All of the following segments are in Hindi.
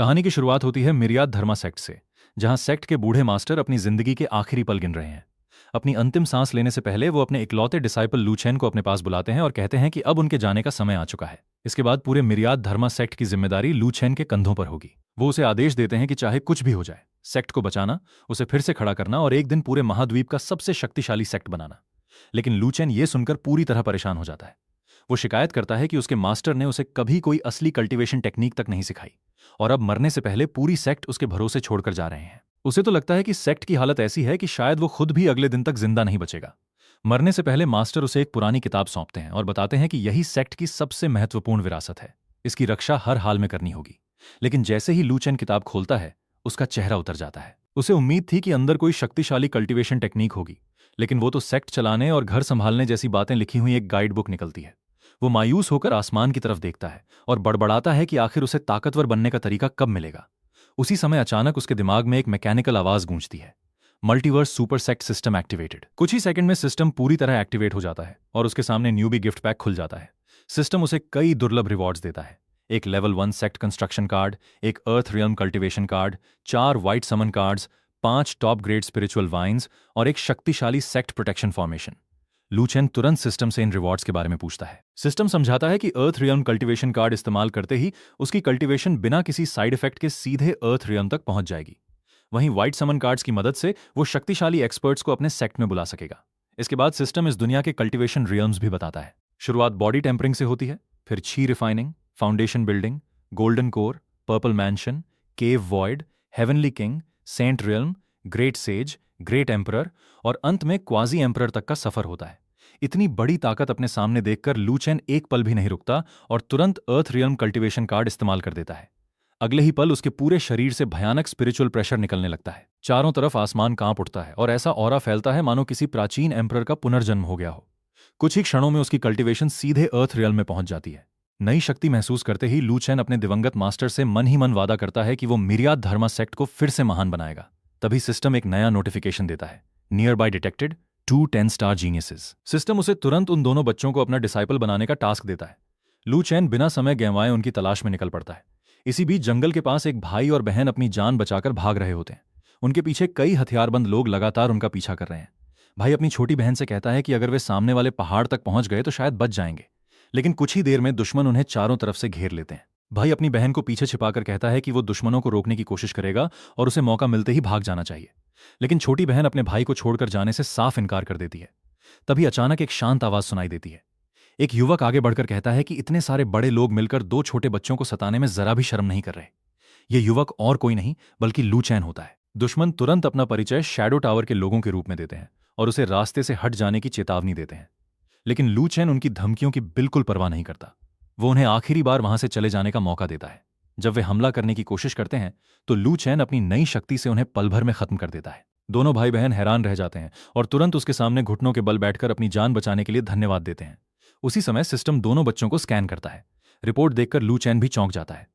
कहानी की शुरुआत होती है मिरियाद धर्मा सेक्ट से, जहां सेक्ट के बूढ़े मास्टर अपनी जिंदगी के आखिरी पल गिन रहे हैं। अपनी अंतिम सांस लेने से पहले वो अपने इकलौते डिसाइपल लू चेन को अपने पास बुलाते हैं और कहते हैं कि अब उनके जाने का समय आ चुका है। इसके बाद पूरे मिरियाद धर्मा सेक्ट की जिम्मेदारी लू चेन के कंधों पर होगी। वो उसे आदेश देते हैं कि चाहे कुछ भी हो जाए, सेक्ट को बचाना, उसे फिर से खड़ा करना और एक दिन पूरे महाद्वीप का सबसे शक्तिशाली सेक्ट बनाना। लेकिन लू चेन ये सुनकर पूरी तरह परेशान हो जाता है। वो शिकायत करता है कि उसके मास्टर ने उसे कभी कोई असली कल्टीवेशन टेक्निक तक नहीं सिखाई और अब मरने से पहले पूरी सेक्ट उसके भरोसे छोड़कर जा रहे हैं। उसे तो लगता है कि सेक्ट की हालत ऐसी है कि शायद वो खुद भी अगले दिन तक जिंदा नहीं बचेगा। मरने से पहले मास्टर उसे एक पुरानी किताब सौंपते हैं और बताते हैं कि यही सेक्ट की सबसे महत्वपूर्ण विरासत है, इसकी रक्षा हर हाल में करनी होगी। लेकिन जैसे ही लू चेन किताब खोलता है, उसका चेहरा उतर जाता है। उसे उम्मीद थी कि अंदर कोई शक्तिशाली कल्टीवेशन टेक्निक होगी, लेकिन वो तो सेक्ट चलाने और घर संभालने जैसी बातें लिखी हुई एक गाइड बुक निकलती है। वो मायूस होकर आसमान की तरफ देखता है और बड़बड़ाता है कि आखिर उसे ताकतवर बनने का तरीका कब मिलेगा। उसी समय अचानक उसके दिमाग में एक मैकेनिकल आवाज गूंजती है, multiverse super sect system activated. कुछ ही सेकंड में सिस्टम पूरी तरह एक्टिवेट हो जाता है और उसके सामने न्यूबी गिफ्ट पैक खुल जाता है। सिस्टम उसे कई दुर्लभ रिवॉर्ड्स देता है, एक लेवल 1 सेक्ट कंस्ट्रक्शन कार्ड, एक earth realm cultivation card, 4 white summon cards, 5 top grade spiritual vines और एक शक्तिशाली sect protection formation. Lu Chen तुरंत सिस्टम से इन रिवॉर्ड्स के बारे में पूछता है। सिस्टम समझाता है कि अर्थ रियल्म कल्टीवेशन कार्ड इस्तेमाल करते ही उसकी कल्टीवेशन बिना किसी साइड इफेक्ट के सीधे अर्थ रियल्म तक पहुंच जाएगी। वहीं व्हाइट समन कार्ड्स की मदद से वो शक्तिशाली एक्सपर्ट्स को अपने सेक्ट में बुला सकेगा। इसके बाद सिस्टम इस दुनिया के कल्टीवेशन रियल्म्स भी बताता है। शुरुआत बॉडी टेम्परिंग से होती है, फिर qi refining, foundation building, golden core, purple mansion, cave void, heavenly king, saint realm, great sage, great emperor और अंत में क्वाजी एम्परर तक का सफर होता है। इतनी बड़ी ताकत अपने सामने देखकर लू चेन एक पल भी नहीं रुकता और तुरंत अर्थ रियल्म कल्टीवेशन कार्ड इस्तेमाल कर देता है। अगले ही पल उसके पूरे शरीर से भयानक स्पिरिचुअल प्रेशर निकलने लगता है। चारों तरफ आसमान कांप उठता है और ऐसा ऑरा फैलता है मानो किसी प्राचीन एम्परर का पुनर्जन्म हो गया हो। कुछ ही क्षणों में उसकी कल्टीवेशन सीधे अर्थ रियल्म में पहुंच जाती है। नई शक्ति महसूस करते ही लू चेन अपने दिवंगत मास्टर से मन ही मन वादा करता है कि वो मिरियाद धर्मा सेक्ट को फिर से महान बनाएगा। तभी सिस्टम एक नया नोटिफिकेशन देता है, नियर बाय डिटेक्टेड 2 10-स्टार जीनियसेस। सिस्टम उसे तुरंत उन दोनों बच्चों को अपना डिसाइपल बनाने का टास्क देता है। लू चेन बिना समय गंवाए उनकी तलाश में निकल पड़ता है। इसी बीच जंगल के पास एक भाई और बहन अपनी जान बचाकर भाग रहे होते हैं। उनके पीछे कई हथियारबंद लोग लगातार उनका पीछा कर रहे हैं। भाई अपनी छोटी बहन से कहता है कि अगर वे सामने वाले पहाड़ तक पहुंच गए तो शायद बच जाएंगे, लेकिन कुछ ही देर में दुश्मन उन्हें चारों तरफ से घेर लेते हैं। भाई अपनी बहन को पीछे छिपाकर कहता है कि वो दुश्मनों को रोकने की कोशिश करेगा और उसे मौका मिलते ही भाग जाना चाहिए, लेकिन छोटी बहन अपने भाई को छोड़कर जाने से साफ इनकार कर देती है। तभी अचानक एक शांत आवाज सुनाई देती है। एक युवक आगे बढ़कर कहता है कि इतने सारे बड़े लोग मिलकर 2 छोटे बच्चों को सताने में जरा भी शर्म नहीं कर रहे। ये युवक और कोई नहीं बल्कि लू चेन होता है। दुश्मन तुरंत अपना परिचय शैडो टावर के लोगों के रूप में देते हैं और उसे रास्ते से हट जाने की चेतावनी देते हैं, लेकिन लू चेन उनकी धमकियों की बिल्कुल परवाह नहीं करता। वो उन्हें आखिरी बार वहां से चले जाने का मौका देता है। जब वे हमला करने की कोशिश करते हैं तो लू चेन अपनी नई शक्ति से उन्हें पल भर में खत्म कर देता है। दोनों भाई बहन हैरान रह जाते हैं और तुरंत उसके सामने घुटनों के बल बैठकर अपनी जान बचाने के लिए धन्यवाद देते हैं। उसी समय सिस्टम दोनों बच्चों को स्कैन करता है। रिपोर्ट देखकर लू चेन भी चौंक जाता है।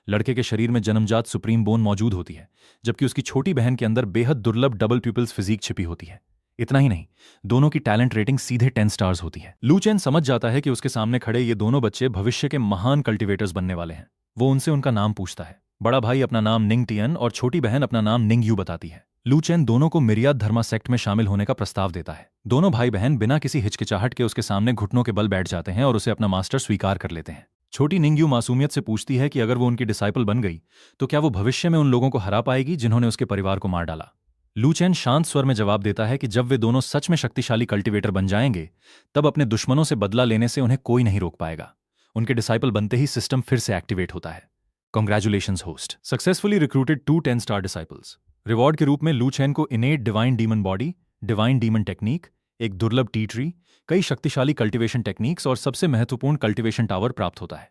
लड़के के शरीर में जन्मजात सुप्रीम बोन मौजूद होती है, जबकि उसकी छोटी बहन के अंदर बेहद दुर्लभ डबल प्यूपिल्स फिजिक छिपी होती है। इतना ही नहीं, दोनों की टैलेंट रेटिंग सीधे 10 स्टार्स होती है। लू चेन समझ जाता है कि उसके सामने खड़े ये दोनों बच्चे भविष्य के महान कल्टीवेटर्स बनने वाले हैं। वो उनसे उनका नाम पूछता है। बड़ा भाई अपना नाम निंग टियन और छोटी बहन अपना नाम निंग यू बताती है। लू चेन दोनों को मिरियाद धर्मा सेक्ट में शामिल होने का प्रस्ताव देता है। दोनों भाई बहन बिना किसी हिचकिचाहट के उसके सामने घुटनों के बल बैठ जाते हैं और उसे अपना मास्टर स्वीकार कर लेते हैं। छोटी निंग यू मासूमियत से पूछती है कि अगर वो उनकी डिसाइपल बन गई तो क्या वो भविष्य में उन लोगों को हरा पाएगी जिन्होंने उसके परिवार को मार डाला। लू चेन शांत स्वर में जवाब देता है कि जब वे दोनों सच में शक्तिशाली कल्टीवेटर बन जाएंगे तब अपने दुश्मनों से बदला लेने से उन्हें कोई नहीं रोक पाएगा। उनके डिसाइपल बनते ही सिस्टम फिर से एक्टिवेट होता है। Congratulations host. Successfully recruited 2 10-star disciples. Reward के रूप में लू चेन को इनेट divine demon body, divine demon technique, एक दुर्लभ टी ट्री, कई शक्तिशाली कल्टीवेशन टेक्निक्स और सबसे महत्वपूर्ण कल्टीवेशन टावर प्राप्त होता है।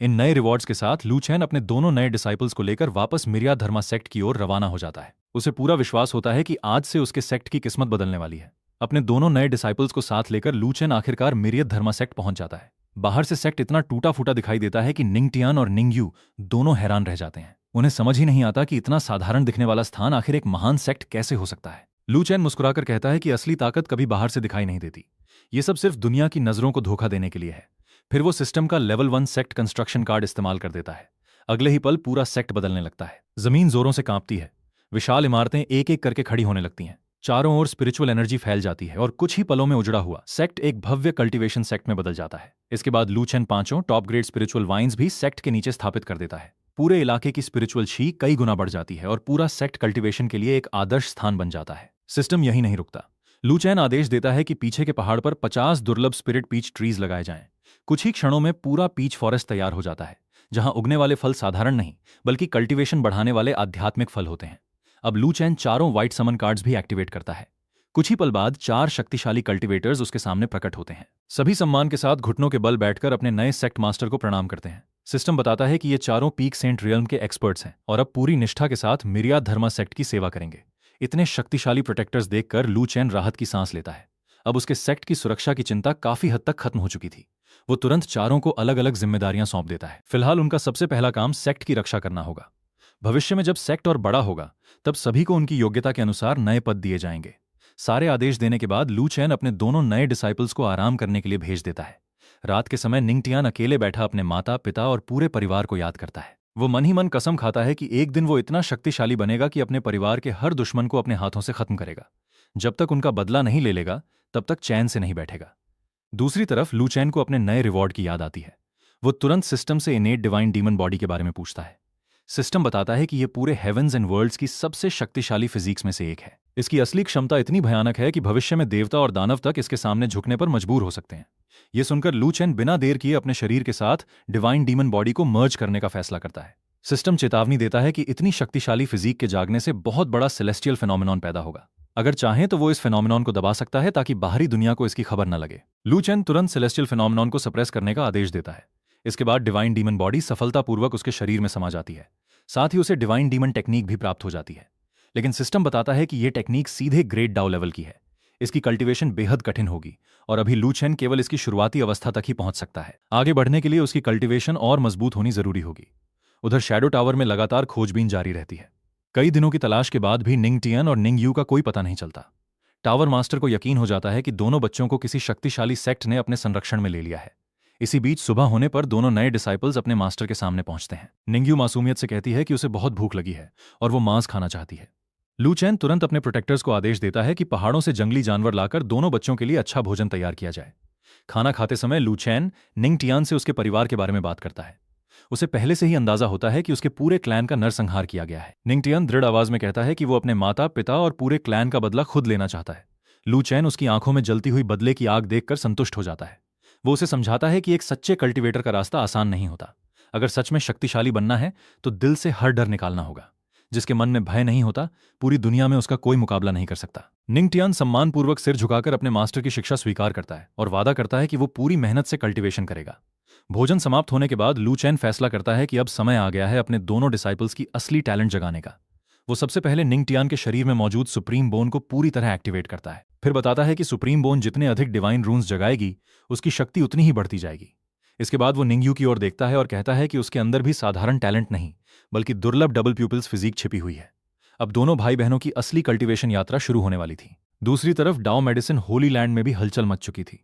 इन नए रिवॉर्ड्स के साथ लू चेन अपने दोनों नए डिसाइपल्स को लेकर वापस मिरियाद धर्मा सेक्ट की ओर रवाना हो जाता है। उसे पूरा विश्वास होता है कि आज से उसके सेक्ट की किस्मत बदलने वाली है। अपने दोनों नए डिसाइपल्स को साथ लेकर लू चेन आखिरकार मिरियाद धर्मा सेक्ट पहुंच जाता है। बाहर से सेक्ट इतना टूटा फूटा दिखाई देता है कि निंग टियान और निंग यू दोनों हैरान रह जाते हैं। उन्हें समझ ही नहीं आता कि इतना साधारण दिखने वाला स्थान आखिर एक महान सेक्ट कैसे हो सकता है। लू चेन मुस्कुराकर कहता है कि असली ताकत कभी बाहर से दिखाई नहीं देती, ये सब सिर्फ दुनिया की नजरों को धोखा देने के लिए है। फिर वो सिस्टम का लेवल 1 सेक्ट कंस्ट्रक्शन कार्ड इस्तेमाल कर देता है। अगले ही पल पूरा सेक्ट बदलने लगता है। जमीन जोरों से कांपती है, विशाल इमारतें एक एक करके खड़ी होने लगती हैं, चारों ओर स्पिरिचुअल एनर्जी फैल जाती है और कुछ ही पलों में उजड़ा हुआ सेक्ट एक भव्य कल्टीवेशन सेक्ट में बदल जाता है। इसके बाद लू चेन पांचों टॉप ग्रेड स्पिरिचुअल वाइन्स भी सेक्ट के नीचे स्थापित कर देता है। पूरे इलाके की स्पिरिचुअल शी कई गुना बढ़ जाती है और पूरा सेक्ट कल्टीवेशन के लिए एक आदर्श स्थान बन जाता है। सिस्टम यही नहीं रुकता। लू चेन आदेश देता है कि पीछे के पहाड़ पर 50 दुर्लभ स्पिरिट पीच ट्रीज लगाए जाएं। कुछ ही क्षणों में पूरा पीच फॉरेस्ट तैयार हो जाता है, जहां उगने वाले फल साधारण नहीं बल्कि कल्टीवेशन बढ़ाने वाले आध्यात्मिक फल होते हैं। अब लू चेन चारों व्हाइट समन कार्ड्स भी एक्टिवेट करता है। कुछ ही पल बाद 4 शक्तिशाली कल्टीवेटर्स उसके सामने प्रकट होते हैं। सभी सम्मान के साथ घुटनों के बल बैठकर अपने नए सेक्ट मास्टर को प्रणाम करते हैं। सिस्टम बताता है कि ये चारों पीक सेंट रियल्म के एक्सपर्ट्स हैं और अब पूरी निष्ठा के साथ मिरियाद धर्मा सेक्ट की सेवा करेंगे। इतने शक्तिशाली प्रोटेक्टर्स देखकर लू चेन राहत की सांस लेता है। अब उसके सेक्ट की सुरक्षा की चिंता काफी हद तक खत्म हो चुकी थी। वो तुरंत चारों को अलग अलग जिम्मेदारियां सौंप देता है। फिलहाल उनका सबसे पहला काम सेक्ट की रक्षा करना होगा। भविष्य में जब सेक्ट और बड़ा होगा तब सभी को उनकी योग्यता के अनुसार नए पद दिए जाएंगे। सारे आदेश देने के बाद लू चेन अपने दोनों नए डिसाइपल्स को आराम करने के लिए भेज देता है। रात के समय निंगटियान अकेले बैठा अपने माता पिता और पूरे परिवार को याद करता है। वो मन ही मन कसम खाता है कि एक दिन वो इतना शक्तिशाली बनेगा कि अपने परिवार के हर दुश्मन को अपने हाथों से खत्म करेगा। जब तक उनका बदला नहीं ले लेगा तब तक चैन से नहीं बैठेगा। दूसरी तरफ लू चेन को अपने नए रिवॉर्ड की याद आती है। वो तुरंत सिस्टम से इनेट डिवाइन डीमन बॉडी के बारे में पूछता है। सिस्टम बताता है कि यह पूरे हेवंस एंड वर्ल्ड्स की सबसे शक्तिशाली फिजिक्स में से एक है। इसकी असली क्षमता इतनी भयानक है कि भविष्य में देवता और दानव तक इसके सामने झुकने पर मजबूर हो सकते हैं। यह सुनकर लू चेन बिना देर किए अपने शरीर के साथ डिवाइन डीमन बॉडी को मर्ज करने का फैसला करता है। सिस्टम चेतावनी देता है कि इतनी शक्तिशाली फिजिक के जागने से बहुत बड़ा सेलेस्टियल फेनोमेनॉन पैदा होगा। अगर चाहें तो वो इस फेनोमेनॉन को दबा सकता है ताकि बाहरी दुनिया को इसकी खबर न लगे। लू चेन तुरंत सेलेस्टियल फेनोमेनॉन को सप्रेस करने का आदेश देता है। इसके बाद डिवाइन डीमन बॉडी सफलतापूर्वक उसके शरीर में समा जाती है। साथ ही उसे डिवाइन डीमन टेक्निक भी प्राप्त हो जाती है। लेकिन सिस्टम बताता है कि यह टेक्निक सीधे ग्रेट डाउ लेवल की है। इसकी कल्टीवेशन बेहद कठिन होगी और अभी लू चेन केवल इसकी शुरुआती अवस्था तक ही पहुंच सकता है। आगे बढ़ने के लिए उसकी कल्टीवेशन और मजबूत होनी जरूरी होगी। उधर शैडो टावर में लगातार खोजबीन जारी रहती है। कई दिनों की तलाश के बाद भी निंगटियन और निंगयू का कोई पता नहीं चलता। टावर मास्टर को यकीन हो जाता है कि दोनों बच्चों को किसी शक्तिशाली सेक्ट ने अपने संरक्षण में ले लिया है। इसी बीच सुबह होने पर दोनों नए डिसाइपल्स अपने मास्टर के सामने पहुंचते हैं। निंगयू मासूमियत से कहती है कि उसे बहुत भूख लगी है और वो मांस खाना चाहती है। लू चेन तुरंत अपने प्रोटेक्टर्स को आदेश देता है कि पहाड़ों से जंगली जानवर लाकर दोनों बच्चों के लिए अच्छा भोजन तैयार किया जाए। खाना खाते समय लू चेन निंगटियान से उसके परिवार के बारे में बात करता है। उसे पहले से ही अंदाजा होता है कि उसके पूरे क्लैन का नरसंहार किया गया है। निंगटियन दृढ़ आवाज में कहता है कि वो अपने माता पिता और पूरे क्लैन का बदला खुद लेना चाहता है। लू चेन उसकी आंखों में जलती हुई बदले की आग देखकर संतुष्ट हो जाता है। वो उसे समझाता है कि एक सच्चे कल्टीवेटर का रास्ता आसान नहीं होता। अगर सच में शक्तिशाली बनना है तो दिल से हर डर निकालना होगा। जिसके मन में भय नहीं होता पूरी दुनिया में उसका कोई मुकाबला नहीं कर सकता। निंगटियान सम्मानपूर्वक सिर झुकाकर अपने मास्टर की शिक्षा स्वीकार करता है और वादा करता है कि वो पूरी मेहनत से कल्टीवेशन करेगा। भोजन समाप्त होने के बाद लू चेन फैसला करता है कि अब समय आ गया है अपने दोनों डिसाइपल्स की असली टैलेंट जगाने का। वो सबसे पहले निंगटियान के शरीर में मौजूद सुप्रीम बोन को पूरी तरह एक्टिवेट करता है। फिर बताता है कि सुप्रीम बोन जितने अधिक डिवाइन रून्स जगाएगी उसकी शक्ति उतनी ही बढ़ती जाएगी। इसके बाद वो निंगयू की ओर देखता है और कहता है कि उसके अंदर भी साधारण टैलेंट नहीं बल्कि दुर्लभ डबल प्यूपिल्स फिजिक छिपी हुई है। अब दोनों भाई बहनों की असली कल्टीवेशन यात्रा शुरू होने वाली थी। दूसरी तरफ डाओ मेडिसिन होली लैंड में भी हलचल मच चुकी थी।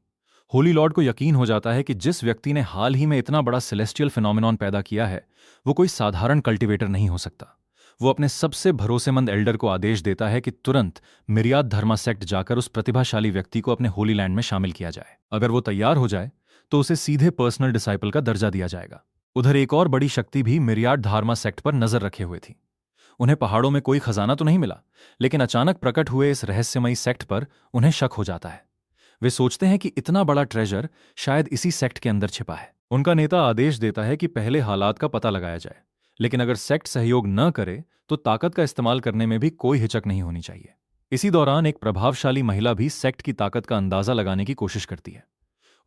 होली लॉर्ड को यकीन हो जाता है कि जिस व्यक्ति ने हाल ही में इतना बड़ा सेलेस्टियल फिनोमेनॉन पैदा किया है वो कोई साधारण कल्टीवेटर नहीं हो सकता। वो अपने सबसे भरोसेमंद एल्डर को आदेश देता है कि तुरंत मिरियाद धर्मा सेक्ट जाकर उस प्रतिभाशाली व्यक्ति को अपने होली लैंड में शामिल किया जाए। अगर वो तैयार हो जाए तो उसे सीधे पर्सनल डिसाइपल का दर्जा दिया जाएगा। उधर एक और बड़ी शक्ति भी मिरियाद धर्मा सेक्ट पर नजर रखे हुए थी। उन्हें पहाड़ों में कोई खजाना तो नहीं मिला, लेकिन अचानक प्रकट हुए इस रहस्यमयी सेक्ट पर उन्हें शक हो जाता है। वे सोचते हैं कि इतना बड़ा ट्रेजर शायद इसी सेक्ट के अंदर छिपा है। उनका नेता आदेश देता है कि पहले हालात का पता लगाया जाए, लेकिन अगर सेक्ट सहयोग न करे तो ताकत का इस्तेमाल करने में भी कोई हिचक नहीं होनी चाहिए। इसी दौरान एक प्रभावशाली महिला भी सेक्ट की ताकत का अंदाजा लगाने की कोशिश करती है।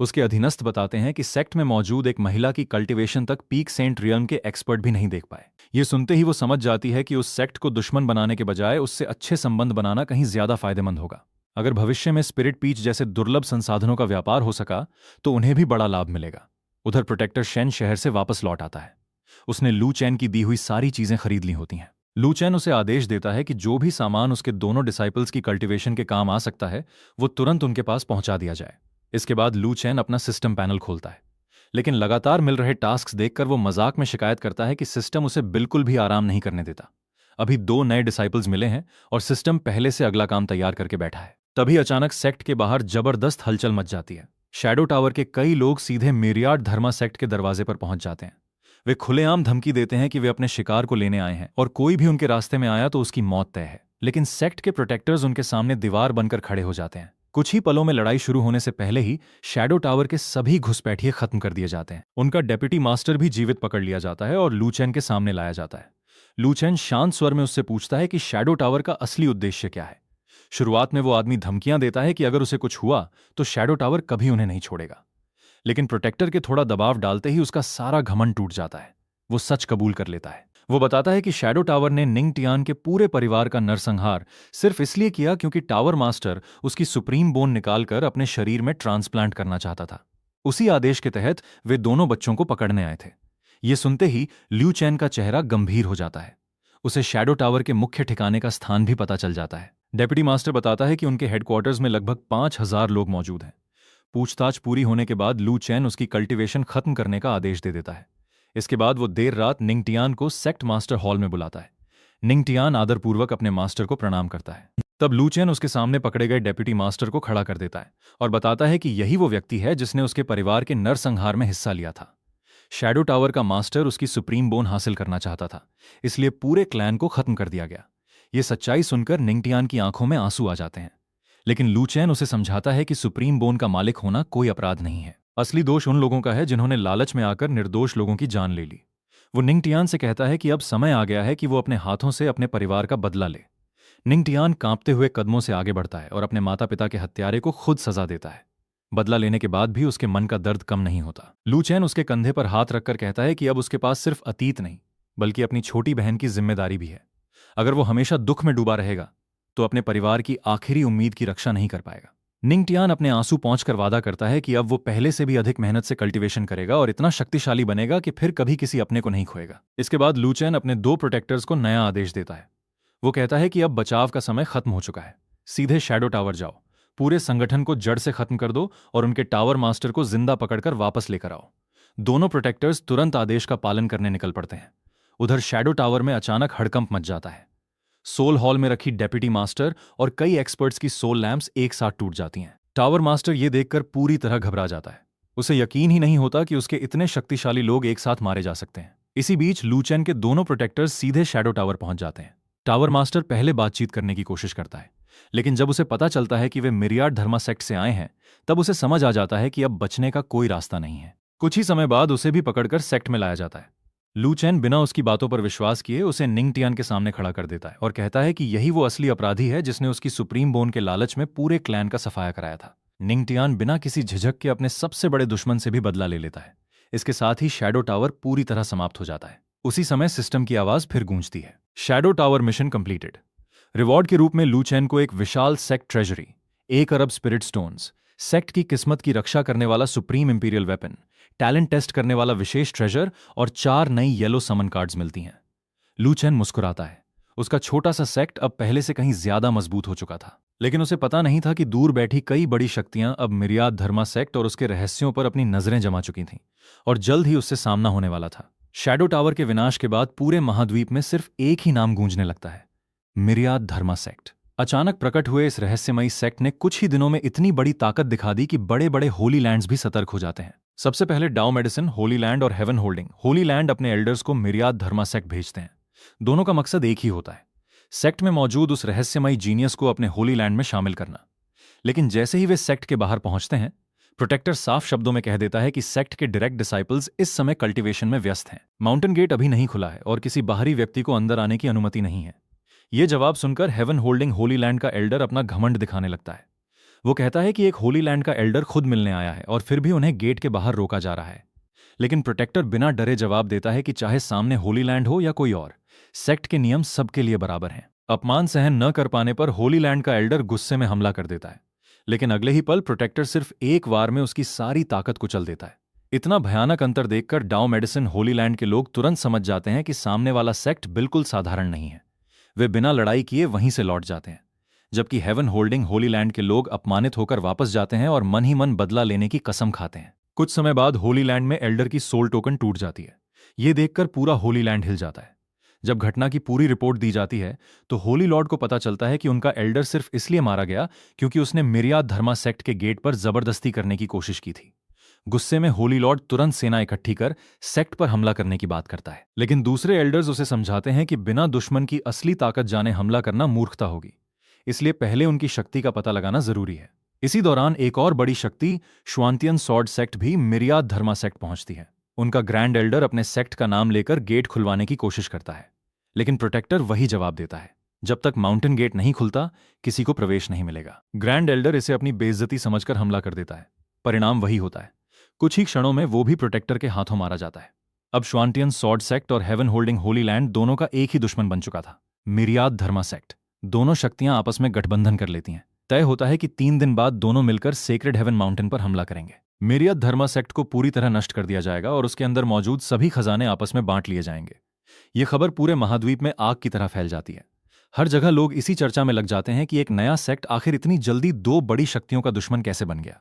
उसके अधीनस्थ बताते हैं कि सेक्ट में मौजूद एक महिला की कल्टीवेशन तक पीक सेंट रियल्म के एक्सपर्ट भी नहीं देख पाए। ये सुनते ही वो समझ जाती है कि उस सेक्ट को दुश्मन बनाने के बजाय उससे अच्छे संबंध बनाना कहीं ज्यादा फायदेमंद होगा। अगर भविष्य में स्पिरिट पीच जैसे दुर्लभ संसाधनों का व्यापार हो सका तो उन्हें भी बड़ा लाभ मिलेगा। उधर प्रोटेक्टर शेन शहर से वापस लौट आता है। उसने लू चेन की दी हुई सारी चीजें खरीद ली होती हैं। लू चेन उसे आदेश देता है कि जो भी सामान उसके दोनों डिसाइपल्स की कल्टीवेशन के काम आ सकता है वो तुरंत उनके पास पहुंचा दिया जाए। इसके बाद लू चेन अपना सिस्टम पैनल खोलता है। लेकिन लगातार मिल रहे टास्क देखकर वो मजाक में शिकायत करता है कि सिस्टम उसे बिल्कुल भी आराम नहीं करने देता। अभी 2 नए डिसाइपल्स मिले हैं और सिस्टम पहले से अगला काम तैयार करके बैठा है। तभी अचानक सेक्ट के बाहर जबरदस्त हलचल मच जाती है। शैडो टावर के कई लोग सीधे मिरियाड धर्मा सेक्ट के दरवाजे पर पहुंच जाते हैं। वे खुलेआम धमकी देते हैं कि वे अपने शिकार को लेने आए हैं और कोई भी उनके रास्ते में आया तो उसकी मौत तय है। लेकिन सेक्ट के प्रोटेक्टर्स उनके सामने दीवार बनकर खड़े हो जाते हैं। कुछ ही पलों में लड़ाई शुरू होने से पहले ही शैडो टावर के सभी घुसपैठिए खत्म कर दिए जाते हैं। उनका डेप्यूटी मास्टर भी जीवित पकड़ लिया जाता है और लू चेन के सामने लाया जाता है। लू चेन शांत स्वर में उससे पूछता है कि शैडो टावर का असली उद्देश्य क्या है। शुरुआत में वो आदमी धमकियां देता है कि अगर उसे कुछ हुआ तो शैडो टावर कभी उन्हें नहीं छोड़ेगा। लेकिन प्रोटेक्टर के थोड़ा दबाव डालते ही उसका सारा घमंड टूट जाता है। वो सच कबूल कर लेता है। वो बताता है कि शैडो टावर ने निंगटियान के पूरे परिवार का नरसंहार सिर्फ इसलिए किया क्योंकि टावर मास्टर उसकी सुप्रीम बोन निकालकर अपने शरीर में ट्रांसप्लांट करना चाहता था। उसी आदेश के तहत वे दोनों बच्चों को पकड़ने आए थे। ये सुनते ही ल्यू चैन का चेहरा गंभीर हो जाता है। उसे शैडो टावर के मुख्य ठिकाने का स्थान भी पता चल जाता है। डेप्यूटी मास्टर बताता है कि उनके हेडक्वार्टर्स में लगभग 5000 लोग मौजूद हैं। पूछताछ पूरी होने के बाद लू चैन उसकी कल्टीवेशन खत्म करने का आदेश दे देता है। इसके बाद वो देर रात निंगटियान को सेक्ट मास्टर हॉल में बुलाता है। निंगटियान आदरपूर्वक अपने मास्टर को प्रणाम करता है। तब लू चैन उसके सामने पकड़े गए डेप्यूटी मास्टर को खड़ा कर देता है और बताता है कि यही वो व्यक्ति है जिसने उसके परिवार के नरसंहार में हिस्सा लिया था। शैडो टावर का मास्टर उसकी सुप्रीम बोन हासिल करना चाहता था, इसलिए पूरे क्लैन को खत्म कर दिया गया। ये सच्चाई सुनकर निंगटियान की आंखों में आंसू आ जाते हैं। लेकिन लू चैन उसे समझाता है कि सुप्रीम बोन का मालिक होना कोई अपराध नहीं है। असली दोष उन लोगों का है जिन्होंने लालच में आकर निर्दोष लोगों की जान ले ली। वो निंगटियान से कहता है कि अब समय आ गया है कि वो अपने हाथों से अपने परिवार का बदला ले। निंगटियान कांपते हुए कदमों से आगे बढ़ता है और अपने माता पिता के हत्यारे को खुद सजा देता है। बदला लेने के बाद भी उसके मन का दर्द कम नहीं होता। लू चैन उसके कंधे पर हाथ रखकर कहता है कि अब उसके पास सिर्फ अतीत नहीं बल्कि अपनी छोटी बहन की जिम्मेदारी भी है। अगर वो हमेशा दुख में डूबा रहेगा तो अपने परिवार की आखिरी उम्मीद की रक्षा नहीं कर पाएगा। निंगटियान अपने आंसू पहुंचकर वादा करता है कि अब वो पहले से भी अधिक मेहनत से कल्टीवेशन करेगा और इतना शक्तिशाली बनेगा कि फिर कभी किसी अपने को नहीं खोएगा। इसके बाद लू चैन अपने 2 प्रोटेक्टर्स को नया आदेश देता है। वो कहता है कि अब बचाव का समय खत्म हो चुका है। सीधे शैडो टावर जाओ, पूरे संगठन को जड़ से खत्म कर दो और उनके टावर मास्टर को जिंदा पकड़कर वापस लेकर आओ। दोनों प्रोटेक्टर्स तुरंत आदेश का पालन करने निकल पड़ते हैं। उधर शैडो टावर में अचानक हड़कंप मच जाता है। सोल हॉल में रखी डेप्यूटी मास्टर और कई एक्सपर्ट्स की सोल लैंप्स एक साथ टूट जाती हैं। टावर मास्टर ये देखकर पूरी तरह घबरा जाता है। उसे यकीन ही नहीं होता कि उसके इतने शक्तिशाली लोग एक साथ मारे जा सकते हैं। इसी बीच लू चैन के दोनों प्रोटेक्टर्स सीधे शैडो टावर पहुंच जाते हैं। टावर मास्टर पहले बातचीत करने की कोशिश करता है, लेकिन जब उसे पता चलता है कि वे मिरियाड धर्मा सेक्ट से आए हैं तब उसे समझ आ जाता है कि अब बचने का कोई रास्ता नहीं है। कुछ ही समय बाद उसे भी पकड़कर सेक्ट में लाया जाता है। लू चैन बिना उसकी बातों पर विश्वास किए उसे निंगटियान के सामने खड़ा कर देता है और कहता है कि यही वो असली अपराधी है जिसने उसकी सुप्रीम बोन के लालच में पूरे क्लैन का सफाया कराया था। निंगटियान बिना किसी झिझक के अपने सबसे बड़े दुश्मन से भी बदला ले लेता है। इसके साथ ही शैडो टावर पूरी तरह समाप्त हो जाता है। उसी समय सिस्टम की आवाज फिर गूंजती है, shadow tower mission completed. Reward के रूप में लू चैन को एक विशाल सेक्ट ट्रेजरी, 1 अरब स्पिरिट स्टोन्स, सेक्ट की किस्मत की रक्षा करने वाला supreme imperial weapon, talent test करने वाला विशेष ट्रेजर और 4 नई येलो समन कार्ड्स मिलती हैं। लू चैन मुस्कुराता है। उसका छोटा सा सेक्ट अब पहले से कहीं ज्यादा मजबूत हो चुका था, लेकिन उसे पता नहीं था कि दूर बैठी कई बड़ी शक्तियां अब मिरियाद धर्मा सेक्ट और उसके रहस्यों पर अपनी नजरें जमा चुकी थीं और जल्द ही उससे सामना होने वाला था। शैडो टावर के विनाश के बाद पूरे महाद्वीप में सिर्फ एक ही नाम गूंजने लगता है, मिरियाद धर्मा सेक्ट। अचानक प्रकट हुए इस रहस्यमयी सेक्ट ने कुछ ही दिनों में इतनी बड़ी ताकत दिखा दी कि बड़े बड़े होली लैंड्स भी सतर्क हो जाते हैं। सबसे पहले डाओ मेडिसिन, होली लैंड और हेवन होल्डिंग। होली लैंड अपने एल्डर्स को मिरियाद धर्मा सेक्ट भेजते हैं। दोनों का मकसद एक ही होता है, सेक्ट में मौजूद उस रहस्यमयी जीनियस को अपने होली लैंड में शामिल करना। लेकिन जैसे ही वे सेक्ट के बाहर पहुंचते हैं, प्रोटेक्टर साफ शब्दों में कह देता है कि सेक्ट के डायरेक्ट डिसाइपल्स इस समय कल्टीवेशन में व्यस्त हैं। माउंटेन गेट अभी नहीं खुला है और किसी बाहरी व्यक्ति को अंदर आने की अनुमति नहीं है। यह जवाब सुनकर हेवन होल्डिंग होली लैंड का एल्डर अपना घमंड दिखाने लगता है। वो कहता है कि एक होली लैंड का एल्डर खुद मिलने आया है और फिर भी उन्हें गेट के बाहर रोका जा रहा है। लेकिन प्रोटेक्टर बिना डरे जवाब देता है कि चाहे सामने होली लैंड हो या कोई और, सेक्ट के नियम सबके लिए बराबर हैं। अपमान सहन न कर पाने पर होली लैंड का एल्डर गुस्से में हमला कर देता है, लेकिन अगले ही पल प्रोटेक्टर सिर्फ एक वार में उसकी सारी ताकत कुचल देता है। इतना भयानक अंतर देखकर डाओ मेडिसिन होली लैंड के लोग तुरंत समझ जाते हैं कि सामने वाला सेक्ट बिल्कुल साधारण नहीं है। वे बिना लड़ाई किए वहीं से लौट जाते हैं, जबकि हेवन होल्डिंग होली लैंड के लोग अपमानित होकर वापस जाते हैं और मन ही मन बदला लेने की कसम खाते हैं। कुछ समय बाद होली लैंड में एल्डर की सोल टोकन टूट जाती है। ये देखकर पूरा होली लैंड हिल जाता है। जब घटना की पूरी रिपोर्ट दी जाती है तो होली लॉर्ड को पता चलता है कि उनका एल्डर सिर्फ इसलिए मारा गया क्योंकि उसने मिरियाद धर्मा सेक्ट के गेट पर जबरदस्ती करने की कोशिश की थी। गुस्से में होली लॉर्ड तुरंत सेना इकट्ठी कर सेक्ट पर हमला करने की बात करता है, लेकिन दूसरे एल्डर्स उसे समझाते हैं कि बिना दुश्मन की असली ताकत जाने हमला करना मूर्खता होगी, इसलिए पहले उनकी शक्ति का पता लगाना जरूरी है। इसी दौरान एक और बड़ी शक्ति श्वांतियन सॉर्ड सेक्ट भी मिरियाद धर्मा सेक्ट पहुंचती है। उनका ग्रैंड एल्डर अपने सेक्ट का नाम लेकर गेट खुलवाने की कोशिश करता है, लेकिन प्रोटेक्टर वही जवाब देता है, जब तक माउंटेन गेट नहीं खुलता किसी को प्रवेश नहीं मिलेगा। ग्रैंड एल्डर इसे अपनी बेइज्जती समझकर हमला कर देता है। परिणाम वही होता है, कुछ ही क्षणों में वो भी प्रोटेक्टर के हाथों मारा जाता है। अब श्वांतियन सॉर्ड सेक्ट और हेवन होल्डिंग होली लैंड दोनों का एक ही दुश्मन बन चुका था, मिरियाद धर्मा सेक्ट। दोनों शक्तियां आपस में गठबंधन कर लेती हैं। तय होता है कि 3 दिन बाद दोनों मिलकर सेक्रेड हेवन माउंटेन पर हमला करेंगे। मिरियाद धर्मा सेक्ट को पूरी तरह नष्ट कर दिया जाएगा और उसके अंदर मौजूद सभी खजाने आपस में बांट लिए जाएंगे। ये खबर पूरे महाद्वीप में आग की तरह फैल जाती है। हर जगह लोग इसी चर्चा में लग जाते हैं कि एक नया सेक्ट आखिर इतनी जल्दी 2 बड़ी शक्तियों का दुश्मन कैसे बन गया।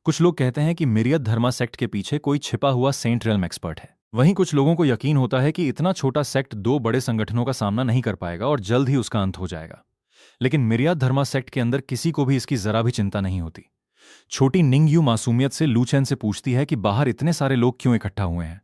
कुछ लोग कहते हैं कि मिरियाद धर्मा सेक्ट के पीछे कोई छिपा हुआ सेंट रियल्म एक्सपर्ट है। वहीं कुछ लोगों को यकीन होता है कि इतना छोटा सेक्ट 2 बड़े संगठनों का सामना नहीं कर पाएगा और जल्द ही उसका अंत हो जाएगा। लेकिन मिरियाद धर्मा सेक्ट के अंदर किसी को भी इसकी जरा भी चिंता नहीं होती। छोटी निंग यू मासूमियत से लू चेन से पूछती है कि बाहर इतने सारे लोग क्यों इकट्ठा हुए हैं।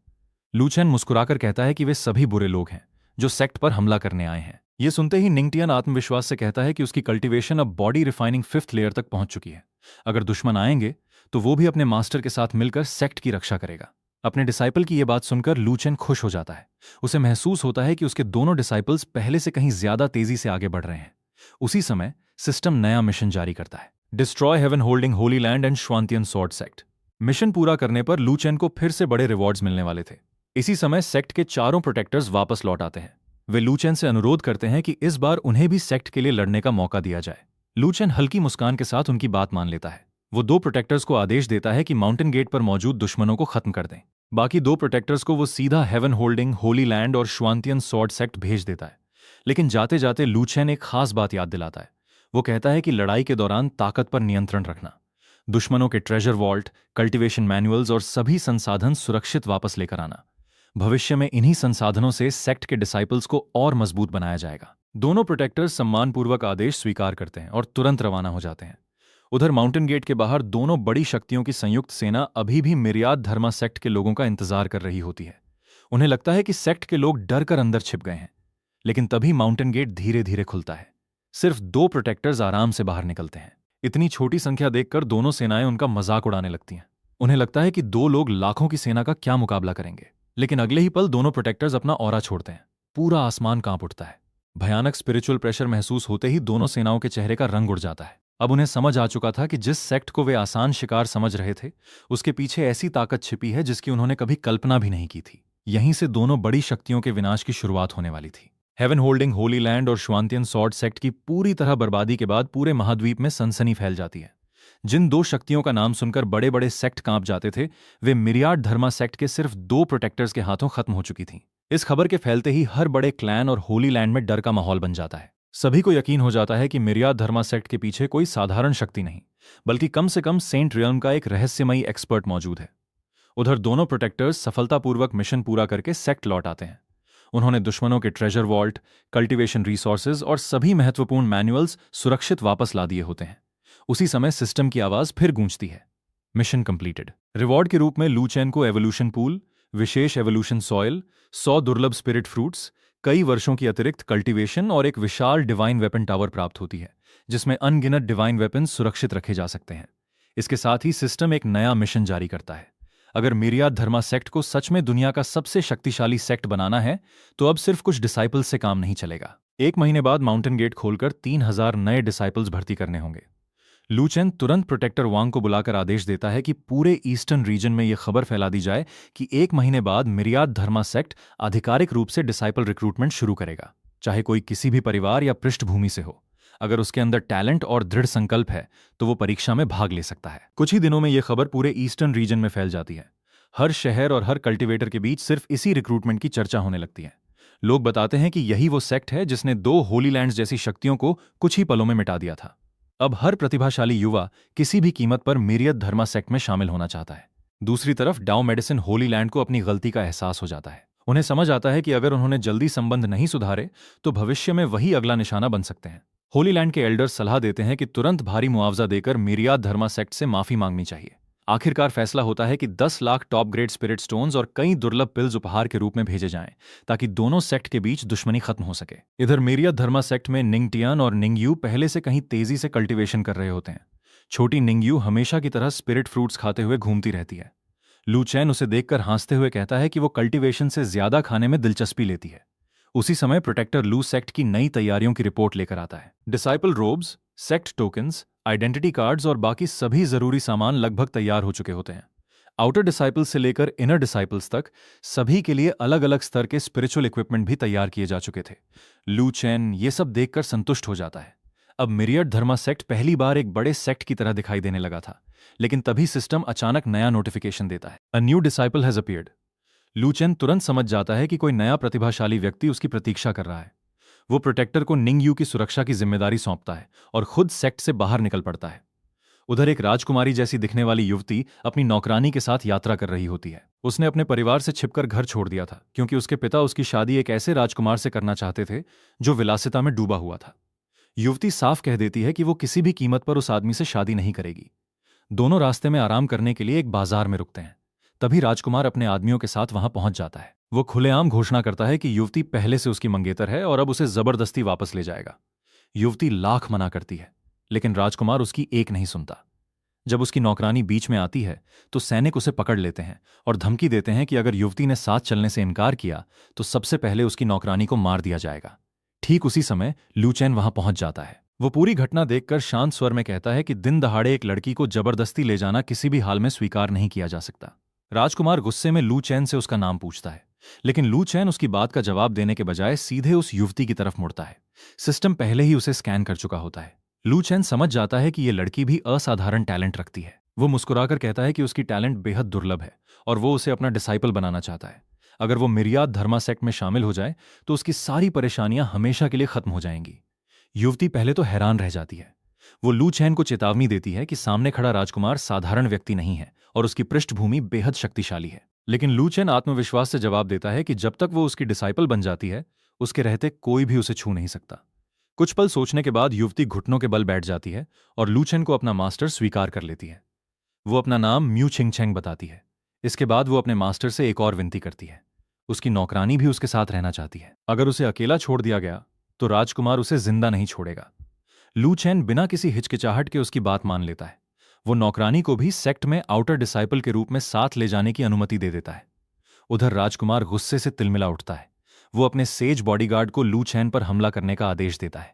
लू चेन मुस्कुराकर कहता है कि वे सभी बुरे लोग हैं जो सेक्ट पर हमला करने आए हैं। ये सुनते ही निंगटियन आत्मविश्वास से कहता है कि उसकी कल्टीवेशन अब बॉडी रिफाइनिंग 5th लेयर तक पहुंच चुकी है। अगर दुश्मन आएंगे तो वो भी अपने मास्टर के साथ मिलकर सेक्ट की रक्षा करेगा। अपने डिसाइपल की यह बात सुनकर लू चेन खुश हो जाता है। उसे महसूस होता है कि उसके दोनों डिसाइपल्स पहले से कहीं ज्यादा तेजी से आगे बढ़ रहे हैं। उसी समय सिस्टम नया मिशन जारी करता है, destroy heaven holding holy land and श्वांतियन सॉर्ड सेक्ट। मिशन पूरा करने पर लू चेन को फिर से बड़े रिवॉर्ड्स मिलने वाले थे। इसी समय सेक्ट के चारों प्रोटेक्टर्स वापस लौट आते हैं। वे लू चेन से अनुरोध करते हैं कि इस बार उन्हें भी सेक्ट के लिए लड़ने का मौका दिया जाए। लू चेन हल्की मुस्कान के साथ उनकी बात मान लेता है। वो 2 प्रोटेक्टर्स को आदेश देता है कि माउंटेन गेट पर मौजूद दुश्मनों को खत्म कर दें। बाकी 2 प्रोटेक्टर्स को वो सीधा हेवन होल्डिंग होली लैंड और श्वांतियन सॉर्ड सेक्ट भेज देता है। लेकिन जाते जाते लू चेन एक खास बात याद दिलाता है। वो कहता है कि लड़ाई के दौरान ताकत पर नियंत्रण रखना, दुश्मनों के ट्रेजर वॉल्ट, कल्टीवेशन मैनुअल्स और सभी संसाधन सुरक्षित वापस लेकर आना। भविष्य में इन्हीं संसाधनों से सेक्ट के डिसाइपल्स को और मजबूत बनाया जाएगा। दोनों प्रोटेक्टर्स सम्मानपूर्वक आदेश स्वीकार करते हैं और तुरंत रवाना हो जाते हैं। उधर माउंटेन गेट के बाहर दोनों बड़ी शक्तियों की संयुक्त सेना अभी भी मिरियाद धर्मा सेक्ट के लोगों का इंतजार कर रही होती है। उन्हें लगता है कि सेक्ट के लोग डर कर अंदर छिप गए हैं, लेकिन तभी माउंटेन गेट धीरे धीरे खुलता है। सिर्फ 2 प्रोटेक्टर्स आराम से बाहर निकलते हैं। इतनी छोटी संख्या देखकर दोनों सेनाएं उनका मजाक उड़ाने लगती हैं। उन्हें लगता है कि 2 लोग लाखों की सेना का क्या मुकाबला करेंगे, लेकिन अगले ही पल दोनों प्रोटेक्टर्स अपना ऑरा छोड़ते हैं। पूरा आसमान कांप उठता है। भयानक स्पिरिचुअल प्रेशर महसूस होते ही दोनों सेनाओं के चेहरे का रंग उड़ जाता है। अब उन्हें समझ आ चुका था कि जिस सेक्ट को वे आसान शिकार समझ रहे थे, उसके पीछे ऐसी ताकत छिपी है जिसकी उन्होंने कभी कल्पना भी नहीं की थी। यहीं से दोनों बड़ी शक्तियों के विनाश की शुरुआत होने वाली थी। हेवन होल्डिंग होली लैंड और श्वांतियन सॉर्ड सेक्ट की पूरी तरह बर्बादी के बाद पूरे महाद्वीप में सनसनी फैल जाती है। जिन 2 शक्तियों का नाम सुनकर बड़े बड़े सेक्ट कांप जाते थे, वे मिरियाड धर्मा सेक्ट के सिर्फ 2 प्रोटेक्टर्स के हाथों खत्म हो चुकी थीं। इस खबर के फैलते ही हर बड़े क्लैन और होली लैंड में डर का माहौल बन जाता है। सभी को यकीन हो जाता है कि मिरियाद धर्मा सेक्ट के पीछे कोई साधारण शक्ति नहीं, बल्कि कम से कम सेंट रियल्म का एक रहस्यमयी एक्सपर्ट मौजूद है। उधर दोनों प्रोटेक्टर्स सफलतापूर्वक मिशन पूरा करके सेक्ट लौट आते हैं। उन्होंने दुश्मनों के ट्रेजर वॉल्ट, कल्टीवेशन रिसोर्सेज और सभी महत्वपूर्ण मैनुअल्स सुरक्षित वापस ला दिए होते हैं। उसी समय सिस्टम की आवाज फिर गूंजती है, मिशन कंप्लीटेड। रिवॉर्ड के रूप में लू चेन को एवोल्यूशन पूल, विशेष एवोल्यूशन सॉयल, 100 दुर्लभ स्पिरिट फ्रूट्स, कई वर्षों की अतिरिक्त कल्टीवेशन और एक विशाल डिवाइन वेपन टावर प्राप्त होती है, जिसमें अनगिनत डिवाइन वेपन सुरक्षित रखे जा सकते हैं। इसके साथ ही सिस्टम एक नया मिशन जारी करता है। अगर मिरियाद धर्मा सेक्ट को सच में दुनिया का सबसे शक्तिशाली सेक्ट बनाना है, तो अब सिर्फ कुछ डिसाइपल्स से काम नहीं चलेगा। 1 महीने बाद माउंटेन गेट खोलकर 3000 नए डिसाइपल्स भर्ती करने होंगे। लू चेन तुरंत प्रोटेक्टर वांग को बुलाकर आदेश देता है कि पूरे ईस्टर्न रीजन में यह खबर फैला दी जाए कि 1 महीने बाद मिरियाद धर्मा सेक्ट आधिकारिक रूप से डिसाइपल रिक्रूटमेंट शुरू करेगा, चाहे कोई किसी भी परिवार या पृष्ठभूमि से हो। अगर उसके अंदर टैलेंट और दृढ़ संकल्प है तो वो परीक्षा में भाग ले सकता है। कुछ ही दिनों में यह खबर पूरे ईस्टर्न रीजन में फैल जाती है। हर शहर और हर कल्टीवेटर के बीच सिर्फ इसी रिक्रूटमेंट की चर्चा होने लगती है। लोग बताते हैं कि यही वो सेक्ट है जिसने 2 होली लैंड्स जैसी शक्तियों को कुछ ही पलों में मिटा दिया था। अब हर प्रतिभाशाली युवा किसी भी कीमत पर मिरियाद धर्मा सेक्ट में शामिल होना चाहता है। दूसरी तरफ डाउ मेडिसिन होली लैंड को अपनी गलती का एहसास हो जाता है। उन्हें समझ आता है कि अगर उन्होंने जल्दी संबंध नहीं सुधारे तो भविष्य में वही अगला निशाना बन सकते हैं। होली लैंड के एल्डर्स सलाह देते हैं कि तुरंत भारी मुआवजा देकर मिरियाद धर्मा सेक्ट से माफी मांगनी चाहिए। आखिरकार फैसला होता है कि 10 lakh top grade spirit stones और कई दुर्लभ पिल्स उपहार के रूप में भेजे जाएं, ताकि दोनों सेक्ट के बीच दुश्मनी खत्म हो सके। इधर मिरियाद धर्मा सेक्ट में निंगटियन और निंगयू पहले से कहीं तेजी से कल्टीवेशन कर रहे होते हैं। छोटी निंगयू हमेशा की तरह स्पिरिट फ्रूट्स खाते हुए घूमती रहती है। लू चैन उसे देखकर हंसते हुए कहता है कि वो कल्टीवेशन से ज्यादा खाने में दिलचस्पी लेती है। उसी समय प्रोटेक्टर लू सेक्ट की नई तैयारियों की रिपोर्ट लेकर आता है। Disciple ropes, sect tokens, identity cards और बाकी सभी जरूरी सामान लगभग तैयार हो चुके होते हैं। आउटर डिसाइपल्स से लेकर इनर डिसाइपल्स तक सभी के लिए अलग अलग स्तर के स्पिरिचुअल इक्विपमेंट भी तैयार किए जा चुके थे। लू चैन ये सब देखकर संतुष्ट हो जाता है। अब मिरियड धर्मा सेक्ट पहली बार एक बड़े सेक्ट की तरह दिखाई देने लगा था, लेकिन तभी सिस्टम अचानक नया नोटिफिकेशन देता है, a new disciple has appeared. लू चैन तुरंत समझ जाता है कि कोई नया प्रतिभाशाली व्यक्ति उसकी प्रतीक्षा कर रहा है। वो प्रोटेक्टर को निंगयू की सुरक्षा की जिम्मेदारी सौंपता है और खुद सेक्ट से बाहर निकल पड़ता है। उधर एक राजकुमारी जैसी दिखने वाली युवती अपनी नौकरानी के साथ यात्रा कर रही होती है। उसने अपने परिवार से छिपकर घर छोड़ दिया था, क्योंकि उसके पिता उसकी शादी एक ऐसे राजकुमार से करना चाहते थे जो विलासिता में डूबा हुआ था। युवती साफ कह देती है कि वो किसी भी कीमत पर उस आदमी से शादी नहीं करेगी। दोनों रास्ते में आराम करने के लिए एक बाजार में रुकते हैं। तभी राजकुमार अपने आदमियों के साथ वहां पहुंच जाता है। वो खुलेआम घोषणा करता है कि युवती पहले से उसकी मंगेतर है और अब उसे जबरदस्ती वापस ले जाएगा। युवती लाख मना करती है, लेकिन राजकुमार उसकी एक नहीं सुनता। जब उसकी नौकरानी बीच में आती है तो सैनिक उसे पकड़ लेते हैं और धमकी देते हैं कि अगर युवती ने साथ चलने से इनकार किया तो सबसे पहले उसकी नौकरानी को मार दिया जाएगा। ठीक उसी समय लू चैन वहां पहुंच जाता है। वो पूरी घटना देखकर शांत स्वर में कहता है कि दिन दहाड़े एक लड़की को जबरदस्ती ले जाना किसी भी हाल में स्वीकार नहीं किया जा सकता। राजकुमार गुस्से में लू चैन से उसका नाम पूछता है, लेकिन लू चैन उसकी बात का जवाब देने के बजाय सीधे उस युवती की तरफ मुड़ता है। सिस्टम पहले ही उसे स्कैन कर चुका होता है। लू चैन समझ जाता है कि ये लड़की भी असाधारण टैलेंट रखती है। वो मुस्कुराकर कहता है कि उसकी टैलेंट बेहद दुर्लभ है और वो उसे अपना डिसाइपल बनाना चाहता है। अगर वो मिरियाद धर्मा सेक्ट में शामिल हो जाए तो उसकी सारी परेशानियां हमेशा के लिए खत्म हो जाएंगी। युवती पहले तो हैरान रह जाती है। वो लू चैन को चेतावनी देती है कि सामने खड़ा राजकुमार साधारण व्यक्ति नहीं है और उसकी पृष्ठभूमि बेहद शक्तिशाली है। लेकिन लू चैन आत्मविश्वास से जवाब देता है कि जब तक वो उसकी डिसाइपल बन जाती है, उसके रहते कोई भी उसे छू नहीं सकता। कुछ पल सोचने के बाद युवती घुटनों के बल बैठ जाती है और लू चैन को अपना मास्टर स्वीकार कर लेती है। वो अपना नाम म्यू छिंगछेंग बताती है। इसके बाद वो अपने मास्टर से एक और विनती करती है। उसकी नौकरानी भी उसके साथ रहना चाहती है। अगर उसे अकेला छोड़ दिया गया तो राजकुमार उसे जिंदा नहीं छोड़ेगा। लू चैन बिना किसी हिचकिचाहट के उसकी बात मान लेता है। वो नौकरानी को भी सेक्ट में आउटर डिसाइपल के रूप में साथ ले जाने की अनुमति दे देता है। उधर राजकुमार गुस्से से तिलमिला उठता है। वो अपने सेज बॉडीगार्ड को लू चैन पर हमला करने का आदेश देता है,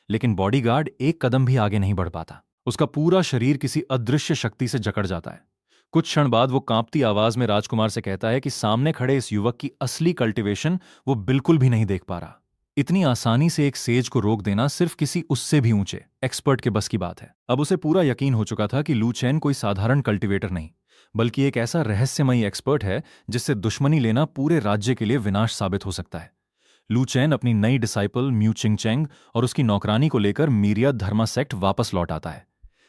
लेकिन बॉडीगार्ड एक कदम भी आगे नहीं बढ़ पाता। उसका पूरा शरीर किसी अदृश्य शक्ति से जकड़ जाता है। कुछ क्षण बाद वो कांपती आवाज में राजकुमार से कहता है कि सामने खड़े इस युवक की असली कल्टीवेशन वो बिल्कुल भी नहीं देख पा रहा। इतनी आसानी से एक सेज को रोक देना सिर्फ किसी उससे भी ऊंचे एक्सपर्ट के बस की बात है। अब उसे पूरा यकीन हो चुका था कि लू चैन कोई साधारण कल्टीवेटर नहीं, बल्कि एक ऐसा रहस्यमयी एक्सपर्ट है जिससे दुश्मनी लेना पूरे राज्य के लिए विनाश साबित हो सकता है। लू चैन अपनी नई डिसाइपल म्यू छिंगछेंग और उसकी नौकरानी को लेकर मिरियाद धर्मा सेक्ट वापस लौट आता है।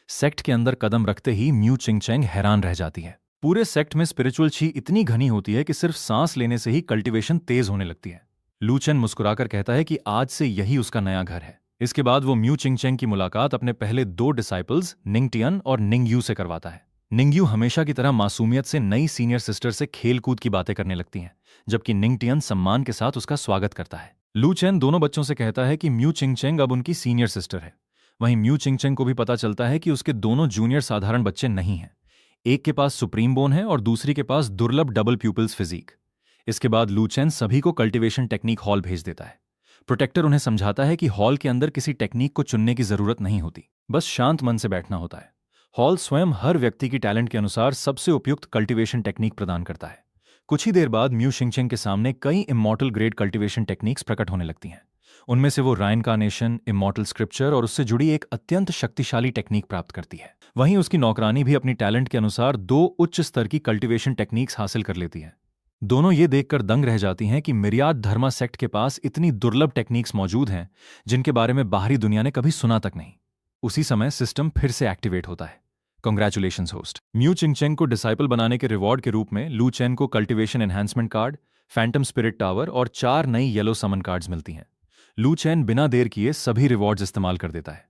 सेक्ट के अंदर कदम रखते ही म्यू छिंगछेंग हैरान रह जाती है। पूरे सेक्ट में स्पिरिचुअल छी इतनी घनी होती है कि सिर्फ सांस लेने से ही कल्टीवेशन तेज होने लगती है। लू चैन मुस्कुराकर कहता है कि आज से यही उसका नया घर है। इसके बाद वो म्यू छिंगछेंग की मुलाकात अपने पहले 2 डिसाइपल्स निंगटियन और निंगयू से करवाता है। निंगयू हमेशा की तरह मासूमियत से नई सीनियर सिस्टर से खेल कूद की बातें करने लगती हैं, जबकि निंगटियन सम्मान के साथ उसका स्वागत करता है। लू चैन दोनों बच्चों से कहता है कि म्यू छिंगछेंग अब उनकी सीनियर सिस्टर है। वहीं म्यू छिंगछेंग को भी पता चलता है कि उसके दोनों जूनियर साधारण बच्चे नहीं हैं। एक के पास सुप्रीम बोन है और दूसरी के पास दुर्लभ डबल प्यूपिल्स फिजिक। इसके बाद लू चैन सभी को कल्टीवेशन टेक्निक हॉल भेज देता है। प्रोटेक्टर उन्हें समझाता है कि हॉल के अंदर किसी टेक्निक को चुनने की जरूरत नहीं होती, बस शांत मन से बैठना होता है। हॉल स्वयं हर व्यक्ति की टैलेंट के अनुसार सबसे उपयुक्त कल्टीवेशन टेक्निक प्रदान करता है। कुछ ही देर बाद म्यू छिंगछेंग के सामने कई इमॉर्टल ग्रेड कल्टीवेशन टेक्निक्स प्रकट होने लगती हैं। उनमें से वो राइनकार्नेशन, इमॉर्टल स्क्रिप्चर और उससे जुड़ी एक अत्यंत शक्तिशाली टेक्निक प्राप्त करती है। वहीं उसकी नौकरानी भी अपनी टैलेंट के अनुसार 2 उच्च स्तर की कल्टीवेशन टेक्निक्स हासिल कर लेती है। दोनों ये देखकर दंग रह जाती हैं कि मिरियाद धर्मा सेक्ट के पास इतनी दुर्लभ टेक्निक्स मौजूद हैं जिनके बारे में बाहरी दुनिया ने कभी सुना तक नहीं। उसी समय सिस्टम फिर से एक्टिवेट होता है। Congratulations host. म्यू चिंगचेंग को डिसाइपल बनाने के रिवॉर्ड के रूप में लू चेन को cultivation enhancement card, Phantom spirit tower और 4 नई येलो समन कार्ड्स मिलती हैं। लू चेन बिना देर किए सभी रिवॉर्ड्स इस्तेमाल कर देता है।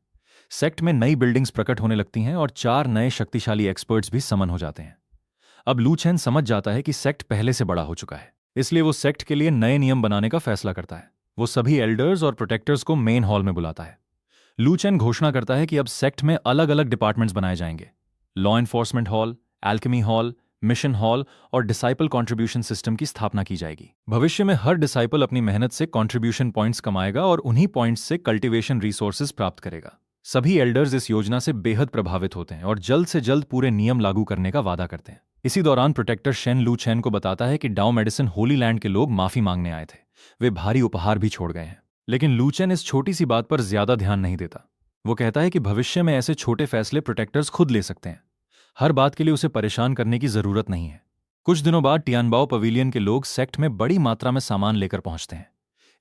सेक्ट में नई बिल्डिंग्स प्रकट होने लगती हैं और 4 नए शक्तिशाली एक्सपर्ट्स भी समन हो जाते हैं। अब लू चेन समझ जाता है कि सेक्ट पहले से बड़ा हो चुका है, इसलिए वो सेक्ट के लिए नए नियम बनाने का फैसला करता है। वो सभी एल्डर्स और प्रोटेक्टर्स को मेन हॉल में बुलाता है। लू चेन घोषणा करता है कि अब सेक्ट में अलग अलग डिपार्टमेंट्स बनाए जाएंगे। Law enforcement hall, alchemy hall, mission hall और डिसाइपल कंट्रीब्यूशन सिस्टम की स्थापना की जाएगी। भविष्य में हर डिसाइपल अपनी मेहनत से कंट्रीब्यूशन पॉइंट्स कमाएगा और उन्हीं पॉइंट्स से कल्टीवेशन रिसोर्सेज प्राप्त करेगा। सभी एल्डर्स इस योजना से बेहद प्रभावित होते हैं और जल्द से जल्द पूरे नियम लागू करने का वादा करते हैं। इसी दौरान प्रोटेक्टर शेन लू चेन को बताता है कि डाउ मेडिसिन होली लैंड के लोग माफी मांगने आए थे। वे भारी उपहार भी छोड़ गए हैं। लेकिन लू चेन इस छोटी सी बात पर ज्यादा ध्यान नहीं देता। वो कहता है कि भविष्य में ऐसे छोटे फैसले प्रोटेक्टर्स खुद ले सकते हैं। हर बात के लिए उसे परेशान करने की जरूरत नहीं है। कुछ दिनों बाद टियानबाओ पवेलियन के लोग सेक्ट में बड़ी मात्रा में सामान लेकर पहुंचते हैं।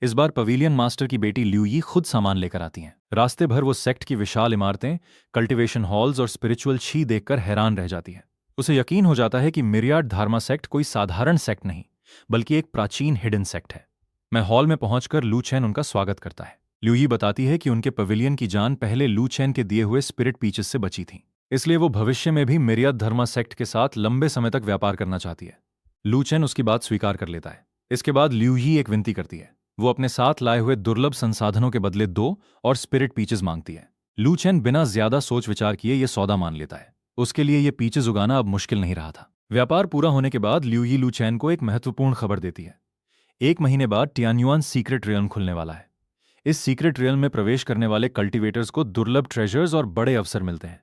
इस बार पवेलियन मास्टर की बेटी ल्यू यी खुद सामान लेकर आती हैं। रास्ते भर वो सेक्ट की विशाल इमारतें, कल्टीवेशन हॉल्स और स्पिरिचुअल छी देखकर हैरान रह जाती है। उसे यकीन हो जाता है कि मिरियाड धार्मा सेक्ट कोई साधारण सेक्ट नहीं, बल्कि एक प्राचीन हिडन सेक्ट है। मैं हॉल में पहुंचकर लू चेन उनका स्वागत करता है। ल्यू यी बताती है कि उनके पवेलियन की जान पहले लू चेन के दिए हुए स्पिरिट पीचेस से बची थी, इसलिए वो भविष्य में भी मिरियाड धर्मा सेक्ट के साथ लंबे समय तक व्यापार करना चाहती है। लू चेन उसकी बात स्वीकार कर लेता है। इसके बाद ल्यू यी एक विनती करती है। वो अपने साथ लाए हुए दुर्लभ संसाधनों के बदले 2 और स्पिरिट पीचेस मांगती है। लू चेन बिना ज्यादा सोच विचार किए ये सौदा मान लेता है। उसके लिए ये पीचेस उगाना अब मुश्किल नहीं रहा था। व्यापार पूरा होने के बाद ल्यू यी लू चेन को एक महत्वपूर्ण खबर देती है। 1 महीने बाद टियान्युआन सीक्रेट रियल्म खुलने वाला है। इस सीक्रेट रियल्म में प्रवेश करने वाले कल्टीवेटर्स को दुर्लभ ट्रेजर्स और बड़े अवसर मिलते हैं।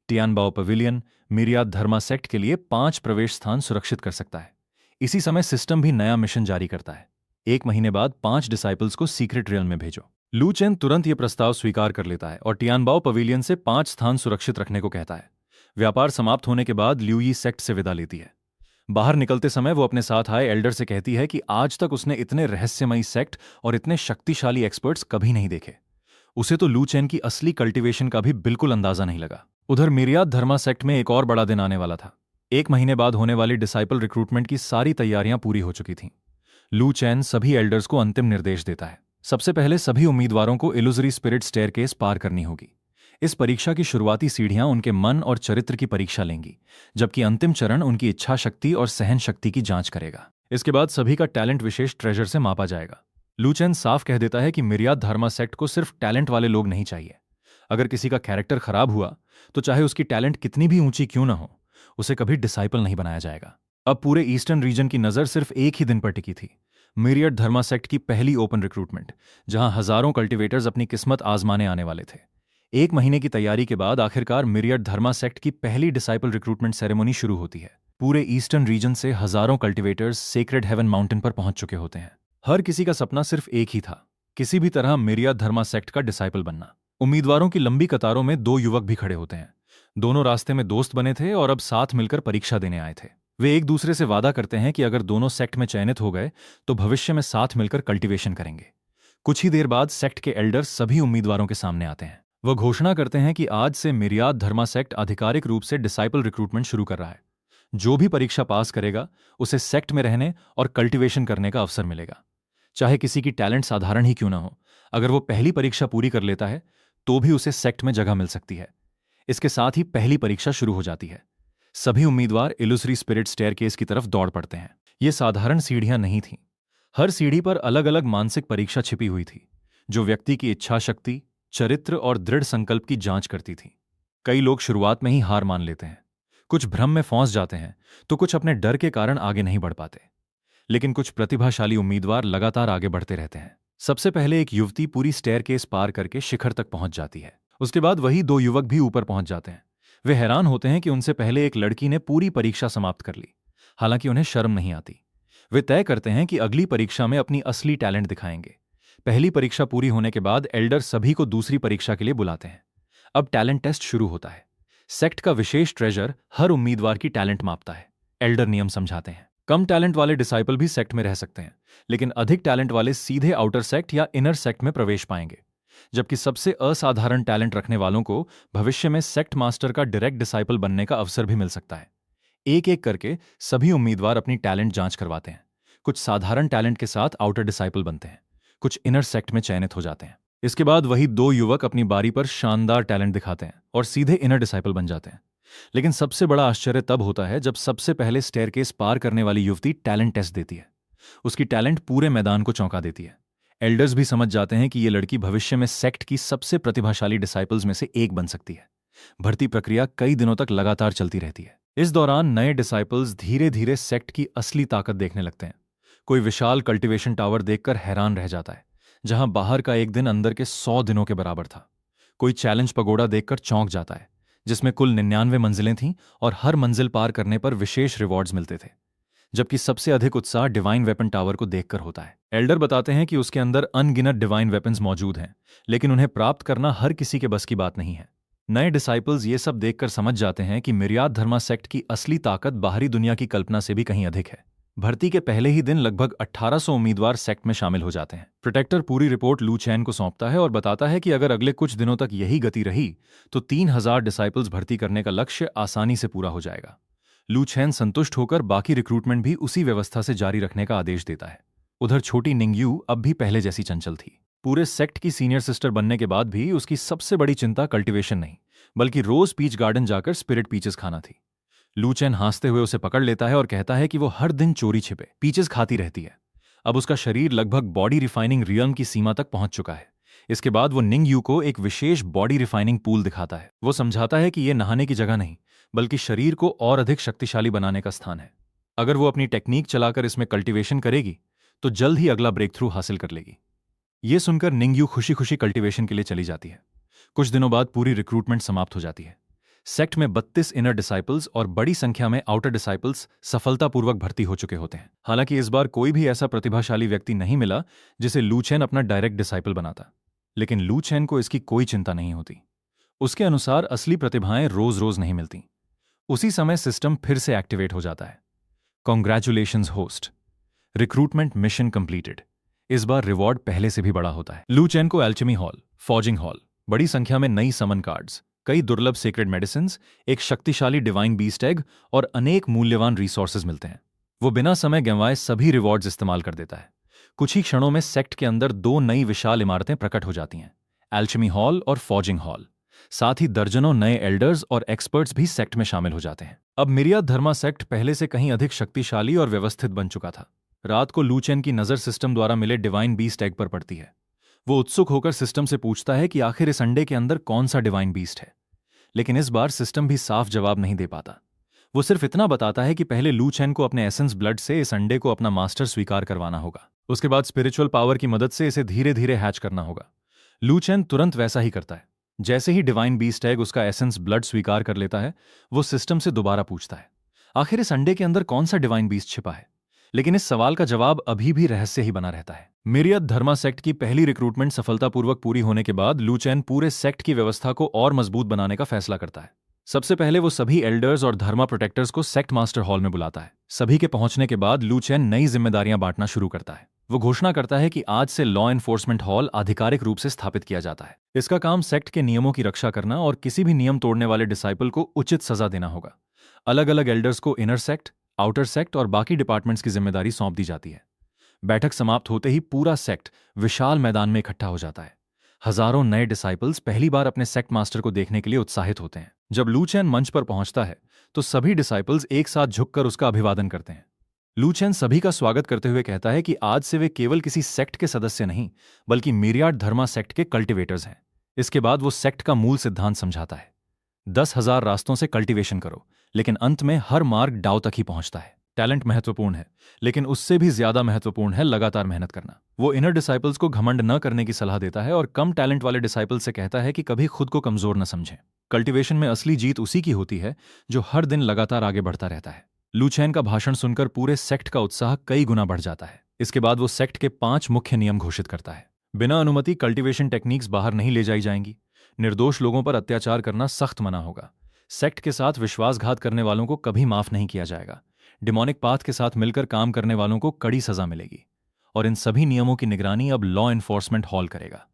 टियानबाओ पवेलियन मिरियाद धर्मा सेक्ट के लिए 5 प्रवेश स्थान सुरक्षित कर सकता है। इसी समय सिस्टम भी नया मिशन जारी करता है। 1 महीने बाद 5 डिसाइपल्स को सीक्रेट रियल्म में भेजो। लू चेन तुरंत ये प्रस्ताव स्वीकार कर लेता है और टियानबाओ पवेलियन से 5 स्थान सुरक्षित रखने को कहता है। व्यापार समाप्त होने के बाद ल्यू यी सेक्ट से विदा लेती है। बाहर निकलते समय वो अपने साथ आए एल्डर से कहती है कि आज तक उसने इतने रहस्यमयी सेक्ट और इतने शक्तिशाली एक्सपर्ट्स कभी नहीं देखे। उसे तो लू चेन की असली कल्टीवेशन का भी बिल्कुल अंदाजा नहीं लगा। उधर मिरियाद धर्मा सेक्ट में एक और बड़ा दिन आने वाला था। 1 महीने बाद होने वाली डिसाइपल रिक्रूटमेंट की सारी तैयारियां पूरी हो चुकी थीं। लू चेन सभी एल्डर्स को अंतिम निर्देश देता है। सबसे पहले सभी उम्मीदवारों को इल्यूजरी स्पिरिट स्टेयरकेस पार करनी होगी। इस परीक्षा की शुरुआती सीढ़ियां उनके मन और चरित्र की परीक्षा लेंगी, जबकि अंतिम चरण उनकी इच्छा शक्ति और सहन शक्ति की जांच करेगा। इसके बाद सभी का टैलेंट विशेष ट्रेजर से मापा जाएगा। लू चेन साफ कह देता है कि मिरियाद धर्मा सेक्ट को सिर्फ टैलेंट वाले लोग नहीं चाहिए। अगर किसी का कैरेक्टर खराब हुआ तो चाहे उसकी टैलेंट कितनी भी ऊंची क्यों ना हो, उसे कभी डिसाइपल नहीं बनाया जाएगा। अब पूरे ईस्टर्न रीजन की नजर सिर्फ एक ही दिन पर टिकी थी, मिरियाड धर्मा सेक्ट की पहली ओपन रिक्रूटमेंट, जहां हजारों कल्टीवेटर्स अपनी किस्मत आजमाने आने वाले थे। 1 महीने की तैयारी के बाद आखिरकार मिरियाड धर्मा सेक्ट की पहली डिसाइपल रिक्रूटमेंट सेरेमनी शुरू होती है। पूरे ईस्टर्न रीजन से हजारों कल्टीवेटर्स सेक्रेड हेवन माउंटेन पर पहुंच चुके होते हैं। हर किसी का सपना सिर्फ एक ही था, किसी भी तरह मिरियाद धर्मा सेक्ट का डिसाइपल बनना। उम्मीदवारों की लंबी कतारों में 2 युवक भी खड़े होते हैं। दोनों रास्ते में दोस्त बने थे और अब साथ मिलकर परीक्षा देने आए थे। वे एक दूसरे से वादा करते हैं कि अगर दोनों सेक्ट में चयनित हो गए तो भविष्य में साथ मिलकर कल्टीवेशन करेंगे। कुछ ही देर बाद सेक्ट के एल्डर्स सभी उम्मीदवारों के सामने आते हैं। वह घोषणा करते हैं कि आज से मिरियाद धर्मा सेक्ट आधिकारिक रूप से डिसाइपल रिक्रूटमेंट शुरू कर रहा है। जो भी परीक्षा पास करेगा उसे सेक्ट में रहने और कल्टीवेशन करने का अवसर मिलेगा। चाहे किसी की टैलेंट साधारण ही क्यों ना हो, अगर वो पहली परीक्षा पूरी कर लेता है तो भी उसे सेक्ट में जगह मिल सकती है। इसके साथ ही पहली परीक्षा शुरू हो जाती है। सभी उम्मीदवार इल्यूजरी स्पिरिट स्टेयरकेस की तरफ दौड़ पड़ते हैं। ये साधारण सीढ़ियां नहीं थीं। हर सीढ़ी पर अलग अलग मानसिक परीक्षा छिपी हुई थी, जो व्यक्ति की इच्छा शक्ति, चरित्र और दृढ़ संकल्प की जांच करती थी। कई लोग शुरुआत में ही हार मान लेते हैं, कुछ भ्रम में फंस जाते हैं, तो कुछ अपने डर के कारण आगे नहीं बढ़ पाते। लेकिन कुछ प्रतिभाशाली उम्मीदवार लगातार आगे बढ़ते रहते हैं। सबसे पहले एक युवती पूरी स्टेयरकेस पार करके शिखर तक पहुंच जाती है। उसके बाद वही 2 युवक भी ऊपर पहुंच जाते हैं। वे हैरान होते हैं कि उनसे पहले एक लड़की ने पूरी परीक्षा समाप्त कर ली। हालांकि उन्हें शर्म नहीं आती। वे तय करते हैं कि अगली परीक्षा में अपनी असली टैलेंट दिखाएंगे। पहली परीक्षा पूरी होने के बाद एल्डर सभी को दूसरी परीक्षा के लिए बुलाते हैं। अब टैलेंट टेस्ट शुरू होता है। सेक्ट का विशेष ट्रेजर हर उम्मीदवार की टैलेंट मापता है। एल्डर नियम समझाते हैं। कम टैलेंट वाले डिसाइपल भी सेक्ट में रह सकते हैं, लेकिन अधिक टैलेंट वाले सीधे आउटर सेक्ट या इनर सेक्ट में प्रवेश पाएंगे। जबकि सबसे असाधारण टैलेंट रखने वालों को भविष्य में सेक्ट मास्टर का डायरेक्ट डिसाइपल बनने का अवसर भी मिल सकता है। एक एक करके सभी उम्मीदवार अपनी टैलेंट जांच करवाते हैं। कुछ साधारण टैलेंट के साथ आउटर डिसाइपल बनते हैं, कुछ इनर सेक्ट में चयनित हो जाते हैं। इसके बाद वही दो युवक अपनी बारी पर शानदार टैलेंट दिखाते हैं और सीधे इनर डिसाइपल बन जाते हैं। लेकिन सबसे बड़ा आश्चर्य तब होता है जब सबसे पहले स्टेयरकेस पार करने वाली युवती टैलेंट टेस्ट देती है। उसकी टैलेंट पूरे मैदान को चौंका देती है। एल्डर्स भी समझ जाते हैं कि ये लड़की भविष्य में सेक्ट की सबसे प्रतिभाशाली डिसाइपल्स में से एक बन सकती है। भर्ती प्रक्रिया कई दिनों तक लगातार चलती रहती है। इस दौरान नए डिसाइपल्स धीरे धीरे सेक्ट की असली ताकत देखने लगते हैं। कोई विशाल कल्टीवेशन टावर देखकर हैरान रह जाता है, जहां बाहर का एक दिन अंदर के 100 दिनों के बराबर था। कोई चैलेंज पगोड़ा देखकर चौंक जाता है, जिसमें कुल 99 मंजिलें थीं और हर मंजिल पार करने पर विशेष रिवॉर्ड्स मिलते थे। जबकि सबसे अधिक उत्साह डिवाइन वेपन टावर को देखकर होता है। एल्डर बताते हैं कि उसके अंदर अनगिनत डिवाइन वेपन्स मौजूद हैं, लेकिन उन्हें प्राप्त करना हर किसी के बस की बात नहीं है। नए डिसाइपल्स ये सब देखकर समझ जाते हैं कि मिरियाद धर्मा सेक्ट की असली ताकत बाहरी दुनिया की कल्पना से भी कहीं अधिक है। भर्ती के पहले ही दिन लगभग 1800 उम्मीदवार सेक्ट में शामिल हो जाते हैं। प्रोटेक्टर पूरी रिपोर्ट लू चैन को सौंपता है और बताता है कि अगर अगले कुछ दिनों तक यही गति रही तो 3000 डिसाइपल्स भर्ती करने का लक्ष्य आसानी से पूरा हो जाएगा। लू चैन संतुष्ट होकर बाकी रिक्रूटमेंट भी उसी व्यवस्था से जारी रखने का आदेश देता है। उधर छोटी निंगयू अब भी पहले जैसी चंचल थी। पूरे सेक्ट की सीनियर सिस्टर बनने के बाद भी उसकी सबसे बड़ी चिंता कल्टीवेशन नहीं, बल्कि रोज पीच गार्डन जाकर स्पिरिट पीचेस खाना थी। लू चैन हंसते हुए उसे पकड़ लेता है और कहता है कि वो हर दिन चोरी छिपे पीचेस खाती रहती है। अब उसका शरीर लगभग बॉडी रिफाइनिंग रियल्म की सीमा तक पहुंच चुका है। इसके बाद वो निंगयू को एक विशेष बॉडी रिफाइनिंग पूल दिखाता है। वो समझाता है कि यह नहाने की जगह नहीं, बल्कि शरीर को और अधिक शक्तिशाली बनाने का स्थान है। अगर वो अपनी टेक्निक चलाकर इसमें कल्टीवेशन करेगी तो जल्द ही अगला ब्रेक थ्रू हासिल कर लेगी। ये सुनकर निंगयू खुशी खुशी कल्टीवेशन के लिए चली जाती है। कुछ दिनों बाद पूरी रिक्रूटमेंट समाप्त हो जाती है। सेक्ट में 32 इनर डिसाइपल्स और बड़ी संख्या में आउटर डिसाइपल्स सफलतापूर्वक भर्ती हो चुके होते हैं। हालांकि इस बार कोई भी ऐसा प्रतिभाशाली व्यक्ति नहीं मिला जिसे लू चैन अपना डायरेक्ट डिसाइपल बनाता। लेकिन लू चैन को इसकी कोई चिंता नहीं होती। उसके अनुसार असली प्रतिभाएं रोज रोज नहीं मिलती। उसी समय सिस्टम फिर से एक्टिवेट हो जाता है। Congratulations host, recruitment mission completed. इस बार रिवॉर्ड पहले से भी बड़ा होता है। लू चैन को एल्केमी हॉल, फॉर्जिंग हॉल, बड़ी संख्या में नई समन कार्ड्स, कई दुर्लभ सीक्रेट मेडिसिन्स, एक शक्तिशाली डिवाइन बीस्ट एग और अनेक मूल्यवान रिसोर्सेज मिलते हैं। वो बिना समय गंवाए सभी रिवॉर्ड्स इस्तेमाल कर देता है। कुछ ही क्षणों में सेक्ट के अंदर 2 नई विशाल इमारतें प्रकट हो जाती हैं, एल्केमी हॉल और फॉर्जिंग हॉल। साथ ही दर्जनों नए एल्डर्स और एक्सपर्ट्स भी सेक्ट में शामिल हो जाते हैं। अब मिरियाद धर्मा सेक्ट पहले से कहीं अधिक शक्तिशाली और व्यवस्थित बन चुका था। रात को लू चैन की नजर सिस्टम द्वारा मिले डिवाइन बीस्ट एग पर पड़ती है। वो उत्सुक होकर सिस्टम से पूछता है कि आखिर इस अंडे के अंदर कौन सा डिवाइन बीस्ट है। लेकिन इस बार सिस्टम भी साफ जवाब नहीं दे पाता। वो सिर्फ इतना बताता है कि पहले लू चैन को अपने एसेंस ब्लड से इस अंडे को अपना मास्टर स्वीकार करवाना होगा। उसके बाद स्पिरिचुअल पावर की मदद से इसे धीरे धीरे हैच करना होगा। लू चैन तुरंत वैसा ही करता है। जैसे ही डिवाइन बीस्ट एग उसका एसेंस ब्लड स्वीकार कर लेता है, वो सिस्टम से दोबारा पूछता है, आखिर इस अंडे के अंदर कौन सा डिवाइन बीस्ट छिपा है। लेकिन इस सवाल का जवाब अभी भी रहस्य ही बना रहता है। मिरियाद धर्मा सेक्ट की पहली रिक्रूटमेंट सफलतापूर्वक पूरी होने के बाद लू चैन पूरे सेक्ट की व्यवस्था को और मजबूत बनाने का फैसला करता है। सबसे पहले वो सभी एल्डर्स और धर्मा प्रोटेक्टर्स को सेक्ट मास्टर हॉल में बुलाता है। सभी के पहुंचने के बाद लू चैन नई जिम्मेदारियां बांटना शुरू करता है। वो घोषणा करता है कि आज से लॉ एनफोर्समेंट हॉल आधिकारिक रूप से स्थापित किया जाता है। इसका काम सेक्ट के नियमों की रक्षा करना और किसी भी नियम तोड़ने वाले डिसाइपल को उचित सजा देना होगा। अलग अलग एल्डर्स को इनर सेक्ट, आउटर सेक्ट और बाकी डिपार्टमेंट्स की जिम्मेदारी सौंप दी जाती है। बैठक समाप्त होते ही पूरा सेक्ट विशाल मैदान में इकट्ठा हो जाता है। हजारों नए डिसाइपल्स पहली बार अपने सेक्ट मास्टर को देखने के लिए उत्साहित होते हैं। जब लू चैन मंच पर पहुंचता है तो सभी डिसाइपल्स एक साथ झुककर उसका अभिवादन करते हैं। लू चैन सभी का स्वागत करते हुए कहता है कि आज से वे केवल किसी सेक्ट के सदस्य नहीं, बल्कि मिरियाड धर्मा सेक्ट के कल्टिवेटर्स हैं। इसके बाद वो सेक्ट का मूल सिद्धांत समझाता है। 10,000 रास्तों से कल्टीवेशन करो, लेकिन अंत में हर मार्ग डाव तक ही पहुंचता है। टैलेंट महत्वपूर्ण है, लेकिन उससे भी ज्यादा महत्वपूर्ण है लगातार मेहनत करना। वो इनर डिसाइपल्स को घमंड न करने की सलाह देता है और कम टैलेंट वाले डिसाइपल्स से कहता है कि कभी खुद को कमजोर न समझें। कल्टीवेशन में असली जीत उसी की होती है जो हर दिन लगातार आगे बढ़ता रहता है। लू चैन का भाषण सुनकर पूरे सेक्ट का उत्साह कई गुना बढ़ जाता है। इसके बाद वो सेक्ट के 5 मुख्य नियम घोषित करता है। बिना अनुमति कल्टीवेशन टेक्निक्स बाहर नहीं ले जाई जाएंगी। निर्दोष लोगों पर अत्याचार करना सख्त मना होगा। सेक्ट के साथ विश्वासघात करने वालों को कभी माफ नहीं किया जाएगा। डिमोनिक पाथ के साथ मिलकर काम करने वालों को कड़ी सजा मिलेगी। और इन सभी नियमों की निगरानी अब लॉ एनफोर्समेंट हॉल करेगा।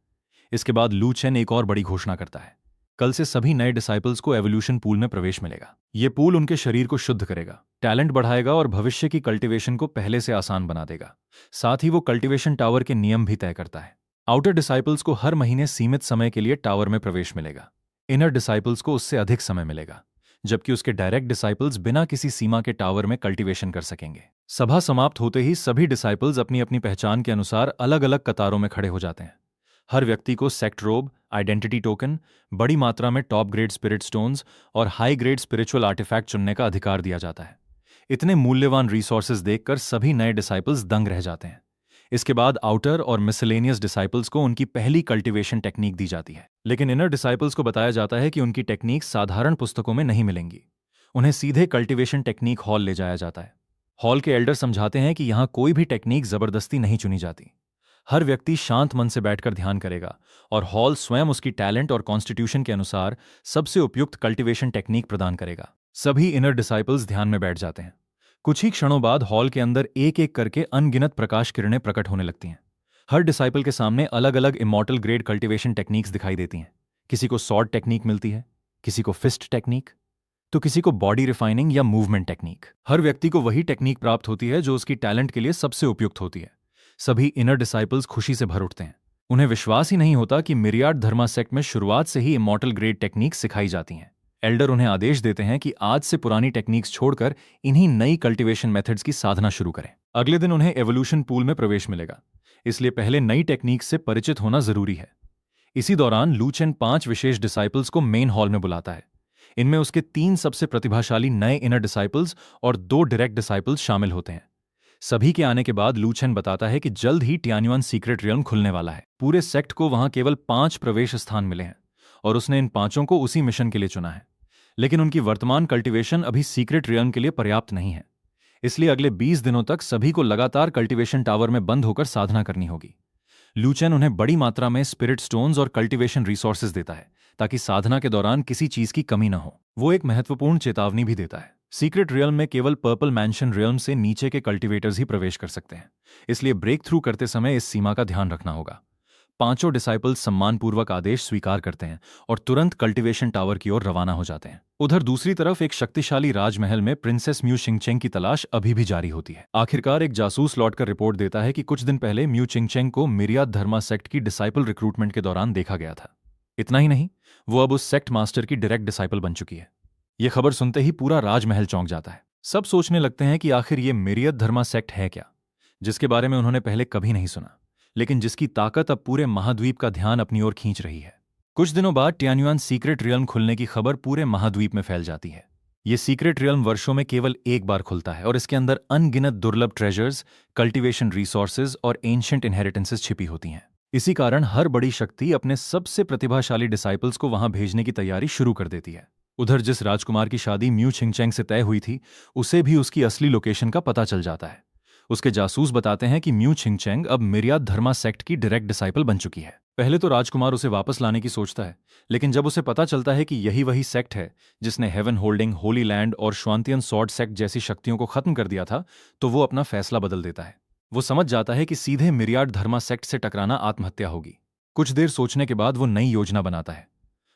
इसके बाद लू चेन एक और बड़ी घोषणा करता है। कल से सभी नए डिसाइपल्स को एवोल्यूशन पूल में प्रवेश मिलेगा। ये पूल उनके शरीर को शुद्ध करेगा, टैलेंट बढ़ाएगा और भविष्य की कल्टीवेशन को पहले से आसान बना देगा। साथ ही वो कल्टीवेशन टावर के नियम भी तय करता है। आउटर डिसाइपल्स को हर महीने सीमित समय के लिए टावर में प्रवेश मिलेगा। इनर डिसाइपल्स को उससे अधिक समय मिलेगा, जबकि उसके डायरेक्ट डिसाइपल्स बिना किसी सीमा के टावर में कल्टीवेशन कर सकेंगे। सभा समाप्त होते ही सभी डिसाइपल्स अपनी अपनी पहचान के अनुसार अलग अलग कतारों में खड़े हो जाते हैं। हर व्यक्ति को सेक्ट रोब, आइडेंटिटी टोकन, बड़ी मात्रा में टॉप ग्रेड स्पिरिट स्टोन्स और हाई ग्रेड स्पिरिचुअल आर्टिफैक्ट चुनने का अधिकार दिया जाता है। इतने मूल्यवान रिसोर्सेज देखकर सभी नए डिसाइपल्स दंग रह जाते हैं। इसके बाद आउटर और मिसलेनियस डिसाइपल्स को उनकी पहली कल्टीवेशन टेक्निक दी जाती है, लेकिन इनर डिसाइपल्स को बताया जाता है कि उनकी टेक्निक साधारण पुस्तकों में नहीं मिलेंगी। उन्हें सीधे कल्टीवेशन टेक्निक हॉल ले जाया जाता है। हॉल के एल्डर समझाते हैं कि यहां कोई भी टेक्निक जबरदस्ती नहीं चुनी जाती। हर व्यक्ति शांत मन से बैठकर ध्यान करेगा और हॉल स्वयं उसकी टैलेंट और कॉन्स्टिट्यूशन के अनुसार सबसे उपयुक्त कल्टीवेशन टेक्निक प्रदान करेगा। सभी इनर डिसाइपल्स ध्यान में बैठ जाते हैं। कुछ ही क्षणों बाद हॉल के अंदर एक एक करके अनगिनत प्रकाश किरणें प्रकट होने लगती हैं। हर डिसाइपल के सामने अलग अलग इमॉर्टल ग्रेड कल्टीवेशन टेक्निक्स दिखाई देती हैं। किसी को सॉर्ड टेक्निक मिलती है, किसी को फिस्ट टेक्निक, तो किसी को बॉडी रिफाइनिंग या मूवमेंट टेक्निक। हर व्यक्ति को वही टेक्निक प्राप्त होती है जो उसकी टैलेंट के लिए सबसे उपयुक्त होती है। सभी इनर डिसाइपल्स खुशी से भर उठते हैं। उन्हें विश्वास ही नहीं होता कि मिरियाड धर्मा सेक्ट में शुरुआत से ही इमॉर्टल ग्रेड टेक्निक्स सिखाई जाती हैं। एल्डर उन्हें आदेश देते हैं कि आज से पुरानी टेक्निक्स छोड़कर इन्हीं नई कल्टीवेशन मेथड्स की साधना शुरू करें। अगले दिन उन्हें एवोल्यूशन पूल में प्रवेश मिलेगा, इसलिए पहले नई टेक्निक से परिचित होना जरूरी है। इसी दौरान लू चेन 5 विशेष डिसाइपल्स को मेन हॉल में बुलाता है। इनमें उसके 3 सबसे प्रतिभाशाली नए इनर डिसाइपल्स और 2 डायरेक्ट डिसाइपल्स शामिल होते हैं। सभी के आने के बाद लू चेन बताता है कि जल्द ही टियान्युआन सीक्रेट रियल्म खुलने वाला है। पूरे सेक्ट को वहां केवल 5 प्रवेश स्थान मिले हैं और उसने इन 5 को उसी मिशन के लिए चुना है। लेकिन उनकी वर्तमान कल्टीवेशन अभी सीक्रेट रियल्म के लिए पर्याप्त नहीं है, इसलिए अगले 20 दिनों तक सभी को लगातार कल्टीवेशन टावर में बंद होकर साधना करनी होगी। लू चेन उन्हें बड़ी मात्रा में स्पिरिट स्टोन्स और कल्टीवेशन रिसोर्सेज देता है ताकि साधना के दौरान किसी चीज की कमी न हो। वो एक महत्वपूर्ण चेतावनी भी देता है। सीक्रेट रियल्म में केवल पर्पल मैंशन रियल्म से नीचे के कल्टीवेटर्स ही प्रवेश कर सकते हैं, इसलिए ब्रेक थ्रू करते समय इस सीमा का ध्यान रखना होगा। 5 डिसाइपल्स सम्मानपूर्वक आदेश स्वीकार करते हैं और तुरंत कल्टीवेशन टावर की ओर रवाना हो जाते हैं। उधर दूसरी तरफ एक शक्तिशाली राजमहल में प्रिंसेस म्यू शिंगचेंग की तलाश अभी भी जारी होती है। आखिरकार एक जासूस लौटकर रिपोर्ट देता है कि कुछ दिन पहले म्यू चिंगचेंग को मिरियाद धर्मा सेक्ट की डिसाइपल रिक्रूटमेंट के दौरान देखा गया था। इतना ही नहीं, वो अब उस सेक्ट मास्टर की डायरेक्ट डिसाइपल बन चुकी है। ये खबर सुनते ही पूरा राजमहल चौंक जाता है। सब सोचने लगते हैं कि आखिर ये मिरियद धर्मा सेक्ट है क्या, जिसके बारे में उन्होंने पहले कभी नहीं सुना, लेकिन जिसकी ताकत अब पूरे महाद्वीप का ध्यान अपनी ओर खींच रही है। कुछ दिनों बाद टियान्युआन सीक्रेट रियल्म खुलने की खबर पूरे महाद्वीप में फैल जाती है। ये सीक्रेट रियल्म वर्षों में केवल एक बार खुलता है और इसके अंदर अनगिनत दुर्लभ ट्रेजर्स, कल्टीवेशन रिसोर्सेज और एंशिएंट इनहेरिटेंसेस छिपी होती हैं। इसी कारण हर बड़ी शक्ति अपने सबसे प्रतिभाशाली डिसाइपल्स को वहां भेजने की तैयारी शुरू कर देती है। उधर जिस राजकुमार की शादी म्यू छिंगचेंग से तय हुई थी, उसे भी उसकी असली लोकेशन का पता चल जाता है। उसके जासूस बताते हैं कि म्यू छिंगचेंग अब मिरियाद धर्मा सेक्ट की डायरेक्ट डिसाइपल बन चुकी है। पहले तो राजकुमार उसे वापस लाने की सोचता है, लेकिन जब उसे पता चलता है कि यही वही सेक्ट है जिसने हेवन होल्डिंग, होली लैंड और श्वांतियन सॉर्ड सेक्ट जैसी शक्तियों को खत्म कर दिया था, तो वो अपना फैसला बदल देता है। वो समझ जाता है कि सीधे मिरियाड धर्मा सेक्ट से टकराना आत्महत्या होगी। कुछ देर सोचने के बाद वो नई योजना बनाता है।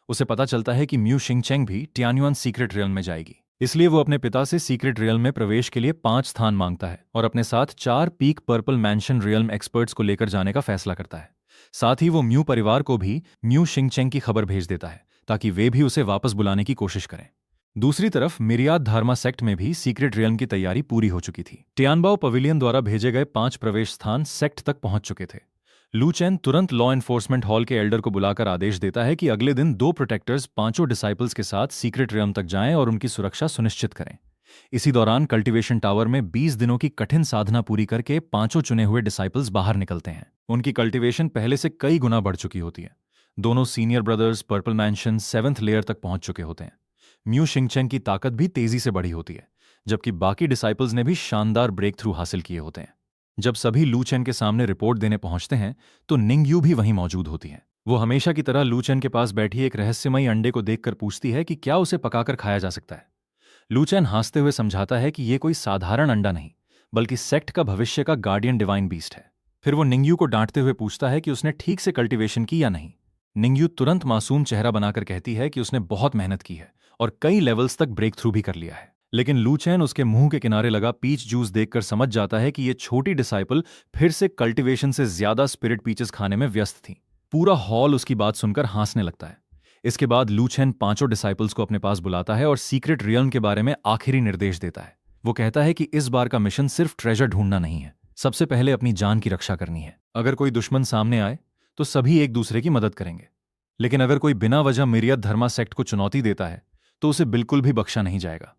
उसे पता चलता है कि म्यू शिंगचेंग भी टियान्युआन सीक्रेट रियल्म में जाएगी, इसलिए वो अपने पिता से सीक्रेट रियल्म में प्रवेश के लिए 5 स्थान मांगता है और अपने साथ 4 peak purple mention realm experts को लेकर जाने का फैसला करता है। साथ ही वो म्यू परिवार को भी म्यू शिंगचेंग की खबर भेज देता है ताकि वे भी उसे वापस बुलाने की कोशिश करें। दूसरी तरफ मिरियाद धर्मा सेक्ट में भी सीक्रेट रियल्म की तैयारी पूरी हो चुकी थी। टियानबाओ पवेलियन द्वारा भेजे गए 5 प्रवेश स्थान सेक्ट तक पहुंच चुके थे। लू चेन तुरंत लॉ एनफोर्समेंट हॉल के एल्डर को बुलाकर आदेश देता है कि अगले दिन 2 प्रोटेक्टर्स 5 डिसाइपल्स के साथ सीक्रेट रियल्म तक जाएं और उनकी सुरक्षा सुनिश्चित करें। इसी दौरान कल्टीवेशन टावर में 20 दिनों की कठिन साधना पूरी करके 5 चुने हुए डिसाइपल्स बाहर निकलते हैं। उनकी कल्टीवेशन पहले से कई गुना बढ़ चुकी होती है। दोनों senior brothers purple mention 7th layer तक पहुंच चुके होते हैं। म्यू शिंगचेंग की ताकत भी तेजी से बढ़ी होती है, जबकि बाकी डिसाइपल्स ने भी शानदार ब्रेक थ्रू हासिल किए होते हैं। जब सभी लू चेन के सामने रिपोर्ट देने पहुंचते हैं तो निंग यू भी वहीं मौजूद होती है। वो हमेशा की तरह लू चेन के पास बैठी एक रहस्यमयी अंडे को देखकर पूछती है कि क्या उसे पकाकर खाया जा सकता है। लू चेन हंसते हुए समझाता है कि यह कोई साधारण अंडा नहीं, बल्कि सेक्ट का भविष्य का गार्डियन डिवाइन बीस्ट है। फिर वो निंग यू को डांटते हुए पूछता है कि उसने ठीक से कल्टीवेशन की या नहीं। निंगयू तुरंत मासूम चेहरा बनाकर कहती है कि उसने बहुत मेहनत की है और कई लेवल्स तक ब्रेक थ्रू भी कर लिया है। लेकिन लू चैन उसके मुंह के किनारे लगा पीच जूस देखकर समझ जाता है कि ये छोटी डिसाइपल फिर से कल्टीवेशन से ज्यादा स्पिरिट पीचेस खाने में व्यस्त थी। पूरा हॉल उसकी बात सुनकर हंसने लगता है। इसके बाद लू चैन पांचों डिसाइपल्स को अपने पास बुलाता है और सीक्रेट रियल्म के बारे में आखिरी निर्देश देता है। वो कहता है कि इस बार का मिशन सिर्फ ट्रेजर ढूंढना नहीं है, सबसे पहले अपनी जान की रक्षा करनी है। अगर कोई दुश्मन सामने आए तो सभी एक दूसरे की मदद करेंगे, लेकिन अगर कोई बिना वजह मिरियत धर्मा सेक्ट को चुनौती देता है तो उसे बिल्कुल भी बख्शा नहीं जाएगा।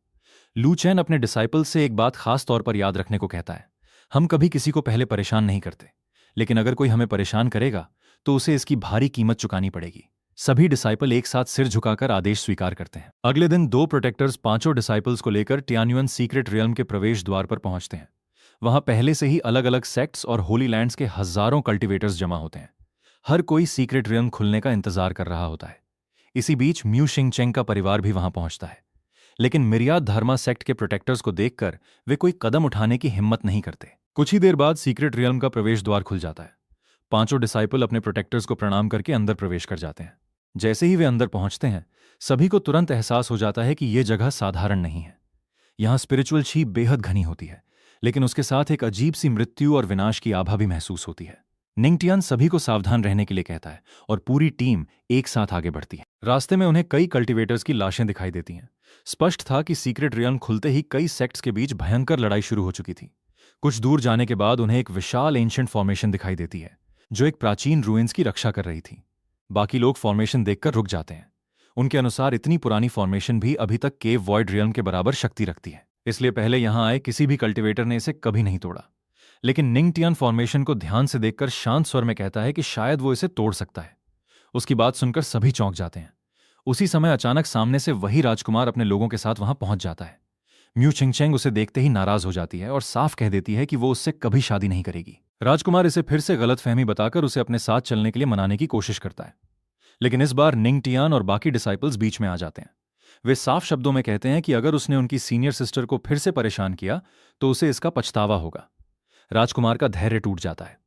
लू चैन अपने डिसाइपल से एक बात खास तौर पर याद रखने को कहता है। हम कभी किसी को पहले परेशान नहीं करते, लेकिन अगर कोई हमें परेशान करेगा तो उसे इसकी भारी कीमत चुकानी पड़ेगी। सभी डिसाइपल एक साथ सिर झुकाकर आदेश स्वीकार करते हैं। अगले दिन दो प्रोटेक्टर्स पांचों डिसाइपल्स को लेकर टियान्युएन सीक्रेट रियल्म के प्रवेश द्वार पर पहुंचते हैं। वहां पहले से ही अलग अलग सेक्ट्स और होली लैंड्स के हजारों कल्टिवेटर्स जमा होते हैं। हर कोई सीक्रेट रियल्म खुलने का इंतजार कर रहा होता है। इसी बीच म्यू शिंगचेंग का परिवार भी वहां पहुंचता है, लेकिन मिरियाद धर्मा सेक्ट के प्रोटेक्टर्स को देखकर वे कोई कदम उठाने की हिम्मत नहीं करते। कुछ ही देर बाद सीक्रेट रियल्म का प्रवेश द्वार खुल जाता है। पांचों डिसाइपल अपने प्रोटेक्टर्स को प्रणाम करके अंदर प्रवेश कर जाते हैं। जैसे ही वे अंदर पहुंचते हैं, सभी को तुरंत एहसास हो जाता है कि यह जगह साधारण नहीं है। यहां स्पिरिचुअल छी बेहद घनी होती है, लेकिन उसके साथ एक अजीब सी मृत्यु और विनाश की आभा भी महसूस होती है। निंगटियान सभी को सावधान रहने के लिए कहता है और पूरी टीम एक साथ आगे बढ़ती है। रास्ते में उन्हें कई कल्टीवेटर्स की लाशें दिखाई देती हैं। स्पष्ट था कि सीक्रेट रियल्म खुलते ही कई सेक्ट्स के बीच भयंकर लड़ाई शुरू हो चुकी थी। कुछ दूर जाने के बाद उन्हें एक विशाल एंशिएंट फॉर्मेशन दिखाई देती है, जो एक प्राचीन रूइंस की रक्षा कर रही थी। बाकी लोग फॉर्मेशन देखकर रुक जाते हैं। उनके अनुसार इतनी पुरानी फॉर्मेशन भी अभी तक केव वॉइड रियल्म के बराबर शक्ति रखती है, इसलिए पहले यहां आए किसी भी कल्टीवेटर ने इसे कभी नहीं तोड़ा। लेकिन निंगटियान फॉर्मेशन को ध्यान से देखकर शांत स्वर में कहता है कि शायद वो इसे तोड़ सकता है। उसकी बात सुनकर सभी चौंक जाते हैं। उसी समय अचानक सामने से वही राजकुमार अपने लोगों के साथ वहां पहुंच जाता है। म्यू छिंगचेंग उसे देखते ही नाराज हो जाती है और साफ कह देती है कि वो उससे कभी शादी नहीं करेगी। राजकुमार इसे फिर से गलतफहमी बताकर उसे अपने साथ चलने के लिए मनाने की कोशिश करता है, लेकिन इस बार निंगटियान और बाकी डिसाइपल्स बीच में आ जाते हैं। वे साफ शब्दों में कहते हैं कि अगर उसने उनकी सीनियर सिस्टर को फिर से परेशान किया तो उसे इसका पछतावा होगा। राजकुमार का धैर्य टूट जाता है।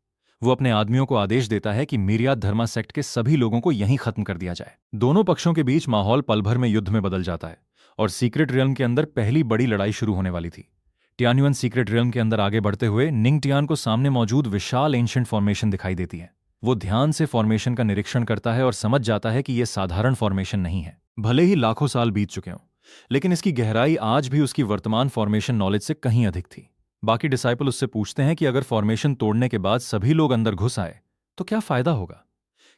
वो अपने आदमियों को आदेश देता है कि मिरियाद धर्मा सेक्ट के सभी लोगों को यहीं खत्म कर दिया जाए। दोनों पक्षों के बीच माहौल पल भर में युद्ध में बदल जाता है और सीक्रेट रियल्म के अंदर पहली बड़ी लड़ाई शुरू होने वाली थी। टियान्युएन सीक्रेट रियल्म के अंदर आगे बढ़ते हुए निंगटियान को सामने मौजूद विशाल एंशिएंट फॉर्मेशन दिखाई देती है। वो ध्यान से फॉर्मेशन का निरीक्षण करता है और समझ जाता है कि यह साधारण फॉर्मेशन नहीं है। भले ही लाखों साल बीत चुके हों, लेकिन इसकी गहराई आज भी उसकी वर्तमान फॉर्मेशन नॉलेज से कहीं अधिक थी। बाकी डिसाइपल उससे पूछते हैं कि अगर फॉर्मेशन तोड़ने के बाद सभी लोग अंदर घुस आए तो क्या फायदा होगा?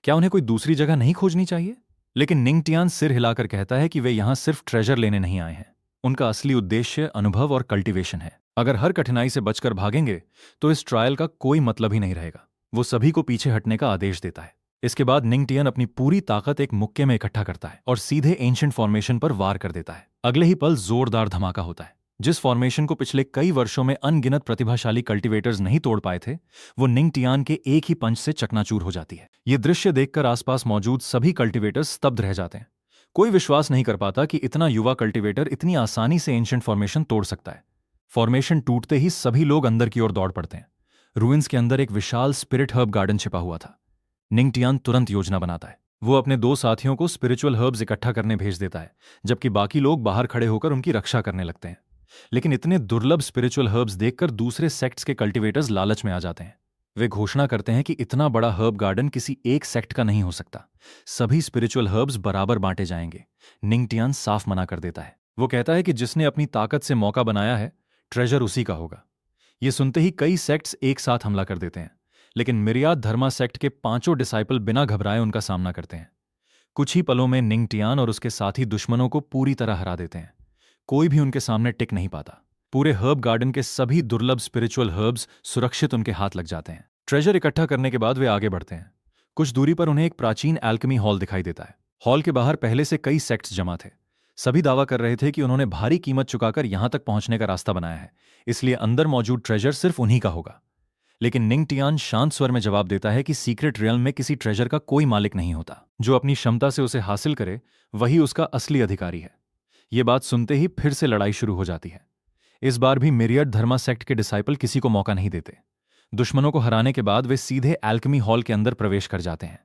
क्या उन्हें कोई दूसरी जगह नहीं खोजनी चाहिए? लेकिन निंगटियान सिर हिलाकर कहता है कि वे यहां सिर्फ ट्रेजर लेने नहीं आए हैं। उनका असली उद्देश्य अनुभव और कल्टीवेशन है। अगर हर कठिनाई से बचकर भागेंगे तो इस ट्रायल का कोई मतलब ही नहीं रहेगा। वो सभी को पीछे हटने का आदेश देता है। इसके बाद निंगटियान अपनी पूरी ताकत एक मुक्के में इकट्ठा करता है और सीधे एंशिएंट फॉर्मेशन पर वार कर देता है। अगले ही पल जोरदार धमाका होता है। जिस फॉर्मेशन को पिछले कई वर्षों में अनगिनत प्रतिभाशाली कल्टीवेटर्स नहीं तोड़ पाए थे, वो निंगटियान के एक ही पंच से चकनाचूर हो जाती है। ये दृश्य देखकर आसपास मौजूद सभी कल्टीवेटर्स स्तब्ध रह जाते हैं। कोई विश्वास नहीं कर पाता कि इतना युवा कल्टीवेटर इतनी आसानी से एंशिएंट फॉर्मेशन तोड़ सकता है। फॉर्मेशन टूटते ही सभी लोग अंदर की ओर दौड़ पड़ते हैं। रूइंस के अंदर एक विशाल स्पिरिट हर्ब गार्डन छिपा हुआ था। निंगटियान तुरंत योजना बनाता है। वो अपने दो साथियों को स्पिरिचुअल हर्ब्स इकट्ठा करने भेज देता है, जबकि बाकी लोग बाहर खड़े होकर उनकी रक्षा करने लगते हैं। लेकिन इतने दुर्लभ स्पिरिचुअल हर्ब्स देखकर दूसरे सेक्ट्स के कल्टीवेटर्स लालच में आ जाते हैं। वे घोषणा करते हैं कि इतना बड़ा हर्ब गार्डन किसी एक सेक्ट का नहीं हो सकता। सभी स्पिरिचुअल हर्ब्स बराबर बांटे जाएंगे। निंगटियान साफ मना कर देता है। वो कहता है कि जिसने अपनी ताकत से मौका बनाया है, ट्रेजर उसी का होगा। ये सुनते ही कई सेक्ट्स एक साथ हमला कर देते हैं, लेकिन मिरियाद धर्मा सेक्ट के पांचों डिसाइपल बिना घबराए उनका सामना करते हैं। कुछ ही पलों में निंगटियान और उसके साथी दुश्मनों को पूरी तरह हरा देते हैं। कोई भी उनके सामने टिक नहीं पाता। पूरे हर्ब गार्डन के सभी दुर्लभ स्पिरिचुअल हर्ब्स सुरक्षित उनके हाथ लग जाते हैं। ट्रेजर इकट्ठा करने के बाद वे आगे बढ़ते हैं। कुछ दूरी पर उन्हें एक प्राचीन एल्केमी हॉल दिखाई देता है। हॉल के बाहर पहले से कई सेक्ट्स जमा थे। सभी दावा कर रहे थे कि उन्होंने भारी कीमत चुकाकर यहां तक पहुंचने का रास्ता बनाया है, इसलिए अंदर मौजूद ट्रेजर सिर्फ उन्हीं का होगा। लेकिन निंगटियान शांत स्वर में जवाब देता है कि सीक्रेट रियल्म में किसी ट्रेजर का कोई मालिक नहीं होता। जो अपनी क्षमता से उसे हासिल करे वही उसका असली अधिकारी है। ये बात सुनते ही फिर से लड़ाई शुरू हो जाती है। इस बार भी मिरियड धर्मा सेक्ट के डिसाइपल किसी को मौका नहीं देते। दुश्मनों को हराने के बाद वे सीधे एल्केमी हॉल के अंदर प्रवेश कर जाते हैं।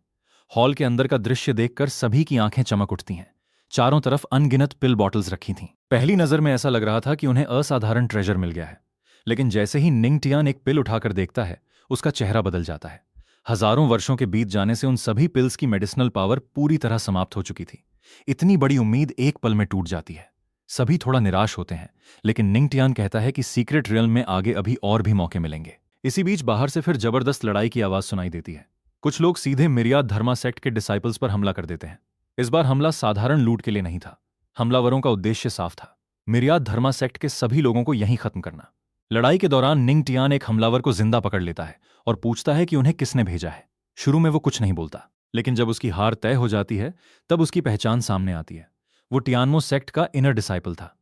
हॉल के अंदर का दृश्य देखकर सभी की आंखें चमक उठती हैं। चारों तरफ अनगिनत पिल बॉटल्स रखी थीं। पहली नजर में ऐसा लग रहा था कि उन्हें असाधारण ट्रेजर मिल गया है, लेकिन जैसे ही निंग टियान एक पिल उठाकर देखता है, उसका चेहरा बदल जाता है। हजारों वर्षों के बीत जाने से उन सभी पिल्स की मेडिसिनल पावर पूरी तरह समाप्त हो चुकी थी। इतनी बड़ी उम्मीद एक पल में टूट जाती है। सभी थोड़ा निराश होते हैं, लेकिन निंग टियान कहता है कि सीक्रेट रियल्म में आगे अभी और भी मौके मिलेंगे। इसी बीच बाहर से फिर जबरदस्त लड़ाई की आवाज सुनाई देती है। कुछ लोग सीधे मिरियाद धर्मा सेक्ट के डिसाइपल्स पर हमला कर देते हैं। इस बार हमला साधारण लूट के लिए नहीं था। हमलावरों का उद्देश्य साफ था, मिरियाद धर्मा सेक्ट के सभी लोगों को यहीं खत्म करना। लड़ाई के दौरान निंग टियान एक हमलावर को जिंदा पकड़ लेता है और पूछता है कि उन्हें किसने भेजा है। शुरू में वो कुछ नहीं बोलता, लेकिन जब उसकी हार तय हो जाती है तब उसकी पहचान सामने आती है। वो टियानमो सेक्ट का इनर डिसाइपल था।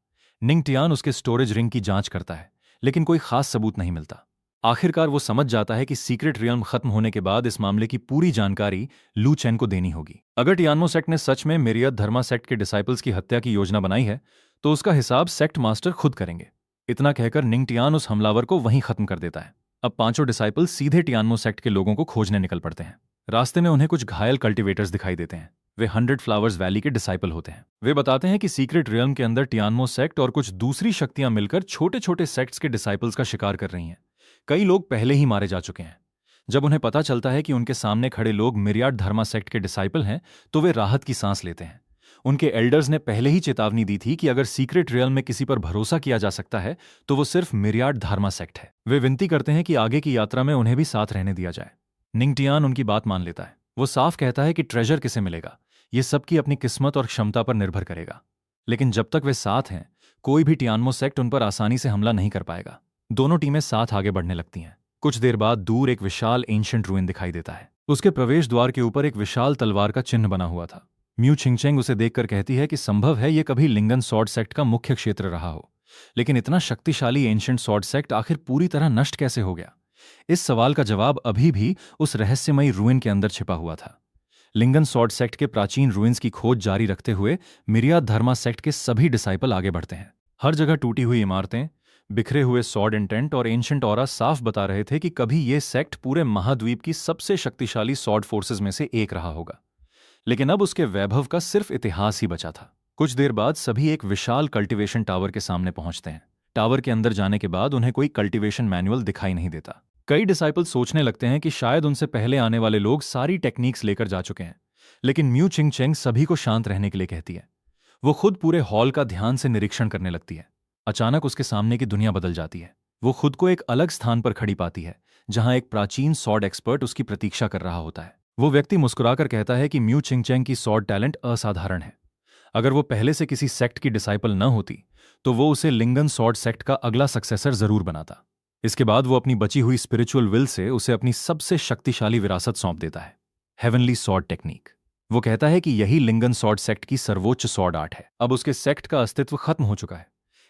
निंग टियान उसके स्टोरेज रिंग की जांच करता है, लेकिन कोई खास सबूत नहीं मिलता। आखिरकार वो समझ जाता है कि सीक्रेट रियल्म खत्म होने के बाद इस मामले की पूरी जानकारी लू चेन को देनी होगी। अगर टियानमो सेक्ट ने सच में मिरियद धर्मा सेक्ट के डिसाइपल्स की हत्या की योजना बनाई है, तो उसका हिसाब सेक्ट मास्टर खुद करेंगे। इतना कहकर निंग टियान उस हमलावर को वहीं खत्म कर देता है। अब पांचों डिसाइपल सीधे टियानमो सेक्ट के लोगों को खोजने निकल पड़ते हैं। रास्ते में उन्हें कुछ घायल कल्टिवेटर्स दिखाई देते हैं। वे 100 फ्लावर्स वैली के डिसाइपल होते हैं। वे बताते हैं कि सीक्रेट रियल्म के अंदर टियानमो सेक्ट और कुछ दूसरी शक्तियां मिलकर छोटे छोटे सेक्ट्स के डिसाइपल्स का शिकार कर रही हैं। कई लोग पहले ही मारे जा चुके हैं। जब उन्हें पता चलता है कि उनके सामने खड़े लोग मिरियाड धर्मा सेक्ट के डिसाइपल हैं, तो वे राहत की सांस लेते हैं। उनके एल्डर्स ने पहले ही चेतावनी दी थी कि अगर सीक्रेट रियल्म में किसी पर भरोसा किया जा सकता है तो वो सिर्फ मिरियाड धर्मा सेक्ट है। वे विनती करते हैं कि आगे की यात्रा में उन्हें भी साथ रहने दिया जाए। निंग टियान उनकी बात मान लेता है। वो साफ कहता है कि ट्रेजर किसे मिलेगा ये सबकी अपनी किस्मत और क्षमता पर निर्भर करेगा, लेकिन जब तक वे साथ हैं कोई भी टियानमो सेक्ट उन पर आसानी से हमला नहीं कर पाएगा। दोनों टीमें साथ आगे बढ़ने लगती हैं। कुछ देर बाद दूर एक विशाल एंशिएंट रूइन दिखाई देता है। उसके प्रवेश द्वार के ऊपर एक विशाल तलवार का चिन्ह बना हुआ था। म्यू छिंगचेंग उसे देखकर कहती है कि संभव है ये कभी लिंगन सॉर्ड सेक्ट का मुख्य क्षेत्र रहा हो, लेकिन इतना शक्तिशाली एंशिएंट सॉर्ड सेक्ट आखिर पूरी तरह नष्ट कैसे हो गया? इस सवाल का जवाब अभी भी उस रहस्यमयी रूइन के अंदर छिपा हुआ था। लिंगन सॉर्ड सेक्ट के प्राचीन रूइंस की खोज जारी रखते हुए मिरियाद धर्मा सेक्ट के सभी डिसाइपल आगे बढ़ते हैं। हर जगह टूटी हुई इमारतें, बिखरे हुए सॉर्ड इंटेंट और एंशिएंट ऑरा साफ बता रहे थे कि कभी ये सेक्ट पूरे महाद्वीप की सबसे शक्तिशाली सॉर्ड फोर्सेस में से एक रहा होगा, लेकिन अब उसके वैभव का सिर्फ इतिहास ही बचा था। कुछ देर बाद सभी एक विशाल कल्टीवेशन टावर के सामने पहुंचते हैं। टावर के अंदर जाने के बाद उन्हें कोई कल्टीवेशन मैनुअल दिखाई नहीं देता। कई डिसाइपल सोचने लगते हैं कि शायद उनसे पहले आने वाले लोग सारी टेक्निक्स लेकर जा चुके हैं, लेकिन म्यू छिंगचेंग सभी को शांत रहने के लिए कहती है। वो खुद पूरे हॉल का ध्यान से निरीक्षण करने लगती है। अचानक उसके सामने की दुनिया बदल जाती है। वो खुद को एक अलग स्थान पर खड़ी पाती है, जहां एक प्राचीन सॉर्ड एक्सपर्ट उसकी प्रतीक्षा कर रहा होता है। वो व्यक्ति मुस्कुराकर कहता है कि म्यू छिंगचेंग की सॉर्ड टैलेंट असाधारण है। अगर वो पहले से किसी सेक्ट की डिसाइपल न होती तो वो उसे लिंगन सॉर्ड सेक्ट का अगला सक्सेसर जरूर बनाता। इसके बाद वो अपनी बची हुई स्पिरिचुअल विल से उसे अपनी सबसे शक्तिशाली विरासत सौंप देता है, हेवनली सॉर्ड टेक्निक। वो कहता है कि यही लिंगन सॉर्ड सेक्ट की सर्वोच्च सॉर्ड आर्ट है। अब उसके सेक्ट का अस्तित्व खत्म हो चुका है,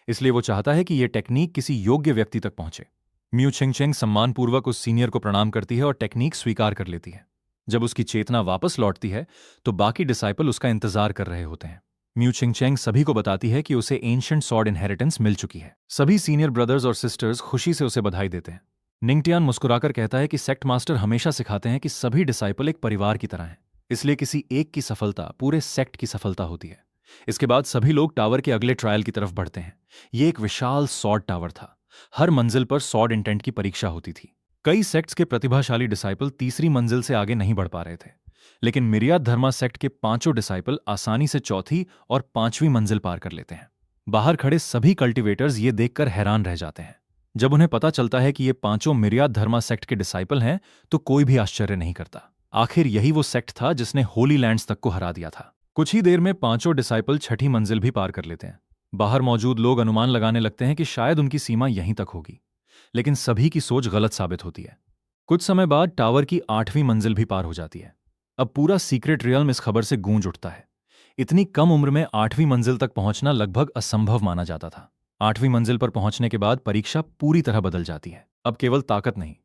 इसलिए वो चाहता है कि यह टेक्निक किसी योग्य व्यक्ति तक पहुंचे। म्यू छिंगचेंग सम्मानपूर्वक उस सीनियर को प्रणाम करती है और टेक्निक स्वीकार कर लेती है। जब उसकी चेतना वापस लौटती है तो बाकी डिसाइपल उसका इंतजार कर रहे होते हैं। म्यू छिंगचेंग सभी को बताती है कि उसे एंशिएंट सॉर्ड इनहेरिटेंस मिल चुकी है। सभी सीनियर ब्रदर्स और सिस्टर्स खुशी से उसे बधाई देते हैं। निंग टियान मुस्कुराकर कहता है कि सेक्ट मास्टर हमेशा सिखाते हैं कि सभी डिसाइपल एक परिवार की तरह हैं, इसलिए किसी एक की सफलता पूरे सेक्ट की सफलता होती है। इसके बाद सभी लोग टावर के अगले ट्रायल की तरफ बढ़ते हैं। ये एक विशाल सॉर्ड टावर था। हर मंजिल पर सॉर्ड इंटेंट की परीक्षा होती थी। कई सेक्ट्स के प्रतिभाशाली डिसाइपल तीसरी मंजिल से आगे नहीं बढ़ पा रहे थे, लेकिन मिरियाद धर्मा सेक्ट के पांचों डिसाइपल आसानी से चौथी और पांचवीं मंजिल पार कर लेते हैं। बाहर खड़े सभी कल्टीवेटर्स ये देखकर हैरान रह जाते हैं। जब उन्हें पता चलता है कि ये पांचों मिरियाद धर्मा सेक्ट के डिसाइपल हैं तो कोई भी आश्चर्य नहीं करता। आखिर यही वो सेक्ट था जिसने होली लैंड्स तक को हरा दिया था। कुछ ही देर में पांचों डिसाइपल छठी मंजिल भी पार कर लेते हैं। बाहर मौजूद लोग अनुमान लगाने लगते हैं कि शायद उनकी सीमा यहीं तक होगी, लेकिन सभी की सोच गलत साबित होती है। कुछ समय बाद टावर की 8वीं मंजिल भी पार हो जाती है। अब पूरा सीक्रेट रियल्म इस खबर से गूंज उठता है। इतनी कम उम्र में 8वीं मंजिल तक पहुंचना लगभग असंभव माना जाता था। 8वीं मंजिल पर पहुंचने के बाद परीक्षा पूरी तरह बदल जाती है। अब केवल ताकत नहीं,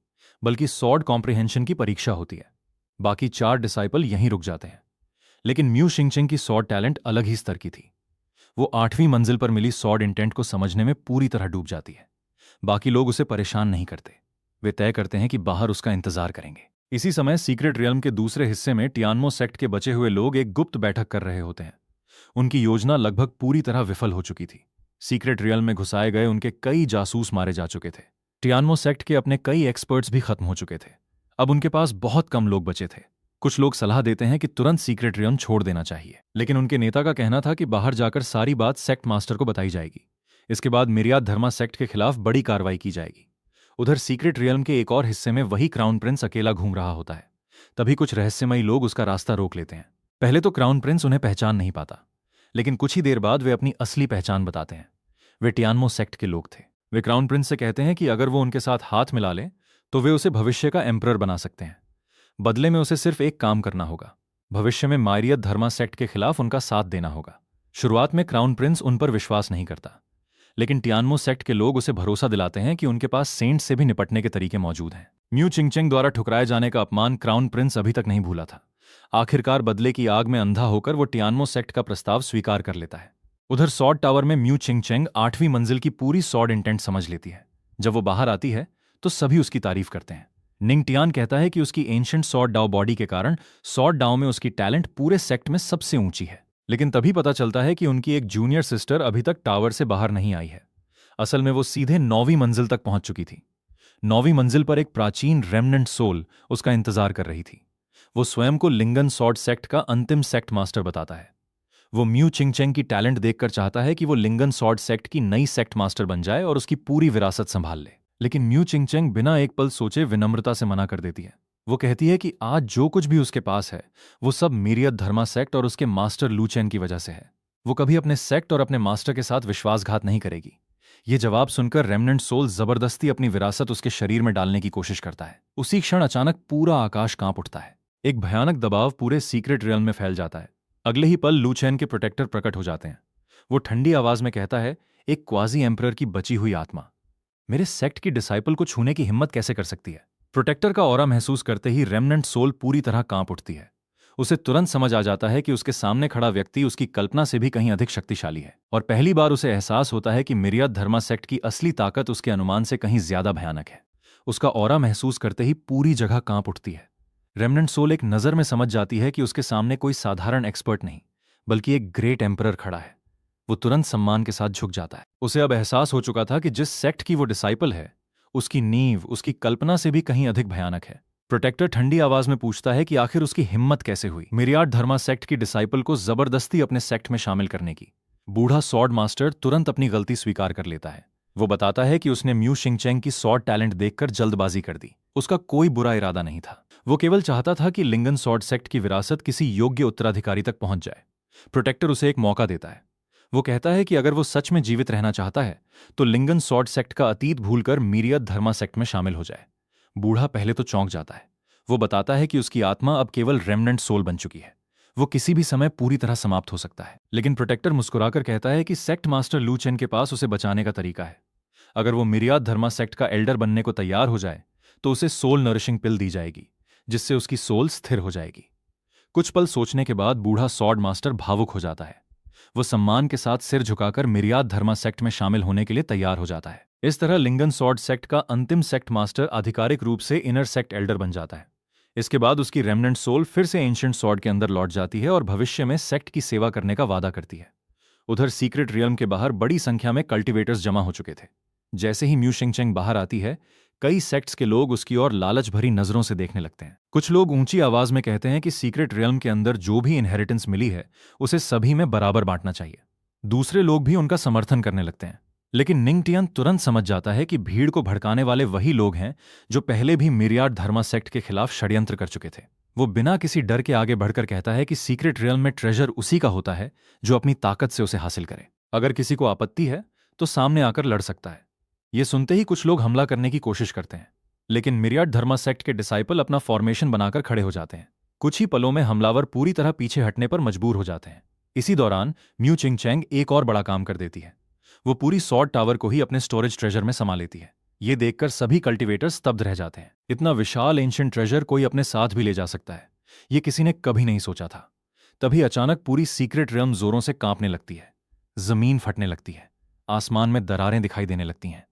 बल्कि सॉर्ड कॉम्प्रिहेंशन की परीक्षा होती है। बाकी 4 डिसाइपल यहीं रुक जाते हैं, लेकिन म्यू छिंगचेंग की सॉर्ड टैलेंट अलग ही स्तर की थी। वो 8वीं मंजिल पर मिली सॉर्ड इंटेंट को समझने में पूरी तरह डूब जाती है। बाकी लोग उसे परेशान नहीं करते। वे तय करते हैं कि बाहर उसका इंतजार करेंगे। इसी समय सीक्रेट रियल्म के दूसरे हिस्से में टियानमो सेक्ट के बचे हुए लोग एक गुप्त बैठक कर रहे होते हैं। उनकी योजना लगभग पूरी तरह विफल हो चुकी थी। सीक्रेट रियल्म में घुसाए गए उनके कई जासूस मारे जा चुके थे। टियानमो सेक्ट के अपने कई एक्सपर्ट्स भी खत्म हो चुके थे। अब उनके पास बहुत कम लोग बचे थे। कुछ लोग सलाह देते हैं कि तुरंत सीक्रेट रियल्म छोड़ देना चाहिए, लेकिन उनके नेता का कहना था कि बाहर जाकर सारी बात सेक्ट मास्टर को बताई जाएगी। इसके बाद मिरियाद धर्मा सेक्ट के खिलाफ बड़ी कार्रवाई की जाएगी। उधर सीक्रेट रियल्म के एक और हिस्से में वही क्राउन प्रिंस अकेला घूम रहा होता है। तभी कुछ रहस्यमयी लोग उसका रास्ता रोक लेते हैं। पहले तो क्राउन प्रिंस उन्हें पहचान नहीं पाता, लेकिन कुछ ही देर बाद वे अपनी असली पहचान बताते हैं। वे टियानमो सेक्ट के लोग थे। वे क्राउन प्रिंस से कहते हैं कि अगर वो उनके साथ हाथ मिला ले तो वे उसे भविष्य का एम्परर बना सकते हैं। बदले में उसे सिर्फ एक काम करना होगा, भविष्य में मारियत धर्मा सेक्ट के खिलाफ उनका साथ देना होगा। शुरुआत में क्राउन प्रिंस उन पर विश्वास नहीं करता, लेकिन टियानमो सेक्ट के लोग उसे भरोसा दिलाते हैं कि उनके पास सेंट से भी निपटने के तरीके मौजूद हैं। म्यू चिंगचेंग द्वारा ठुकराए जाने का अपमान क्राउन प्रिंस अभी तक नहीं भूला था। आखिरकार बदले की आग में अंधा होकर वो टियानमो सेक्ट का प्रस्ताव स्वीकार कर लेता है। उधर सॉर्ड टावर में म्यू चिंगचेंग 8वीं मंजिल की पूरी सॉर्ड इंटेंट समझ लेती है। जब वो बाहर आती है तो सभी उसकी तारीफ करते हैं। निंग टियान कहता है कि उसकी एंशिएंट सॉर्ड डाओ बॉडी के कारण सॉर्ड डाओ में उसकी टैलेंट पूरे सेक्ट में सबसे ऊंची है। लेकिन तभी पता चलता है कि उनकी एक जूनियर सिस्टर अभी तक टावर से बाहर नहीं आई है। असल में वो सीधे 9वीं मंजिल तक पहुंच चुकी थी। 9वीं मंजिल पर एक प्राचीन रेमनेंट सोल उसका इंतजार कर रही थी। वो स्वयं को लिंगन सॉर्ड सेक्ट का अंतिम सेक्ट मास्टर बताता है। वो म्यू चिंगचेंग की टैलेंट देखकर चाहता है कि वो लिंगन सॉर्ड सेक्ट की नई सेक्ट मास्टर बन जाए और उसकी पूरी विरासत संभाल ले। लेकिन म्यू चिंगचेंग बिना एक पल सोचे विनम्रता से मना कर देती है। वो कहती है कि आज जो कुछ भी उसके पास है वो सब मिरियत धर्मा सेक्ट और उसके मास्टर लू चेन की वजह से है। वो कभी अपने सेक्ट और अपने मास्टर के साथ विश्वासघात नहीं करेगी। ये जवाब सुनकर रेमनेंट सोल जबरदस्ती अपनी विरासत उसके शरीर में डालने की कोशिश करता है। उसी क्षण अचानक पूरा आकाश कांप उठता है। एक भयानक दबाव पूरे सीक्रेट रियल्म में फैल जाता है। अगले ही पल लू चेन के प्रोटेक्टर प्रकट हो जाते हैं। वो ठंडी आवाज में कहता है, एक क्वाजी एम्परर की बची हुई आत्मा मेरे सेक्ट की डिसाइपल को छूने की हिम्मत कैसे कर सकती है। प्रोटेक्टर का ऑरा महसूस करते ही रेमनेंट सोल पूरी तरह कांप उठती है। उसे तुरंत समझ आ जाता है कि उसके सामने खड़ा व्यक्ति उसकी कल्पना से भी कहीं अधिक शक्तिशाली है, और पहली बार उसे एहसास होता है कि मिरियत धर्मा सेक्ट की असली ताकत उसके अनुमान से कहीं ज्यादा भयानक है। उसका ऑरा महसूस करते ही पूरी जगह कांप उठती है। रेमनेंट सोल एक नजर में समझ जाती है कि उसके सामने कोई साधारण एक्सपर्ट नहीं बल्कि एक ग्रेट एम्परर खड़ा है। वो तुरंत सम्मान के साथ झुक जाता है। उसे अब एहसास हो चुका था कि जिस सेक्ट की वो डिसाइपल है उसकी नींव उसकी कल्पना से भी कहीं अधिक भयानक है। प्रोटेक्टर ठंडी आवाज में पूछता है कि आखिर उसकी हिम्मत कैसे हुई मिरियाड धर्मा सेक्ट की डिसाइपल को जबरदस्ती अपने सेक्ट में शामिल करने की। बूढ़ा सॉर्ड मास्टर तुरंत अपनी गलती स्वीकार कर लेता है। वो बताता है कि उसने म्यू चिंगचेंग की सॉर्ड टैलेंट देखकर जल्दबाजी कर दी। उसका कोई बुरा इरादा नहीं था। वो केवल चाहता था कि लिंगन सॉर्ड सेक्ट की विरासत किसी योग्य उत्तराधिकारी तक पहुंच जाए। प्रोटेक्टर उसे एक मौका देता है। वो कहता है कि अगर वो सच में जीवित रहना चाहता है तो लिंगन सॉर्ड सेक्ट का अतीत भूलकर मिरियत धर्मा सेक्ट में शामिल हो जाए। बूढ़ा पहले तो चौंक जाता है। वो बताता है कि उसकी आत्मा अब केवल रेमनेंट सोल बन चुकी है। वो किसी भी समय पूरी तरह समाप्त हो सकता है। लेकिन प्रोटेक्टर मुस्कुराकर कहता है कि सेक्ट मास्टर लू चेन के पास उसे बचाने का तरीका है। अगर वो मिरियत धर्मा सेक्ट का एल्डर बनने को तैयार हो जाए तो उसे सोल नरिशिंग पिल दी जाएगी, जिससे उसकी सोल स्थिर हो जाएगी। कुछ पल सोचने के बाद बूढ़ा सॉर्ड मास्टर भावुक हो जाता है। वो सम्मान के साथ सिर झुकाकर मिरियत धर्मा सेक्ट में शामिल होने के लिए तैयार हो जाता है। इस तरह लिंगन सॉर्ड सेक्ट का अंतिम सेक्ट मास्टर आधिकारिक रूप से इनर सेक्ट एल्डर बन जाता है। इसके बाद उसकी रेमनेंट सोल फिर से एंशिएंट सॉर्ड के अंदर लौट जाती है और भविष्य में सेक्ट की सेवा करने का वादा करती है। उधर सीक्रेट रियल्म के बाहर बड़ी संख्या में कल्टिवेटर्स जमा हो चुके थे। जैसे ही म्यू चिंगचेंग बाहर आती है, कई सेक्ट्स के लोग उसकी ओर लालच भरी नजरों से देखने लगते हैं। कुछ लोग ऊंची आवाज में कहते हैं कि सीक्रेट रियल्म के अंदर जो भी इनहेरिटेंस मिली है उसे सभी में बराबर बांटना चाहिए। दूसरे लोग भी उनका समर्थन करने लगते हैं। लेकिन निंग टियान तुरंत समझ जाता है कि भीड़ को भड़काने वाले वही लोग हैं जो पहले भी मिरियट धर्मा सेक्ट के खिलाफ षड्यंत्र कर चुके थे। वो बिना किसी डर के आगे बढ़कर कहता है कि सीक्रेट रियल्म में ट्रेजर उसी का होता है जो अपनी ताकत से उसे हासिल करे। अगर किसी को आपत्ति है तो सामने आकर लड़ सकता है। ये सुनते ही कुछ लोग हमला करने की कोशिश करते हैं, लेकिन मिरियट धर्मा सेक्ट के डिसाइपल अपना फॉर्मेशन बनाकर खड़े हो जाते हैं। कुछ ही पलों में हमलावर पूरी तरह पीछे हटने पर मजबूर हो जाते हैं। इसी दौरान म्यू चिंगचेंग एक और बड़ा काम कर देती है। वो पूरी सॉर्ड टावर को ही अपने स्टोरेज ट्रेजर में समा लेती है। ये देखकर सभी कल्टिवेटर्स स्तब्ध रह जाते हैं। इतना विशाल एंशिएंट ट्रेजर कोई अपने साथ भी ले जा सकता है, ये किसी ने कभी नहीं सोचा था। तभी अचानक पूरी सीक्रेट रियल्म जोरों से कांपने लगती है। जमीन फटने लगती है, आसमान में दरारें दिखाई देने लगती हैं।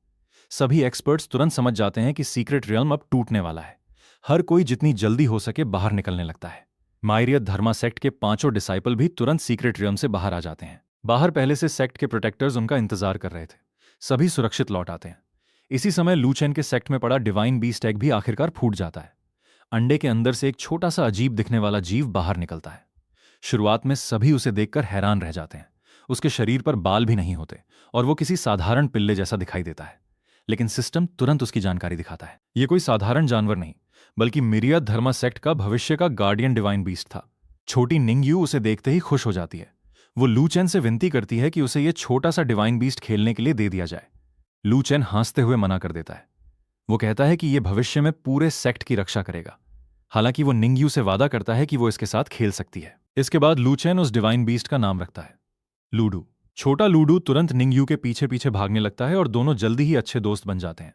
सभी एक्सपर्ट्स तुरंत समझ जाते हैं कि सीक्रेट रियल्म अब टूटने वाला है। हर कोई जितनी जल्दी हो सके बाहर निकलने लगता है। मायरियत धर्मा सेक्ट के 5 डिसाइपल भी तुरंत सीक्रेट रियम से बाहर आ जाते हैं। बाहर पहले से सेक्ट के प्रोटेक्टर्स उनका इंतजार कर रहे थे। सभी सुरक्षित लौट आते हैं। इसी समय लू चेन के सेक्ट में पड़ा डिवाइन बीस्ट एग भी आखिरकार फूट जाता है। अंडे के अंदर से एक छोटा सा अजीब दिखने वाला जीव बाहर निकलता है। शुरुआत में सभी उसे देखकर हैरान रह जाते हैं। उसके शरीर पर बाल भी नहीं होते और वो किसी साधारण पिल्ले जैसा दिखाई देता है। लेकिन सिस्टम तुरंत उसकी जानकारी दिखाता है। ये कोई साधारण जानवर नहीं, बल्कि मिरियत धर्मा सेक्ट का भविष्य का गार्डियन डिवाइन बीस्ट था। छोटी निंगयू उसे देखते ही खुश हो जाती है। वो लू चेन से विनती करती है कि उसे ये छोटा सा डिवाइन बीस्ट खेलने के लिए दे दिया जाए। लू चेन हंसते हुए मना कर देता है। वो कहता है कि ये भविष्य में पूरे सेक्ट की रक्षा करेगा। हालांकि वो निंगयू से वादा करता है कि वो इसके साथ खेल सकती है। इसके बाद लू चेन उस डिवाइन बीस्ट का नाम रखता है लूडू। छोटा लूडू तुरंत निंगयू के पीछे पीछे भागने लगता है और दोनों जल्दी ही अच्छे दोस्त बन जाते हैं।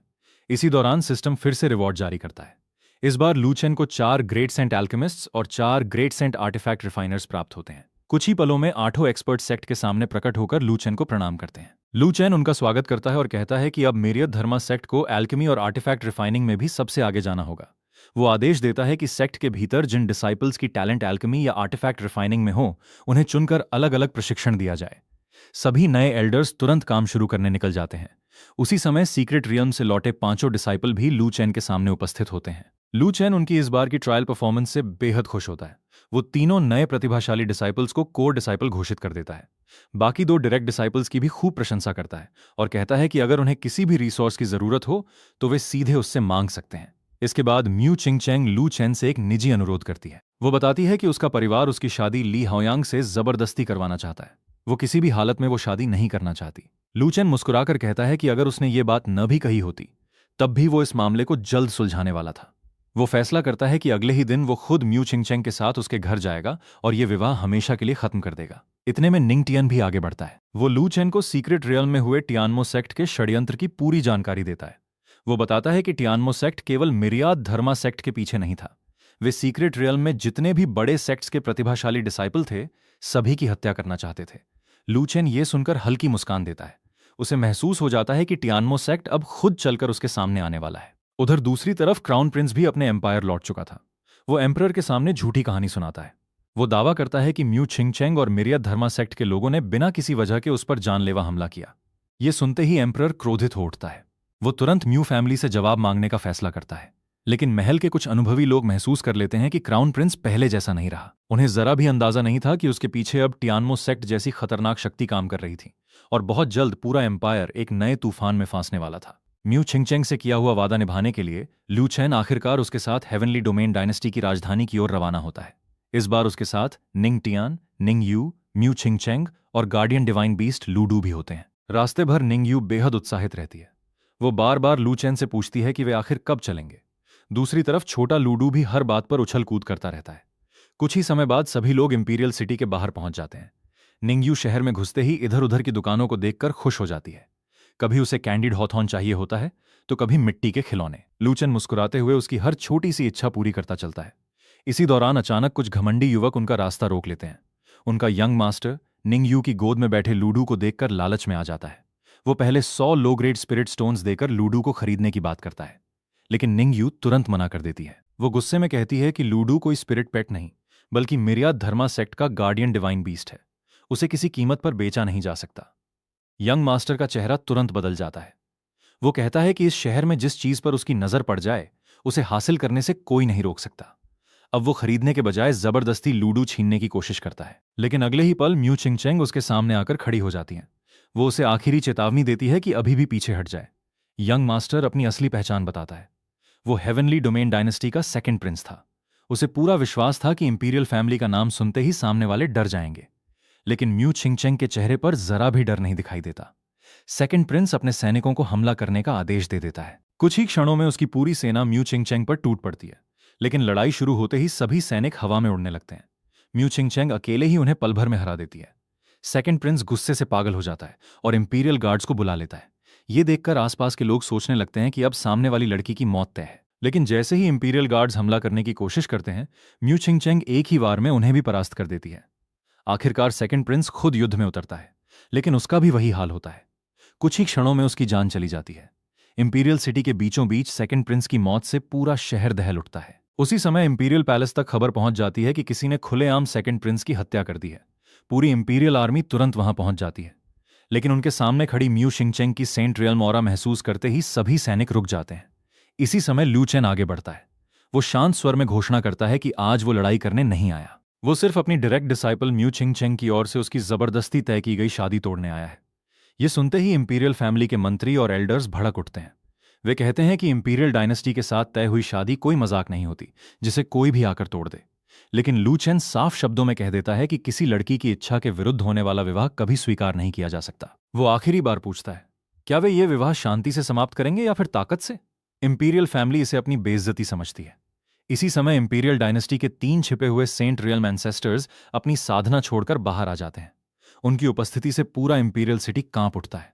इसी दौरान सिस्टम फिर से रिवॉर्ड जारी करता है। इस बार लू चेन को 4 ग्रेट सेंट एल्केमिस्ट्स और 4 ग्रेट सेंट आर्टिफैक्ट रिफाइनर्स प्राप्त होते हैं। कुछ ही पलों में 8 एक्सपर्ट सेक्ट के सामने प्रकट होकर लू चेन को प्रणाम करते हैं। लू चेन उनका स्वागत करता है और कहता है कि अब मिरियत धर्मा सेक्ट को एल्केमी और आर्टिफैक्ट रिफाइनिंग में भी सबसे आगे जाना होगा। वो आदेश देता है कि सेक्ट के भीतर जिन डिसाइपल्स की टैलेंट एल्केमी या आर्टिफैक्ट रिफाइनिंग में हो, उन्हें चुनकर अलग अलग प्रशिक्षण दिया जाए। सभी नए एल्डर्स तुरंत काम शुरू करने निकल जाते हैं। उसी समय सीक्रेट रियम से लौटे 5 डिसाइपल भी लू चेन के सामने उपस्थित होते हैं। लू चेन उनकी इस बार की ट्रायल परफॉर्मेंस से बेहद खुश होता है। वो तीनों नए प्रतिभाशाली डिसाइपल्स को कोर डिसाइपल घोषित कर देता है। बाकी 2 डायरेक्ट डिसाइपल्स की भी खूब प्रशंसा करता है और कहता है कि अगर उन्हें किसी भी रिसोर्स की जरूरत हो तो वे सीधे उससे मांग सकते हैं। इसके बाद म्यू चिंगचेंग लू चेन से एक निजी अनुरोध करती है। वो बताती है कि उसका परिवार उसकी शादी ली हाओयांग से जबरदस्ती करवाना चाहता है। वो किसी भी हालत में वो शादी नहीं करना चाहती। लू चेन मुस्कुराकर कहता है कि अगर उसने ये बात न भी कही होती तब भी वो इस मामले को जल्द सुलझाने वाला था। वो फैसला करता है कि अगले ही दिन वो खुद म्यू चिंगचेंग के साथ उसके घर जाएगा और ये विवाह हमेशा के लिए खत्म कर देगा। इतने में निंग टियन भी आगे बढ़ता है। वो लू चेन को सीक्रेट रियल्म में हुए टियानमो सेक्ट के षड्यंत्र की पूरी जानकारी देता है। वो बताता है कि टियानमो सेक्ट केवल मिरियात धर्मा सेक्ट के पीछे नहीं था। वे सीक्रेट रियल्म में जितने भी बड़े सेक्ट्स के प्रतिभाशाली डिसाइपल थे, सभी की हत्या करना चाहते थे। लू चेन ये सुनकर हल्की मुस्कान देता है। उसे महसूस हो जाता है कि टियानमो सेक्ट अब खुद चलकर उसके सामने आने वाला है। उधर दूसरी तरफ क्राउन प्रिंस भी अपने एम्पायर लौट चुका था। वो एम्परर के सामने झूठी कहानी सुनाता है। वो दावा करता है कि म्यू चिंगचेंग और मिरियत धर्मा सेक्ट के लोगों ने बिना किसी वजह के उस पर जानलेवा हमला किया। ये सुनते ही एम्परर क्रोधित हो उठता है। वो तुरंत म्यू फैमिली से जवाब मांगने का फैसला करता है। लेकिन महल के कुछ अनुभवी लोग महसूस कर लेते हैं कि क्राउन प्रिंस पहले जैसा नहीं रहा। उन्हें जरा भी अंदाजा नहीं था कि उसके पीछे अब टियानमो सेक्ट जैसी खतरनाक शक्ति काम कर रही थी और बहुत जल्द पूरा एम्पायर एक नए तूफान में फांसने वाला था। म्यू चिंगचेंग से किया हुआ वादा निभाने के लिए लू चेन आखिरकार उसके साथ हेवनली डोमेन डायनेस्टी की राजधानी की ओर रवाना होता है। इस बार उसके साथ निंग टियान, निंग यू, म्यू चिंगचेंग और गार्डियन डिवाइन बीस्ट लूडू भी होते हैं। रास्ते भर निंग यू बेहद उत्साहित रहती है। वो बार बार लू चेन से पूछती है कि वे आखिर कब चलेंगे। दूसरी तरफ छोटा लूडू भी हर बात पर उछल कूद करता रहता है। कुछ ही समय बाद सभी लोग इंपीरियल सिटी के बाहर पहुंच जाते हैं। निंग यू शहर में घुसते ही इधर उधर की दुकानों को देखकर खुश हो जाती है। कभी उसे कैंडिड हॉथॉर्न चाहिए होता है तो कभी मिट्टी के खिलौने। लू चेन मुस्कुराते हुए उसकी हर छोटी सी इच्छा पूरी करता चलता है। इसी दौरान अचानक कुछ घमंडी युवक उनका रास्ता रोक लेते हैं। उनका यंग मास्टर निंग यू की गोद में बैठे लूडू को देखकर लालच में आ जाता है। वो पहले 100 लो ग्रेड स्पिरिट स्टोन्स देकर लूडू को खरीदने की बात करता है, लेकिन निंग यू तुरंत मना कर देती है। वो गुस्से में कहती है कि लूडू कोई स्पिरिट पेट नहीं, बल्कि मिरियत धर्मा सेक्ट का गार्डियन डिवाइन बीस्ट है। उसे किसी कीमत पर बेचा नहीं जा सकता। यंग मास्टर का चेहरा तुरंत बदल जाता है। वो कहता है कि इस शहर में जिस चीज पर उसकी नजर पड़ जाए उसे हासिल करने से कोई नहीं रोक सकता। अब वो खरीदने के बजाय जबरदस्ती लूडू छीनने की कोशिश करता है, लेकिन अगले ही पल म्यू चिंगचेंग उसके सामने आकर खड़ी हो जाती है। वो उसे आखिरी चेतावनी देती है कि अभी भी पीछे हट जाए। यंग मास्टर अपनी असली पहचान बताता है। वो हेवनली डोमेन डायनेस्टी का सेकंड प्रिंस था। उसे पूरा विश्वास था कि इंपीरियल फैमिली का नाम सुनते ही सामने वाले डर जाएंगे, लेकिन म्यू चिंगचेंग के चेहरे पर जरा भी डर नहीं दिखाई देता। सेकंड प्रिंस अपने सैनिकों को हमला करने का आदेश दे देता है। कुछ ही क्षणों में उसकी पूरी सेना म्यू चिंगचेंग पर टूट पड़ती है, लेकिन लड़ाई शुरू होते ही सभी सैनिक हवा में उड़ने लगते हैं। म्यू चिंगचेंग अकेले ही उन्हें पल भर में हरा देती है। सेकंड प्रिंस गुस्से से पागल हो जाता है और इंपीरियल गार्ड्स को बुला लेता है। ये देखकर आसपास के लोग सोचने लगते हैं कि अब सामने वाली लड़की की मौत तय है। लेकिन जैसे ही इंपीरियल गार्ड्स हमला करने की कोशिश करते हैं, म्यू चिंगचेंग एक ही वार में उन्हें भी परास्त कर देती है। आखिरकार सेकंड प्रिंस खुद युद्ध में उतरता है, लेकिन उसका भी वही हाल होता है। कुछ ही क्षणों में उसकी जान चली जाती है। इंपीरियल सिटी के बीचों बीच सेकंड प्रिंस की मौत से पूरा शहर दहल उठता है। उसी समय इंपीरियल पैलेस तक खबर पहुंच जाती है कि किसी ने खुलेआम सेकंड प्रिंस की हत्या कर दी है। पूरी इंपीरियल आर्मी तुरंत वहां पहुंच जाती है, लेकिन उनके सामने खड़ी म्यू शिंगचेंग की सेंट रियल्म ऑरा महसूस करते ही सभी सैनिक रुक जाते हैं। इसी समय लू चेन आगे बढ़ता है। वो शांत स्वर में घोषणा करता है कि आज वो लड़ाई करने नहीं आया। वो सिर्फ अपनी डायरेक्ट डिसाइपल म्यू छिंगचेंग की ओर से उसकी जबरदस्ती तय की गई शादी तोड़ने आया है। ये सुनते ही इंपीरियल फैमिली के मंत्री और एल्डर्स भड़क उठते हैं। वे कहते हैं कि इंपीरियल डायनेस्टी के साथ तय हुई शादी कोई मजाक नहीं होती, जिसे कोई भी आकर तोड़ दे। लेकिन लू चेन साफ शब्दों में कह देता है कि किसी लड़की की इच्छा के विरुद्ध होने वाला विवाह कभी स्वीकार नहीं किया जा सकता। वो आखिरी बार पूछता है, क्या वे ये विवाह शांति से समाप्त करेंगे या फिर ताकत से? इंपीरियल फैमिली इसे अपनी बेइज्जती समझती है। इसी समय इंपीरियल डायनेस्टी के 3 छिपे हुए सेंट रियल्म एंसेस्टर्स अपनी साधना छोड़कर बाहर आ जाते हैं। उनकी उपस्थिति से पूरा इंपीरियल सिटी कांप उठता है।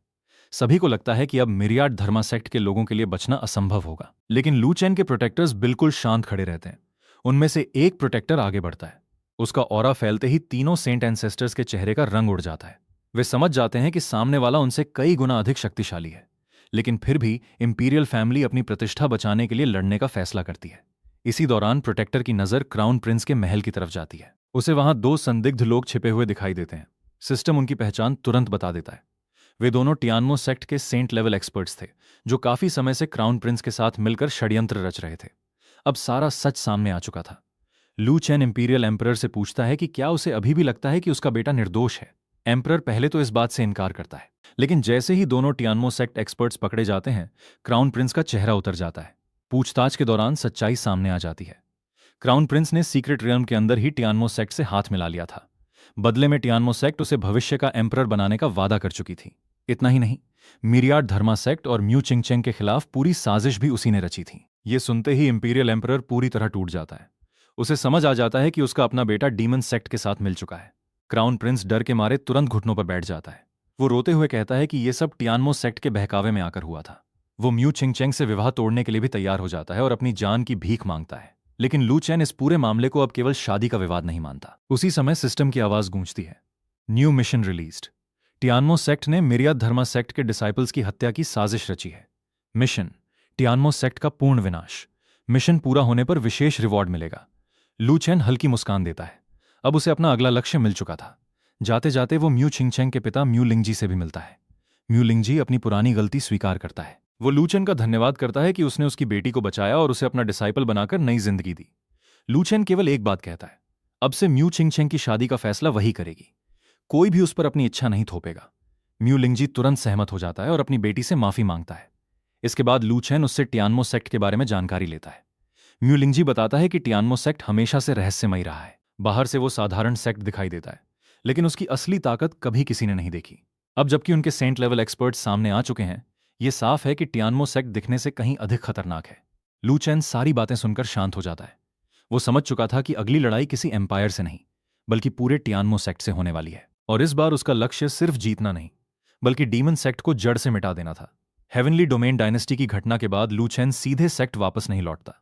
सभी को लगता है कि अब मिरियाड धर्मा सेक्ट के लोगों के लिए बचना असंभव होगा। लेकिन लू चेन के प्रोटेक्टर्स बिल्कुल शांत खड़े रहते हैं। उनमें से एक प्रोटेक्टर आगे बढ़ता है। उसका ऑरा फैलते ही तीनों सेंट एंसेस्टर्स के चेहरे का रंग उड़ जाता है। वे समझ जाते हैं कि सामने वाला उनसे कई गुना अधिक शक्तिशाली है, लेकिन फिर भी इंपीरियल फैमिली अपनी प्रतिष्ठा बचाने के लिए लड़ने का फैसला करती है। इसी दौरान प्रोटेक्टर की नजर क्राउन प्रिंस के महल की तरफ जाती है। उसे वहां 2 संदिग्ध लोग छिपे हुए दिखाई देते हैं। सिस्टम उनकी पहचान तुरंत बता देता है। वे दोनों टियानमो सेक्ट के सेंट लेवल एक्सपर्ट्स थे, जो काफी समय से क्राउन प्रिंस के साथ मिलकर षड्यंत्र रच रहे थे। अब सारा सच सामने आ चुका था। लू चेन इंपीरियल एम्परर से पूछता है कि क्या उसे अभी भी लगता है कि उसका बेटा निर्दोष है। एम्परर पहले तो इस बात से इनकार करता है, लेकिन जैसे ही दोनों टियानमो सेक्ट एक्सपर्ट्स पकड़े जाते हैं, क्राउन प्रिंस का चेहरा उतर जाता है। पूछताछ के दौरान सच्चाई सामने आ जाती है। क्राउन प्रिंस ने सीक्रेट रियल्म के अंदर ही टियानमो सेक्ट से हाथ मिला लिया था। बदले में टियानमो सेक्ट उसे भविष्य का एम्परर बनाने का वादा कर चुकी थी। इतना ही नहीं, मिरियाड धर्मा सेक्ट और म्यू चिंगचेंग के खिलाफ पूरी साजिश भी उसी ने रची थी। ये सुनते ही इंपीरियल एम्परर पूरी तरह टूट जाता है। उसे समझ आ जाता है कि उसका अपना बेटा डीमन सेक्ट के साथ मिल चुका है। क्राउन प्रिंस डर के मारे तुरंत घुटनों पर बैठ जाता है। वो रोते हुए कहता है कि यह सब टियानमो सेक्ट के बहकावे में आकर हुआ था। वो म्यू छिंगचेंग से विवाह तोड़ने के लिए भी तैयार हो जाता है और अपनी जान की भीख मांगता है। लेकिन लू चेन इस पूरे मामले को अब केवल शादी का विवाद नहीं मानता। उसी समय सिस्टम की आवाज गूंजती है, न्यू मिशन रिलीज्ड। टियानमो सेक्ट ने मिरियाद धर्मा सेक्ट के डिसाइपल्स की हत्या की साजिश रची है। मिशन, टियानमो सेक्ट का पूर्ण विनाश। मिशन पूरा होने पर विशेष रिवॉर्ड मिलेगा। लू चेन हल्की मुस्कान देता है। अब उसे अपना अगला लक्ष्य मिल चुका था। जाते जाते वो म्यू छिंगचेंग के पिता म्यू लिंगजी से भी मिलता है। म्यू लिंगजी अपनी पुरानी गलती स्वीकार करता है। वो लू चेन का धन्यवाद करता है कि उसने उसकी बेटी को बचाया और उसे अपना डिसाइपल बनाकर नई जिंदगी दी। लू चेन केवल एक बात कहता है, अब से म्यू छिंगचेंग की शादी का फैसला वही करेगी। कोई भी उस पर अपनी इच्छा नहीं थोपेगा। म्यू लिंगजी तुरंत सहमत हो जाता है और अपनी बेटी से माफी मांगता है। इसके बाद लू चेन उससे टियानमो सेक्ट के बारे में जानकारी लेता है। म्यू लिंगजी बताता है कि टियानमो सेक्ट हमेशा से रहस्यमयी रहा है। बाहर से वो साधारण सेक्ट दिखाई देता है, लेकिन उसकी असली ताकत कभी किसी ने नहीं देखी। अब जबकि उनके सेंट लेवल एक्सपर्ट्स सामने आ चुके हैं, ये साफ है कि टियानमो सेक्ट दिखने से कहीं अधिक खतरनाक है। लू चेन सारी बातें सुनकर शांत हो जाता है। वो समझ चुका था कि अगली लड़ाई किसी एम्पायर से नहीं, बल्कि पूरे टियानमो सेक्ट से होने वाली है। और इस बार उसका लक्ष्य सिर्फ जीतना नहीं, बल्कि डीमन सेक्ट को जड़ से मिटा देना था। हेवनली डोमेन डायनेस्टी की घटना के बाद लू चेन सीधे सेक्ट वापस नहीं लौटता।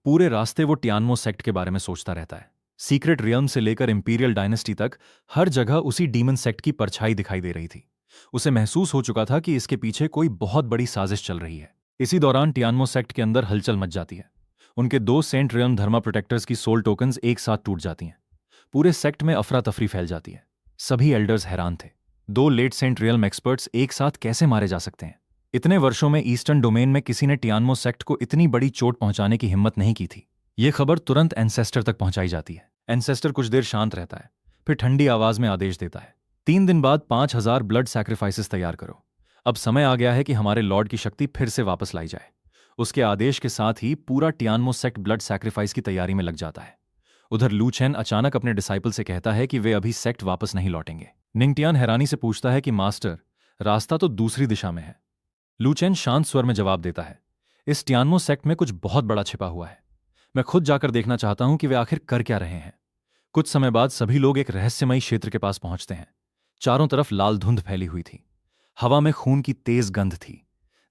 पूरे रास्ते वो टियानमो सेक्ट के बारे में सोचता रहता है। सीक्रेट रियल्म से लेकर इंपीरियल डायनेस्टी तक हर जगह उसी डीमन सेक्ट की परछाई दिखाई दे रही थी। उसे महसूस हो चुका था कि इसके पीछे कोई बहुत बड़ी साजिश चल रही है। इसी दौरान टियानमो सेक्ट के अंदर हलचल मच जाती है। उनके 2 सेंट रियल्म धर्मा प्रोटेक्टर्स की सोल टोकन्स एक साथ टूट जाती हैं। पूरे सेक्ट में अफरा तफरी फैल जाती है। सभी एल्डर्स हैरान थे। 2 लेट सेंट रियल्म एक्सपर्ट्स एक साथ कैसे मारे जा सकते हैं? इतने वर्षों में ईस्टर्न डोमेन में किसी ने टियानमो सेक्ट को इतनी बड़ी चोट पहुंचाने की हिम्मत नहीं की थी। यह खबर तुरंत एंसेस्टर तक पहुंचाई जाती है। एंसेस्टर कुछ देर शांत रहता है, फिर ठंडी आवाज में आदेश देता है, 3 दिन बाद 5000 ब्लड सैक्रिफाइसेस तैयार करो। अब समय आ गया है कि हमारे लॉर्ड की शक्ति फिर से वापस लाई जाए। उसके आदेश के साथ ही पूरा टियानमो सेक्ट ब्लड सैक्रिफाइस की तैयारी में लग जाता है। उधर लू चेन अचानक अपने डिसाइपल से कहता है कि वे अभी सेक्ट वापस नहीं लौटेंगे। निंगटियान हैरानी से पूछता है कि मास्टर, रास्ता तो दूसरी दिशा में है। लू चेन शांत स्वर में जवाब देता है, इस टियानमो सेक्ट में कुछ बहुत बड़ा छिपा हुआ है। मैं खुद जाकर देखना चाहता हूं कि वे आखिर कर क्या रहे हैं। कुछ समय बाद सभी लोग एक रहस्यमयी क्षेत्र के पास पहुंचते हैं। चारों तरफ लाल धुंध फैली हुई थी। हवा में खून की तेज गंध थी।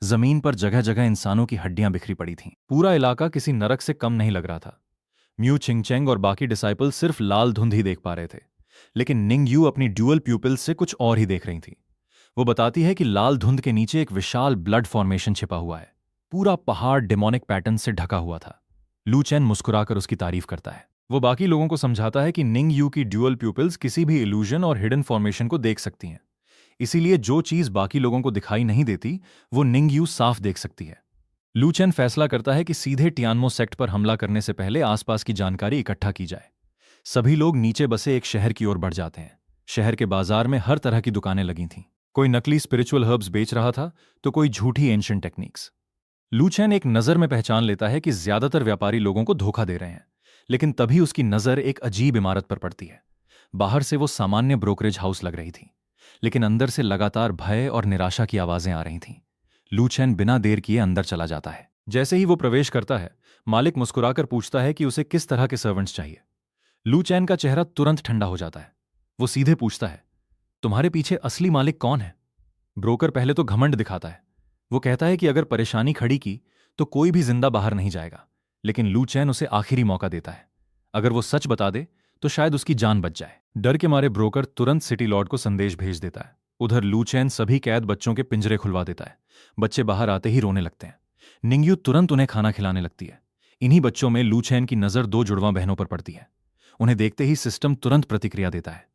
जमीन पर जगह जगह इंसानों की हड्डियां बिखरी पड़ी थीं। पूरा इलाका किसी नरक से कम नहीं लग रहा था। म्यू छिंगचेंग और बाकी डिसाइपल सिर्फ लाल धुंध ही देख पा रहे थे, लेकिन निंग यू अपनी ड्यूअल प्यूपिल से कुछ और ही देख रही थी। वो बताती है कि लाल धुंध के नीचे एक विशाल ब्लड फॉर्मेशन छिपा हुआ है। पूरा पहाड़ डेमोनिक पैटर्न से ढका हुआ था। लू चेन मुस्कुराकर उसकी तारीफ करता है। वो बाकी लोगों को समझाता है कि निंग यू की ड्यूअल प्यूपिल्स किसी भी इल्यूजन और हिडन फॉर्मेशन को देख सकती हैं। इसीलिए जो चीज बाकी लोगों को दिखाई नहीं देती, वो निंग यू साफ देख सकती है। लू चेन फैसला करता है कि सीधे टियानमो सेक्ट पर हमला करने से पहले आसपास की जानकारी इकट्ठा की जाए। सभी लोग नीचे बसे एक शहर की ओर बढ़ जाते हैं। शहर के बाजार में हर तरह की दुकानें लगी थीं। कोई नकली स्पिरिचुअल हर्ब्स बेच रहा था तो कोई झूठी एंशिएंट टेक्निक्स। लू चेन एक नजर में पहचान लेता है कि ज्यादातर व्यापारी लोगों को धोखा दे रहे हैं, लेकिन तभी उसकी नजर एक अजीब इमारत पर पड़ती है। बाहर से वो सामान्य ब्रोकरेज हाउस लग रही थी, लेकिन अंदर से लगातार भय और निराशा की आवाजें आ रही थीं। लू चेन बिना देर किए अंदर चला जाता है। जैसे ही वो प्रवेश करता है, मालिक मुस्कुराकर पूछता है कि उसे किस तरह के सर्वेंट्स चाहिए। लू चेन का चेहरा तुरंत ठंडा हो जाता है। वो सीधे पूछता है, तुम्हारे पीछे असली मालिक कौन है? ब्रोकर पहले तो घमंड दिखाता है। वो कहता है कि अगर परेशानी खड़ी की तो कोई भी जिंदा बाहर नहीं जाएगा, लेकिन लू चेन उसे आखिरी मौका देता है। अगर वो सच बता दे तो शायद उसकी जान बच जाए। डर के मारे ब्रोकर तुरंत सिटी लॉर्ड को संदेश भेज देता है। उधर लू चेन सभी कैद बच्चों के पिंजरे खुलवा देता है। बच्चे बाहर आते ही रोने लगते हैं। निंगयू तुरंत उन्हें खाना खिलाने लगती है। इन्हीं बच्चों में लू चेन की नजर दो जुड़वां बहनों पर पड़ती है। उन्हें देखते ही सिस्टम तुरंत प्रतिक्रिया देता है।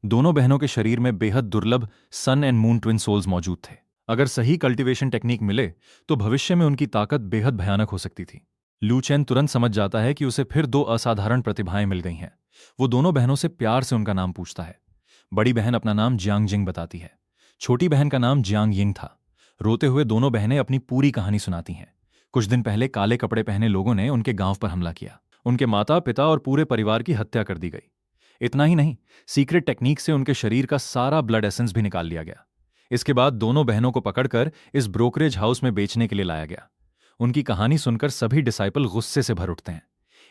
दोनों बहनों के शरीर में बेहद दुर्लभ सन एंड मून ट्विन सोल्स मौजूद थे। अगर सही कल्टीवेशन टेक्निक मिले तो भविष्य में उनकी ताकत बेहद भयानक हो सकती थी। लू चेन तुरंत समझ जाता है कि उसे फिर दो असाधारण प्रतिभाएं मिल गई हैं। वो दोनों बहनों से प्यार से उनका नाम पूछता है। बड़ी बहन अपना नाम जियांग जिंग बताती है। छोटी बहन का नाम जियांग यिंग था। रोते हुए दोनों बहनें अपनी पूरी कहानी सुनाती हैं। कुछ दिन पहले काले कपड़े पहने लोगों ने उनके गांव पर हमला किया। उनके माता पिता और पूरे परिवार की हत्या कर दी गई। इतना ही नहीं, सीक्रेट टेक्निक से उनके शरीर का सारा ब्लड एसेंस भी निकाल लिया गया। इसके बाद दोनों बहनों को पकड़कर इस ब्रोकरेज हाउस में बेचने के लिए लाया गया। उनकी कहानी सुनकर सभी डिसाइपल गुस्से से भर उठते हैं।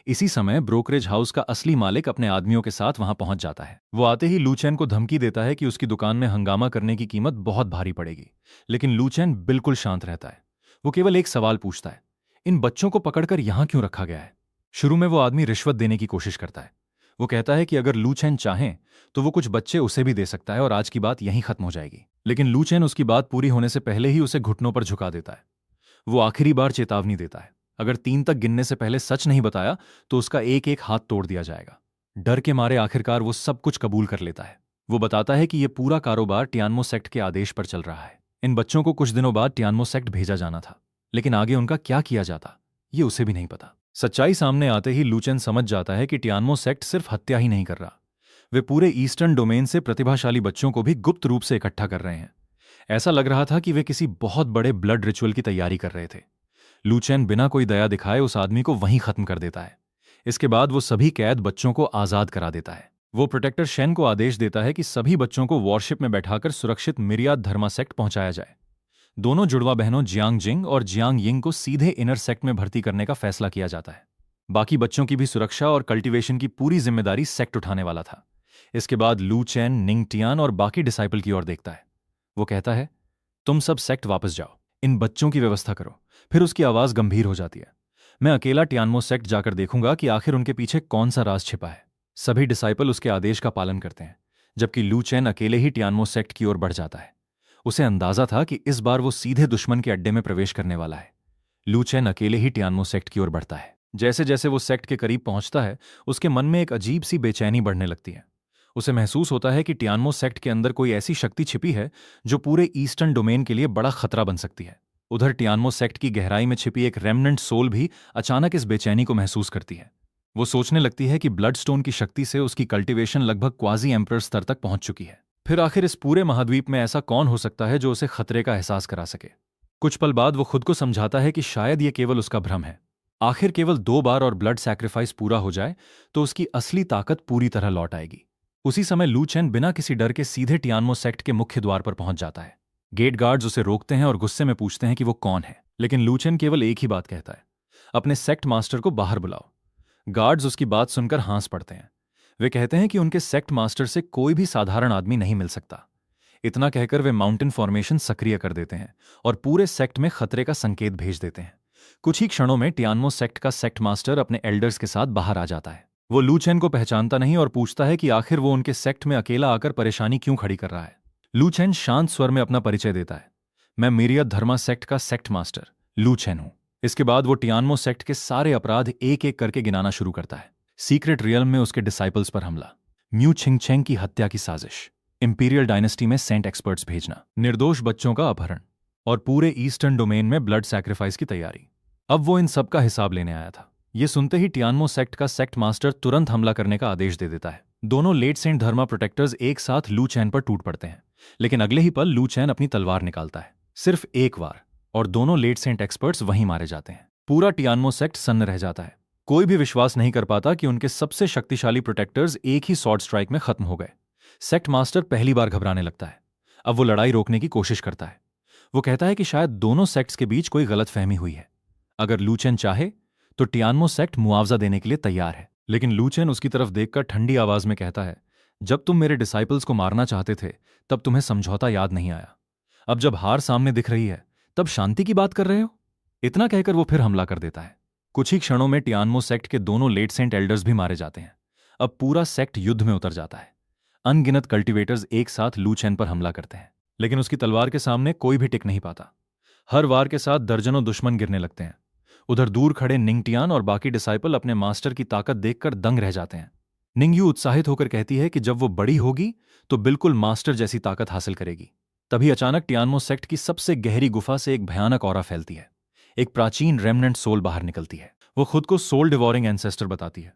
इसी समय ब्रोकरेज हाउस का असली मालिक अपने आदमियों के साथ वहां पहुंच जाता है। वो आते ही लू चेन को धमकी देता है कि उसकी दुकान में हंगामा करने की कीमत बहुत भारी पड़ेगी, लेकिन लू चेन बिल्कुल शांत रहता है। वो केवल एक सवाल पूछता है, इन बच्चों को पकड़कर यहां क्यों रखा गया है? शुरू में वो आदमी रिश्वत देने की कोशिश करता है। वो कहता है कि अगर लू चेन चाहें तो वो कुछ बच्चे उसे भी दे सकता है और आज की बात यहीं खत्म हो जाएगी। लेकिन लू चेन उसकी बात पूरी होने से पहले ही उसे घुटनों पर झुका देता है। वो आखिरी बार चेतावनी देता है, अगर 3 तक गिनने से पहले सच नहीं बताया तो उसका एक एक हाथ तोड़ दिया जाएगा। डर के मारे आखिरकार वो सब कुछ कबूल कर लेता है। वो बताता है कि यह पूरा कारोबार टियानमो सेक्ट के आदेश पर चल रहा है। इन बच्चों को कुछ दिनों बाद टियानमो सेक्ट भेजा जाना था, लेकिन आगे उनका क्या किया जाता ये उसे भी नहीं पता। सच्चाई सामने आते ही लू चेन समझ जाता है कि टियानमो सेक्ट सिर्फ हत्या ही नहीं कर रहा, वे पूरे ईस्टर्न डोमेन से प्रतिभाशाली बच्चों को भी गुप्त रूप से इकट्ठा कर रहे हैं। ऐसा लग रहा था कि वे किसी बहुत बड़े ब्लड रिचुअल की तैयारी कर रहे थे। लू चेन बिना कोई दया दिखाए उस आदमी को वहीं खत्म कर देता है। इसके बाद वो सभी कैद बच्चों को आजाद करा देता है। वो प्रोटेक्टर शेन को आदेश देता है कि सभी बच्चों को वॉरशिप में बैठाकर सुरक्षित मिरियाद धर्मा सेक्ट पहुंचाया जाए। दोनों जुड़वा बहनों जियांग जिंग और जियांग यिंग को सीधे इनर सेक्ट में भर्ती करने का फैसला किया जाता है। बाकी बच्चों की भी सुरक्षा और कल्टीवेशन की पूरी जिम्मेदारी सेक्ट उठाने वाला था। इसके बाद लू चेन निंग टियान और बाकी डिसाइपल की ओर देखता है। वो कहता है, तुम सब सेक्ट वापस जाओ, इन बच्चों की व्यवस्था करो। फिर उसकी आवाज गंभीर हो जाती है, मैं अकेला टियानमो सेक्ट जाकर देखूंगा कि आखिर उनके पीछे कौन सा राज छिपा है। सभी डिसाइपल उसके आदेश का पालन करते हैं, जबकि लू चेन अकेले ही टियानमो सेक्ट की ओर बढ़ जाता है। उसे अंदाजा था कि इस बार वो सीधे दुश्मन के अड्डे में प्रवेश करने वाला है। लू चेन अकेले ही टियानमो सेक्ट की ओर बढ़ता है। जैसे जैसे वो सेक्ट के करीब पहुंचता है, उसके मन में एक अजीब सी बेचैनी बढ़ने लगती है। उसे महसूस होता है कि टियानमो सेक्ट के अंदर कोई ऐसी शक्ति छिपी है जो पूरे ईस्टर्न डोमेन के लिए बड़ा खतरा बन सकती है। उधर टियानमो सेक्ट की गहराई में छिपी एक रेमनेंट सोल भी अचानक इस बेचैनी को महसूस करती है। वो सोचने लगती है कि ब्लड स्टोन की शक्ति से उसकी कल्टीवेशन लगभग क्वाजी एम्परर स्तर तक पहुंच चुकी है। फिर आखिर इस पूरे महाद्वीप में ऐसा कौन हो सकता है जो उसे खतरे का एहसास करा सके? कुछ पल बाद वो खुद को समझाता है कि शायद ये केवल उसका भ्रम है। आखिर केवल 2 बार और ब्लड सैक्रिफाइस पूरा हो जाए तो उसकी असली ताकत पूरी तरह लौट आएगी। उसी समय लू चेन बिना किसी डर के सीधे टियानमो सेक्ट के मुख्य द्वार पर पहुंच जाता है। गेट गार्ड्स उसे रोकते हैं और गुस्से में पूछते हैं कि वो कौन है, लेकिन लू चेन केवल एक ही बात कहता है, अपने सेक्ट मास्टर को बाहर बुलाओ। गार्ड्स उसकी बात सुनकर हंस पड़ते हैं। वे कहते हैं कि उनके सेक्ट मास्टर से कोई भी साधारण आदमी नहीं मिल सकता। इतना कहकर वे माउंटेन फॉर्मेशन सक्रिय कर देते हैं और पूरे सेक्ट में खतरे का संकेत भेज देते हैं। कुछ ही क्षणों में टियानमो सेक्ट का सेक्ट मास्टर अपने एल्डर्स के साथ बाहर आ जाता है। वो लू चेन को पहचानता नहीं और पूछता है कि आखिर वो उनके सेक्ट में अकेला आकर परेशानी क्यों खड़ी कर रहा है। लू चेन शांत स्वर में अपना परिचय देता है। मैं मिरियड धर्मा सेक्ट का सेक्ट मास्टर लू चेन हूं। इसके बाद वो टियानमो सेक्ट के सारे अपराध एक एक करके गिनाना शुरू करता है। सीक्रेट रियल्म में उसके डिसाइपल्स पर हमला, म्यू छिंगचेंग की हत्या की साजिश, इंपीरियल डायनेस्टी में सेंट एक्सपर्ट्स भेजना, निर्दोष बच्चों का अपहरण और पूरे ईस्टर्न डोमेन में ब्लड सैक्रिफाइस की तैयारी। अब वो इन सब का हिसाब लेने आया था। ये सुनते ही टियानमो सेक्ट का सेक्ट मास्टर तुरंत हमला करने का आदेश दे देता है। दोनों लेट सेंट धर्मा प्रोटेक्टर्स एक साथ लू चैन पर टूट पड़ते हैं, लेकिन अगले ही पल लू चैन अपनी तलवार निकालता है, सिर्फ एक बार, और दोनों लेट सेंट एक्सपर्ट्स वहीं मारे जाते हैं। पूरा टियानमो सेक्ट सन्न रह जाता है। कोई भी विश्वास नहीं कर पाता कि उनके सबसे शक्तिशाली प्रोटेक्टर्स एक ही स्वॉर्ड स्ट्राइक में खत्म हो गए। सेक्ट मास्टर पहली बार घबराने लगता है। अब वो लड़ाई रोकने की कोशिश करता है। वो कहता है कि शायद दोनों सेक्ट्स के बीच कोई गलतफहमी हुई है। अगर लू चेन चाहे तो टियानमो सेक्ट मुआवजा देने के लिए तैयार है। लेकिन लू चेन उसकी तरफ देखकर ठंडी आवाज में कहता है, जब तुम मेरे डिसाइपल्स को मारना चाहते थे तब तुम्हें समझौता याद नहीं आया। अब जब हार सामने दिख रही है तब शांति की बात कर रहे हो। इतना कहकर वो फिर हमला कर देता है। कुछ ही क्षणों में टियानमो सेक्ट के दोनों लेट सेंट एल्डर्स भी मारे जाते हैं। अब पूरा सेक्ट युद्ध में उतर जाता है। अनगिनत कल्टिवेटर्स एक साथ लू चेन पर हमला करते हैं, लेकिन उसकी तलवार के सामने कोई भी टिक नहीं पाता। हर वार के साथ दर्जनों दुश्मन गिरने लगते हैं। उधर दूर खड़े निंगटियान और बाकी डिसाइपल अपने मास्टर की ताकत देखकर दंग रह जाते हैं। निंगयू उत्साहित होकर कहती है कि जब वो बड़ी होगी तो बिल्कुल मास्टर जैसी ताकत हासिल करेगी। तभी अचानक टियानमो सेक्ट की सबसे गहरी गुफा से एक भयानक ऑरा फैलती है। एक प्राचीन रेमनेंट सोल बाहर निकलती है। वो खुद को सोल डिवोरिंग एंसेस्टर बताती है।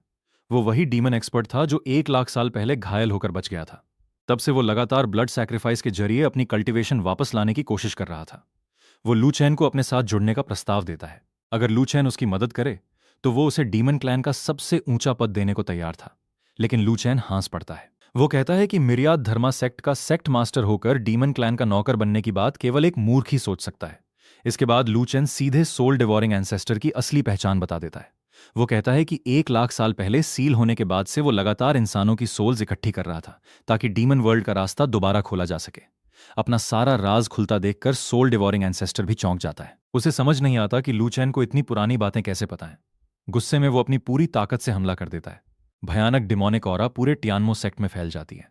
वो वही डीमन एक्सपर्ट था जो 1 लाख साल पहले घायल होकर बच गया था। तब से वो लगातार ब्लड सैक्रिफाइस के जरिए अपनी कल्टीवेशन वापस लाने की कोशिश कर रहा था। वो लू चैन को अपने साथ जुड़ने का प्रस्ताव देता है। अगर लू चैन उसकी मदद करे तो वो उसे डीमन क्लैन का सबसे ऊंचा पद देने को तैयार था, लेकिन लू चैन हांस पड़ता है। वो कहता है कि मिरियाद धर्मा सेक्ट का सेक्ट मास्टर होकर डीमन क्लैन का नौकर बनने की बात केवल एक मूर्ख ही सोच सकता है। इसके बाद लू चैन सीधे सोल डिवोरिंग एंसेस्टर की असली पहचान बता देता है। वो कहता है कि 1 लाख साल पहले सील होने के बाद से वो लगातार इंसानों की सोल्स इकट्ठी कर रहा था ताकि डीमन वर्ल्ड का रास्ता दोबारा खोला जा सके। अपना सारा राज खुलता देखकर सोल डिवोरिंग एंसेस्टर भी चौंक जाता है। उसे समझ नहीं आता कि लू चैन को इतनी पुरानी बातें कैसे पता हैं। गुस्से में वो अपनी पूरी ताकत से हमला कर देता है। भयानक डिमोनिक ऑरा पूरे टियानमो सेक्ट में फैल जाती है,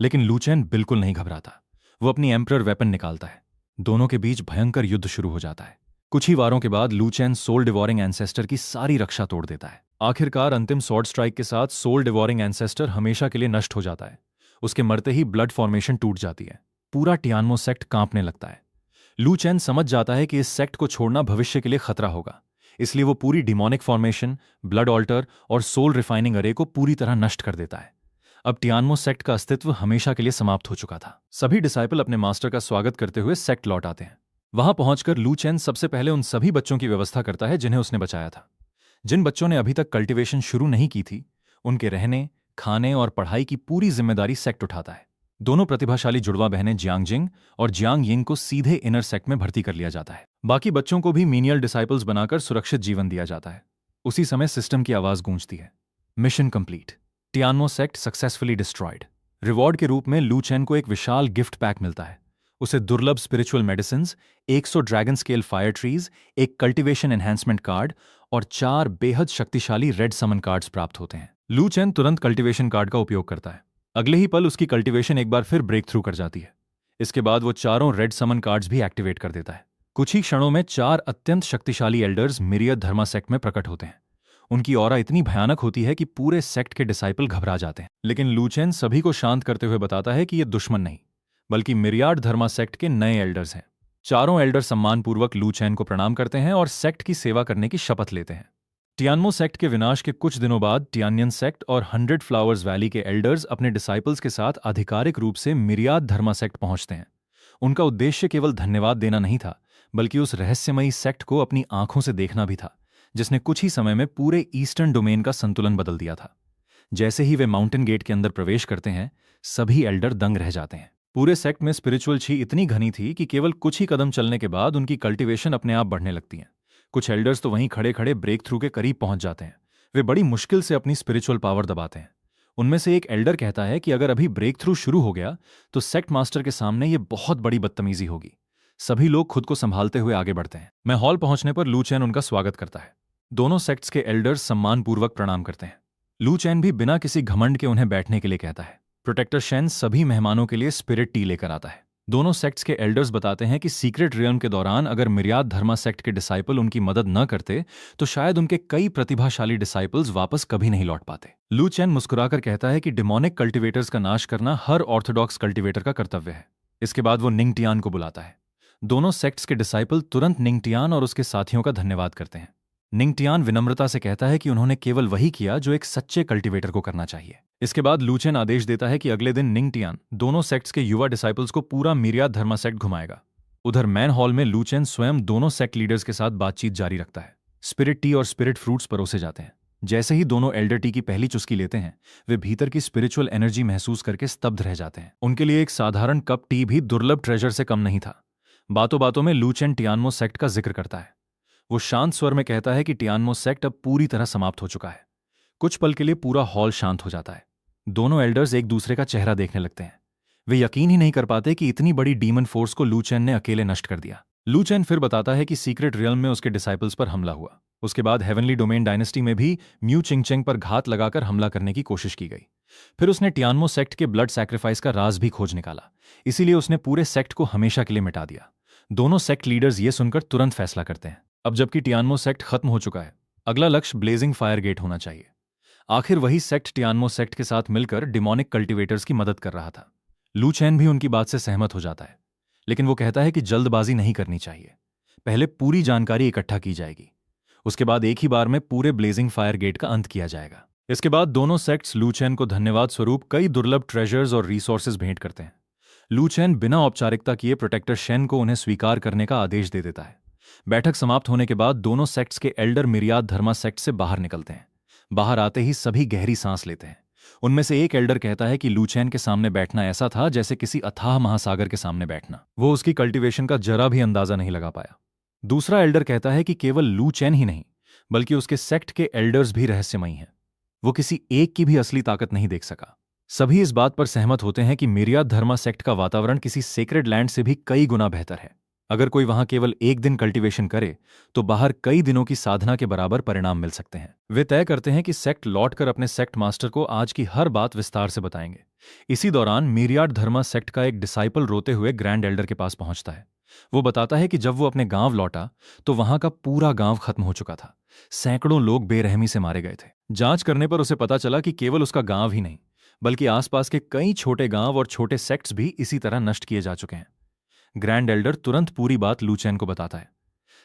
लेकिन लू चैन बिल्कुल नहीं घबराता। वो अपनी एम्परर वेपन निकालता है। दोनों के बीच भयंकर युद्ध शुरू हो जाता है। कुछ ही वारों के बाद लू चैन सोल डिवोरिंग एंसेस्टर की सारी रक्षा तोड़ देता है। आखिरकार अंतिम स्वॉर्ड स्ट्राइक के साथ सोल डिवोरिंग एंसेस्टर हमेशा के लिए नष्ट हो जाता है। उसके मरते ही ब्लड फॉर्मेशन टूट जाती है। पूरा टियानमो सेक्ट कांपने लगता है। लू चैन समझ जाता है कि इस सेक्ट को छोड़ना भविष्य के लिए खतरा होगा, इसलिए वो पूरी डिमोनिक फॉर्मेशन, ब्लड ऑल्टर और सोल रिफाइनिंग अरे को पूरी तरह नष्ट कर देता है। अब टियानमो सेक्ट का अस्तित्व हमेशा के लिए समाप्त हो चुका था। सभी डिसाइपल अपने मास्टर का स्वागत करते हुए सेक्ट लौट आते हैं। वहां पहुंचकर लू चैन सबसे पहले उन सभी बच्चों की व्यवस्था करता है जिन्हें उसने बचाया था। जिन बच्चों ने अभी तक कल्टीवेशन शुरू नहीं की थी, उनके रहने, खाने और पढ़ाई की पूरी जिम्मेदारी सेक्ट उठाता है। दोनों प्रतिभाशाली जुड़वा बहनें जियांगजिंग और जियांग यिंग को सीधे इनर सेक्ट में भर्ती कर लिया जाता है। बाकी बच्चों को भी मीनियल डिसाइपल्स बनाकर सुरक्षित जीवन दिया जाता है। उसी समय सिस्टम की आवाज गूंजती है, mission complete, Tianmo sect successfully destroyed. Reward के रूप में लू चैन को एक विशाल गिफ्ट पैक मिलता है। उसे दुर्लभ spiritual medicines, 100 dragon scale fire trees, एक कल्टीवेशन एनहांसमेंट कार्ड और 4 बेहद शक्तिशाली रेड समन कार्ड्स प्राप्त होते हैं। लू चैन तुरंत कल्टीवेशन कार्ड का उपयोग करता है। अगले ही पल उसकी कल्टीवेशन एक बार फिर ब्रेक थ्रू कर जाती है। इसके बाद वो 4 रेड समन कार्ड्स भी एक्टिवेट कर देता है। कुछ ही क्षणों में 4 अत्यंत शक्तिशाली एल्डर्स मिरियड धर्मा सेक्ट में प्रकट होते हैं। उनकी ऑरा इतनी भयानक होती है कि पूरे सेक्ट के डिसाइपल घबरा जाते हैं, लेकिन लू चैन सभी को शांत करते हुए बताता है कि ये दुश्मन नहीं बल्कि मिरियाड धर्मा सेक्ट के नए एल्डर्स हैं। 4 एल्डर सम्मानपूर्वक लू चैन को प्रणाम करते हैं और सेक्ट की सेवा करने की शपथ लेते हैं। टियानमो सेक्ट के विनाश के कुछ दिनों बाद टियानियन सेक्ट और 100 फ्लावर्स वैली के एल्डर्स अपने डिसाइपल्स के साथ आधिकारिक रूप से मिरियाद धर्मा सेक्ट पहुंचते हैं। उनका उद्देश्य केवल धन्यवाद देना नहीं था, बल्कि उस रहस्यमयी सेक्ट को अपनी आंखों से देखना भी था जिसने कुछ ही समय में पूरे ईस्टर्न डोमेन का संतुलन बदल दिया था। जैसे ही वे माउंटेन गेट के अंदर प्रवेश करते हैं, सभी एल्डर दंग रह जाते हैं। पूरे सेक्ट में स्पिरिचुअल छी इतनी घनी थी कि केवल कुछ ही कदम चलने के बाद उनकी कल्टीवेशन अपने आप बढ़ने लगती है। कुछ एल्डर्स तो वहीं खड़े खड़े ब्रेक थ्रू के करीब पहुंच जाते हैं। वे बड़ी मुश्किल से अपनी स्पिरिचुअल पावर दबाते हैं। उनमें से एक एल्डर कहता है कि अगर अभी ब्रेक थ्रू शुरू हो गया तो सेक्ट मास्टर के सामने ये बहुत बड़ी बदतमीजी होगी। सभी लोग खुद को संभालते हुए आगे बढ़ते हैं। मैं हॉल पहुंचने पर लू चैन उनका स्वागत करता है। दोनों सेक्ट्स के एल्डर्स सम्मानपूर्वक प्रणाम करते हैं। लू चैन भी बिना किसी घमंड के उन्हें बैठने के लिए कहता है। प्रोटेक्टर शेन सभी मेहमानों के लिए स्पिरिट टी लेकर आता है। दोनों सेक्ट्स के एल्डर्स बताते हैं कि सीक्रेट रियल्म के दौरान अगर मिर्याद धर्मा सेक्ट के डिसाइपल उनकी मदद न करते तो शायद उनके कई प्रतिभाशाली डिसाइपल्स वापस कभी नहीं लौट पाते। लू चेन मुस्कुराकर कहता है कि डिमोनिक कल्टिवेटर्स का नाश करना हर ऑर्थोडॉक्स कल्टिवेटर का कर्तव्य है। इसके बाद वो निंगटियान को बुलाता है। दोनों सेक्ट्स के डिसाइपल तुरंत निंगटियान और उसके साथियों का धन्यवाद करते हैं। निंगटियान विनम्रता से कहता है कि उन्होंने केवल वही किया जो एक सच्चे कल्टिवेटर को करना चाहिए। इसके बाद लू चेन आदेश देता है कि अगले दिन निंगटियान दोनों सेक्ट्स के युवा डिसाइपल्स को पूरा मिर्याद धर्मा सेक्ट घुमाएगा। उधर मैन हॉल में लू चेन स्वयं दोनों सेक्ट लीडर्स के साथ बातचीत जारी रखता है। स्पिरिट टी और स्पिरिट फ्रूट्स परोसे जाते हैं। जैसे ही दोनों एल्डर टी की पहली चुस्की लेते हैं वे भीतर की स्पिरिचुअल एनर्जी महसूस करके स्तब्ध रह जाते हैं। उनके लिए एक साधारण कप टी भी दुर्लभ ट्रेजर से कम नहीं था। बातों बातों में लू चेन टियानमो सेक्ट का जिक्र करता है। वो शांत स्वर में कहता है कि टियानमो सेक्ट अब पूरी तरह समाप्त हो चुका है। कुछ पल के लिए पूरा हॉल शांत हो जाता है। दोनों एल्डर्स एक दूसरे का चेहरा देखने लगते हैं। वे यकीन ही नहीं कर पाते कि इतनी बड़ी डीमन फोर्स को लू चेन ने अकेले नष्ट कर दिया। लू चेन फिर बताता है कि सीक्रेट रियल्म में उसके डिसाइपल्स पर हमला हुआ। उसके बाद हेवनली डोमेन डायनेस्टी में भी म्यू चिंगचेंग पर घात लगाकर हमला करने की कोशिश की गई। फिर उसने टियानमो सेक्ट के ब्लड सैक्रिफाइस का राज भी खोज निकाला। इसीलिए उसने पूरे सेक्ट को हमेशा के लिए मिटा दिया। दोनों सेक्ट लीडर्स ये सुनकर तुरंत फैसला करते हैं। अब जबकि टियानमो सेक्ट खत्म हो चुका है, अगला लक्ष्य ब्लेजिंग फायर गेट होना चाहिए। आखिर वही सेक्ट टियानमो सेक्ट के साथ मिलकर डिमोनिक कल्टिवेटर्स की मदद कर रहा था। लू चेन भी उनकी बात से सहमत हो जाता है, लेकिन वो कहता है कि जल्दबाजी नहीं करनी चाहिए। पहले पूरी जानकारी इकट्ठा की जाएगी, उसके बाद एक ही बार में पूरे ब्लेजिंग फायर गेट का अंत किया जाएगा। इसके बाद दोनों सेक्ट्स लू चेन को धन्यवाद स्वरूप कई दुर्लभ ट्रेजर्स और रिसोर्सेज भेंट करते हैं। लू चेन बिना औपचारिकता किए प्रोटेक्टर शेन को उन्हें स्वीकार करने का आदेश दे देता है। बैठक समाप्त होने के बाद दोनों सेक्ट्स के एल्डर मिर्याद धर्मा सेक्ट से बाहर निकलते हैं। बाहर आते ही सभी गहरी सांस लेते हैं। उनमें से एक एल्डर कहता है कि लू चेन के सामने बैठना ऐसा था जैसे किसी अथाह महासागर के सामने बैठना। वो उसकी कल्टीवेशन का जरा भी अंदाजा नहीं लगा पाया। दूसरा एल्डर कहता है कि केवल लू चेन ही नहीं बल्कि उसके सेक्ट के एल्डर्स भी रहस्यमयी हैं। वो किसी एक की भी असली ताकत नहीं देख सका। सभी इस बात पर सहमत होते हैं कि मिर्याद धर्मा सेक्ट का वातावरण किसी सेक्रेड लैंड से भी कई गुना बेहतर है। अगर कोई वहां केवल एक दिन कल्टीवेशन करे तो बाहर कई दिनों की साधना के बराबर परिणाम मिल सकते हैं। वे तय करते हैं कि सेक्ट लौटकर अपने सेक्ट मास्टर को आज की हर बात विस्तार से बताएंगे। इसी दौरान मिर्याद धर्मा सेक्ट का एक डिसाइपल रोते हुए ग्रैंड एल्डर के पास पहुंचता है। वो बताता है कि जब वो अपने गांव लौटा तो वहां का पूरा गांव खत्म हो चुका था। सैकड़ों लोग बेरहमी से मारे गए थे। जांच करने पर उसे पता चला कि केवल उसका गांव ही नहीं बल्कि आसपास के कई छोटे गांव और छोटे सेक्ट्स भी इसी तरह नष्ट किए जा चुके हैं। ग्रैंड एल्डर तुरंत पूरी बात लू चेन को बताता है।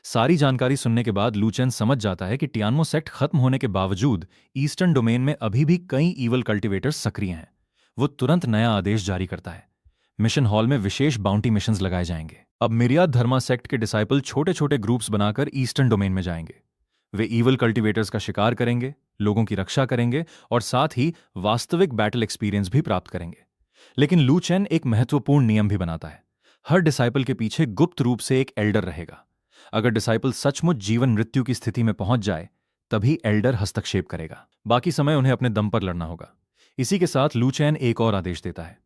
सारी जानकारी सुनने के बाद लू चेन समझ जाता है कि टियानमो सेक्ट खत्म होने के बावजूद ईस्टर्न डोमेन में अभी भी कई ईवल कल्टिवेटर्स सक्रिय हैं। वो तुरंत नया आदेश जारी करता है। मिशन हॉल में विशेष बाउंटी मिशंस लगाए जाएंगे। अब मिर्याद धर्मा सेक्ट के डिसाइपल छोटे छोटे ग्रुप्स बनाकर ईस्टर्न डोमेन में जाएंगे। वे ईवल कल्टिवेटर्स का शिकार करेंगे, लोगों की रक्षा करेंगे और साथ ही वास्तविक बैटल एक्सपीरियंस भी प्राप्त करेंगे। लेकिन लू चेन एक महत्वपूर्ण नियम भी बनाता है। हर डिसाइपल के पीछे गुप्त रूप से एक एल्डर रहेगा। अगर डिसाइपल सचमुच जीवन मृत्यु की स्थिति में पहुंच जाए तभी एल्डर हस्तक्षेप करेगा। बाकी समय उन्हें अपने दम पर लड़ना होगा। इसी के साथ लू चेन एक और आदेश देता है।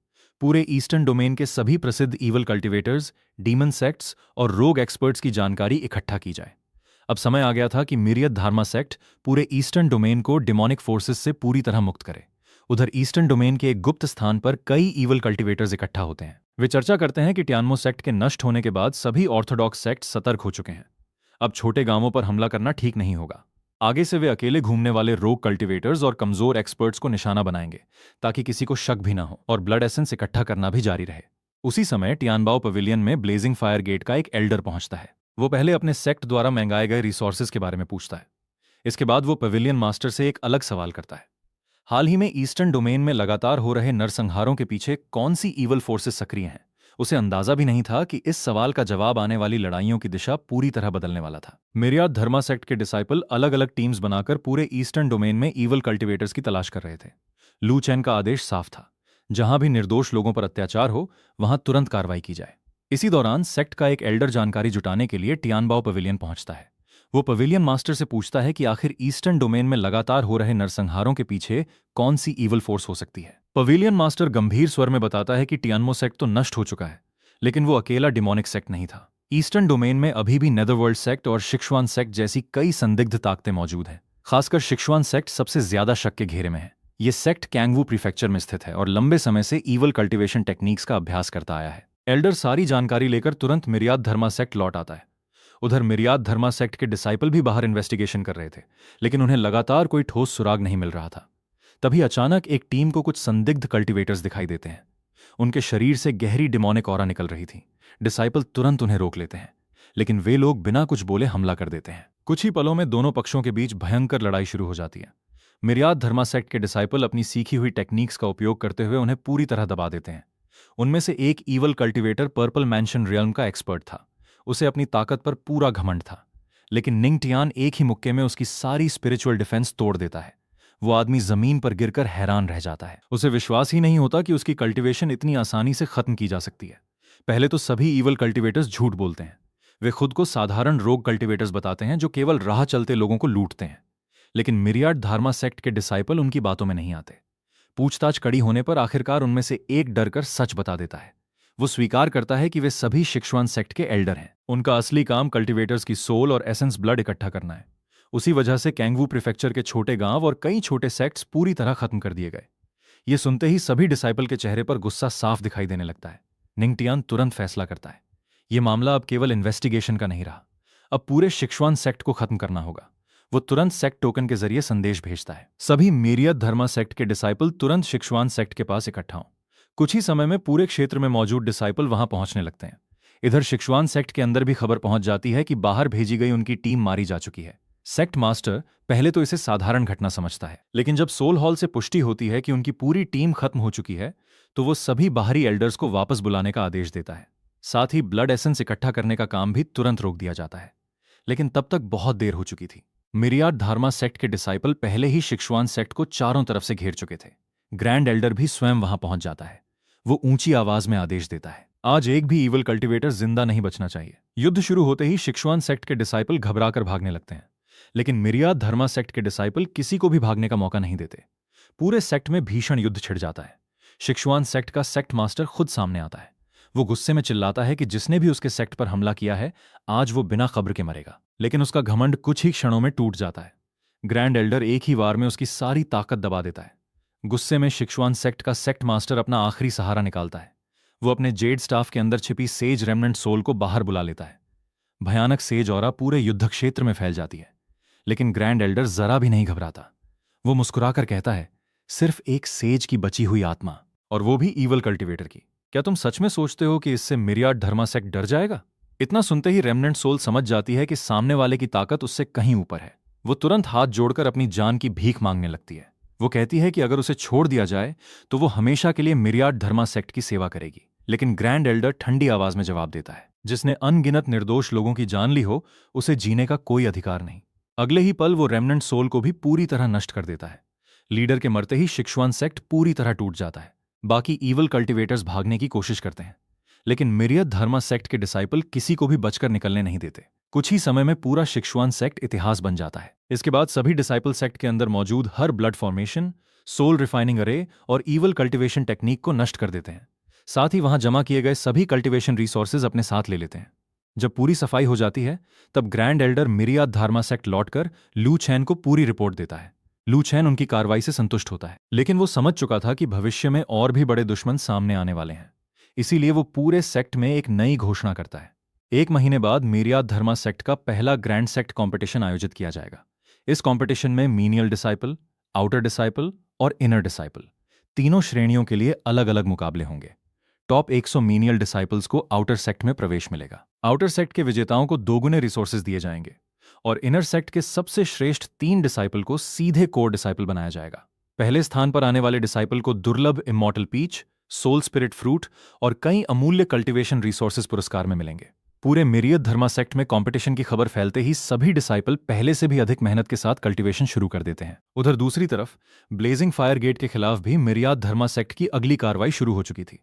पूरे ईस्टर्न डोमेन के सभी प्रसिद्ध ईवल कल्टिवेटर्स, डीमन सेक्ट्स और रोग एक्सपर्ट्स की जानकारी इकट्ठा की जाए। अब समय आ गया था कि मिर्याद धर्मा सेक्ट पूरे ईस्टर्न डोमेन को डिमोनिक फोर्सेस से पूरी तरह मुक्त करे। उधर ईस्टर्न डोमेन के एक गुप्त स्थान पर कई ईवल कल्टिवेटर्स इकट्ठा होते हैं। वे चर्चा करते हैं कि टियानमो सेक्ट के नष्ट होने के बाद सभी ऑर्थोडॉक्स सेक्ट सतर्क हो चुके हैं। अब छोटे गांवों पर हमला करना ठीक नहीं होगा। आगे से वे अकेले घूमने वाले रोग कल्टिवेटर्स और कमजोर एक्सपर्ट्स को निशाना बनाएंगे ताकि किसी को शक भी ना हो और ब्लड एसेंस इकट्ठा करना भी जारी रहे। उसी समय टियानबाओ पवेलियन में ब्लेजिंग फायर गेट का एक एल्डर पहुंचता है। वो पहले अपने सेक्ट द्वारा मंगाए गए रिसोर्सेज के बारे में पूछता है। इसके बाद वो पवेलियन मास्टर से एक अलग सवाल करता है। हाल ही में ईस्टर्न डोमेन में लगातार हो रहे नरसंहारों के पीछे कौन सी ईवल फोर्सेस सक्रिय हैं? उसे अंदाजा भी नहीं था कि इस सवाल का जवाब आने वाली लड़ाइयों की दिशा पूरी तरह बदलने वाला था। मिर्याद धर्मा सेक्ट के डिसाइपल अलग अलग टीम्स बनाकर पूरे ईस्टर्न डोमेन में ईवल कल्टिवेटर्स की तलाश कर रहे थे। लू चेन का आदेश साफ था, जहां भी निर्दोष लोगों पर अत्याचार हो वहां तुरंत कार्रवाई की जाए। इसी दौरान सेक्ट का एक एल्डर जानकारी जुटाने के लिए टियानबाओ पवेलियन पहुंचता है। वो पवेलियन मास्टर से पूछता है कि आखिर ईस्टर्न डोमेन में लगातार हो रहे नरसंहारों के पीछे कौन सी ईवल फोर्स हो सकती है। पवेलियन मास्टर गंभीर स्वर में बताता है कि टियानमो सेक्ट तो नष्ट हो चुका है, लेकिन वो अकेला डिमोनिक सेक्ट नहीं था। ईस्टर्न डोमेन में अभी भी नेदरवर्ल्ड सेक्ट और शिक्षवान सेक्ट जैसी कई संदिग्ध ताकतें मौजूद हैं। खासकर शिक्षवान सेक्ट सबसे ज्यादा शक के घेरे में है। ये सेक्ट कैंगवू प्रीफेक्चर में स्थित है और लंबे समय से ईवल कल्टिवेशन टेक्निक्स का अभ्यास करता आया है। एल्डर सारी जानकारी लेकर तुरंत मिरियाद धर्मा सेक्ट लौट आता है। उधर मिरियाद धर्मा सेक्ट के डिसाइपल भी बाहर इन्वेस्टिगेशन कर रहे थे, लेकिन उन्हें लगातार कोई ठोस सुराग नहीं मिल रहा था। तभी अचानक एक टीम को कुछ संदिग्ध कल्टीवेटर्स दिखाई देते हैं। उनके शरीर से गहरी डिमोनिक ऑरा निकल रही थी। डिसाइपल तुरंत उन्हें रोक लेते हैं, लेकिन वे लोग बिना कुछ बोले हमला कर देते हैं। कुछ ही पलों में दोनों पक्षों के बीच भयंकर लड़ाई शुरू हो जाती है। मिरियाद धर्मा सेक्ट के डिसाइपल अपनी सीखी हुई टेक्निक्स का उपयोग करते हुए उन्हें पूरी तरह दबा देते हैं। उनमें से एक evil cultivator purple mention realm का एक्सपर्ट था। उसे अपनी ताकत पर पूरा घमंड था, लेकिन निंग टियान एक ही मुक्के में उसकी सारी स्पिरिचुअल डिफेंस तोड़ देता है। वो आदमी जमीन पर गिरकर हैरान रह जाता है। उसे विश्वास ही नहीं होता कि उसकी कल्टीवेशन इतनी आसानी से खत्म की जा सकती है। पहले तो सभी ईवल कल्टीवेटर्स झूठ बोलते हैं। वे खुद को साधारण रोग कल्टीवेटर्स बताते हैं जो केवल राह चलते लोगों को लूटते हैं। लेकिन मिरियाड धर्मा सेक्ट के डिसाइपल उनकी बातों में नहीं आते। पूछताछ कड़ी होने पर आखिरकार उनमें से एक डरकर सच बता देता है। वो स्वीकार करता है कि वे सभी शिक्षवान सेक्ट के एल्डर हैं। उनका असली काम कल्टीवेटर्स की सोल और एसेंस ब्लड इकट्ठा करना है। उसी वजह से कैंगवू प्रीफेक्चर के छोटे गांव और कई छोटे सेक्ट्स पूरी तरह खत्म कर दिए गए। ये सुनते ही सभी डिसाइपल के चेहरे पर गुस्सा साफ दिखाई देने लगता है। निंग टियान तुरंत फैसला करता है, ये मामला अब केवल इन्वेस्टिगेशन का नहीं रहा, अब पूरे शिक्षवान सेक्ट को खत्म करना होगा। वो तुरंत सेक्ट टोकन के जरिए संदेश भेजता है। सभी मिरियद धर्मा सेक्ट के डिसाइपल तुरंत शिक्षवान सेक्ट के पास इकट्ठा हों। कुछ ही समय में पूरे क्षेत्र में मौजूद डिसाइपल वहां पहुंचने लगते हैं। इधर शिक्षवान सेक्ट के अंदर भी खबर पहुंच जाती है कि बाहर भेजी गई उनकी टीम मारी जा चुकी है। सेक्ट मास्टर पहले तो इसे साधारण घटना समझता है, लेकिन जब सोल हॉल से पुष्टि होती है कि उनकी पूरी टीम खत्म हो चुकी है, तो वो सभी बाहरी एल्डर्स को वापस बुलाने का आदेश देता है। साथ ही ब्लड एसेंस इकट्ठा करने का काम भी तुरंत रोक दिया जाता है। लेकिन तब तक बहुत देर हो चुकी थी। मिरियाड धर्मा सेक्ट के डिसाइपल पहले ही शिक्षवान सेक्ट को चारों तरफ से घेर चुके थे। ग्रैंड एल्डर भी स्वयं वहां पहुंच जाता है। वो ऊंची आवाज में आदेश देता है, आज एक भी ईवल कल्टीवेटर जिंदा नहीं बचना चाहिए। युद्ध शुरू होते ही शिक्षवान सेक्ट के डिसाइपल घबराकर भागने लगते हैं, लेकिन मिरियाद धर्मा सेक्ट के डिसाइपल किसी को भी भागने का मौका नहीं देते। पूरे सेक्ट में भीषण युद्ध छिड़ जाता है। शिक्षवान सेक्ट का सेक्ट मास्टर खुद सामने आता है। वो गुस्से में चिल्लाता है कि जिसने भी उसके सेक्ट पर हमला किया है, आज वो बिना खबर के मरेगा। लेकिन उसका घमंड कुछ ही क्षणों में टूट जाता है। ग्रैंड एल्डर एक ही वार में उसकी सारी ताकत दबा देता है। गुस्से में शिक्षवान सेक्ट का सेक्ट मास्टर अपना आखिरी सहारा निकालता है। वो अपने जेड स्टाफ के अंदर छिपी सेज रेमनेंट सोल को बाहर बुला लेता है। भयानक सेज ऑरा पूरे युद्ध क्षेत्र में फैल जाती है, लेकिन ग्रैंड एल्डर जरा भी नहीं घबराता। वो मुस्कुराकर कहता है, सिर्फ एक सेज की बची हुई आत्मा, और वो भी ईवल कल्टीवेटर की। क्या तुम सच में सोचते हो कि इससे मिरियाड धर्मा सेक्ट डर जाएगा? इतना सुनते ही रेमनेंट सोल समझ जाती है कि सामने वाले की ताकत उससे कहीं ऊपर है। वो तुरंत हाथ जोड़कर अपनी जान की भीख मांगने लगती है। वो कहती है कि अगर उसे छोड़ दिया जाए तो वो हमेशा के लिए मिरियाड धर्मा सेक्ट की सेवा करेगी। लेकिन ग्रैंड एल्डर ठंडी आवाज में जवाब देता है, जिसने अनगिनत निर्दोष लोगों की जान ली हो, उसे जीने का कोई अधिकार नहीं। अगले ही पल वो रेमनेंट सोल को भी पूरी तरह नष्ट कर देता है। लीडर के मरते ही शिक्षवान सेक्ट पूरी तरह टूट जाता है। बाकी ईवल कल्टीवेटर्स भागने की कोशिश करते हैं, लेकिन मिरियद धर्मा सेक्ट के डिसाइपल किसी को भी बचकर निकलने नहीं देते। कुछ ही समय में पूरा शिक्षवान सेक्ट इतिहास बन जाता है। इसके बाद सभी डिसाइपल सेक्ट के अंदर मौजूद हर ब्लड फॉर्मेशन, सोल रिफाइनिंग अरे और ईवल कल्टीवेशन टेक्निक को नष्ट कर देते हैं। साथ ही वहां जमा किए गए सभी कल्टीवेशन रिसोर्सेज अपने साथ ले लेते हैं। जब पूरी सफाई हो जाती है, तब ग्रैंड एल्डर मिरियाद धर्मा सेक्ट लौटकर लू चैन को पूरी रिपोर्ट देता है। लू चैन उनकी कार्रवाई से संतुष्ट होता है, लेकिन वो समझ चुका था कि भविष्य में और भी बड़े दुश्मन सामने आने वाले हैं। इसीलिए वो पूरे सेक्ट में एक नई घोषणा करता है। 1 महीने बाद मिरियाद धर्मा सेक्ट का पहला ग्रैंड सेक्ट कॉम्पिटिशन आयोजित किया जाएगा। इस कॉम्पिटिशन में मीनियल डिसाइपल, आउटर डिसाइपल और इनर डिसाइपल तीनों श्रेणियों के लिए अलग अलग मुकाबले होंगे। टॉप 100 मीनियल डिसाइपल्स को आउटर सेक्ट में प्रवेश मिलेगा। आउटर सेक्ट के विजेताओं को दोगुने रिसोर्सेज दिए जाएंगे और इनर सेक्ट के सबसे श्रेष्ठ 3 डिसाइपल को सीधे कोर डिसाइपल बनाया जाएगा। पहले स्थान पर आने वाले डिसाइपल को दुर्लभ immortal peach, soul spirit fruit और कई अमूल्य कल्टीवेशन रिसोर्सेज पुरस्कार में मिलेंगे। पूरे मिरियद धर्मा सेक्ट में कंपटीशन की खबर फैलते ही सभी डिसाइपल पहले से भी अधिक मेहनत के साथ कल्टीवेशन शुरू कर देते हैं। उधर दूसरी तरफ ब्लेजिंग फायर गेट के खिलाफ भी मिरियाद धर्मा सेक्ट की अगली कार्रवाई शुरू हो चुकी थी।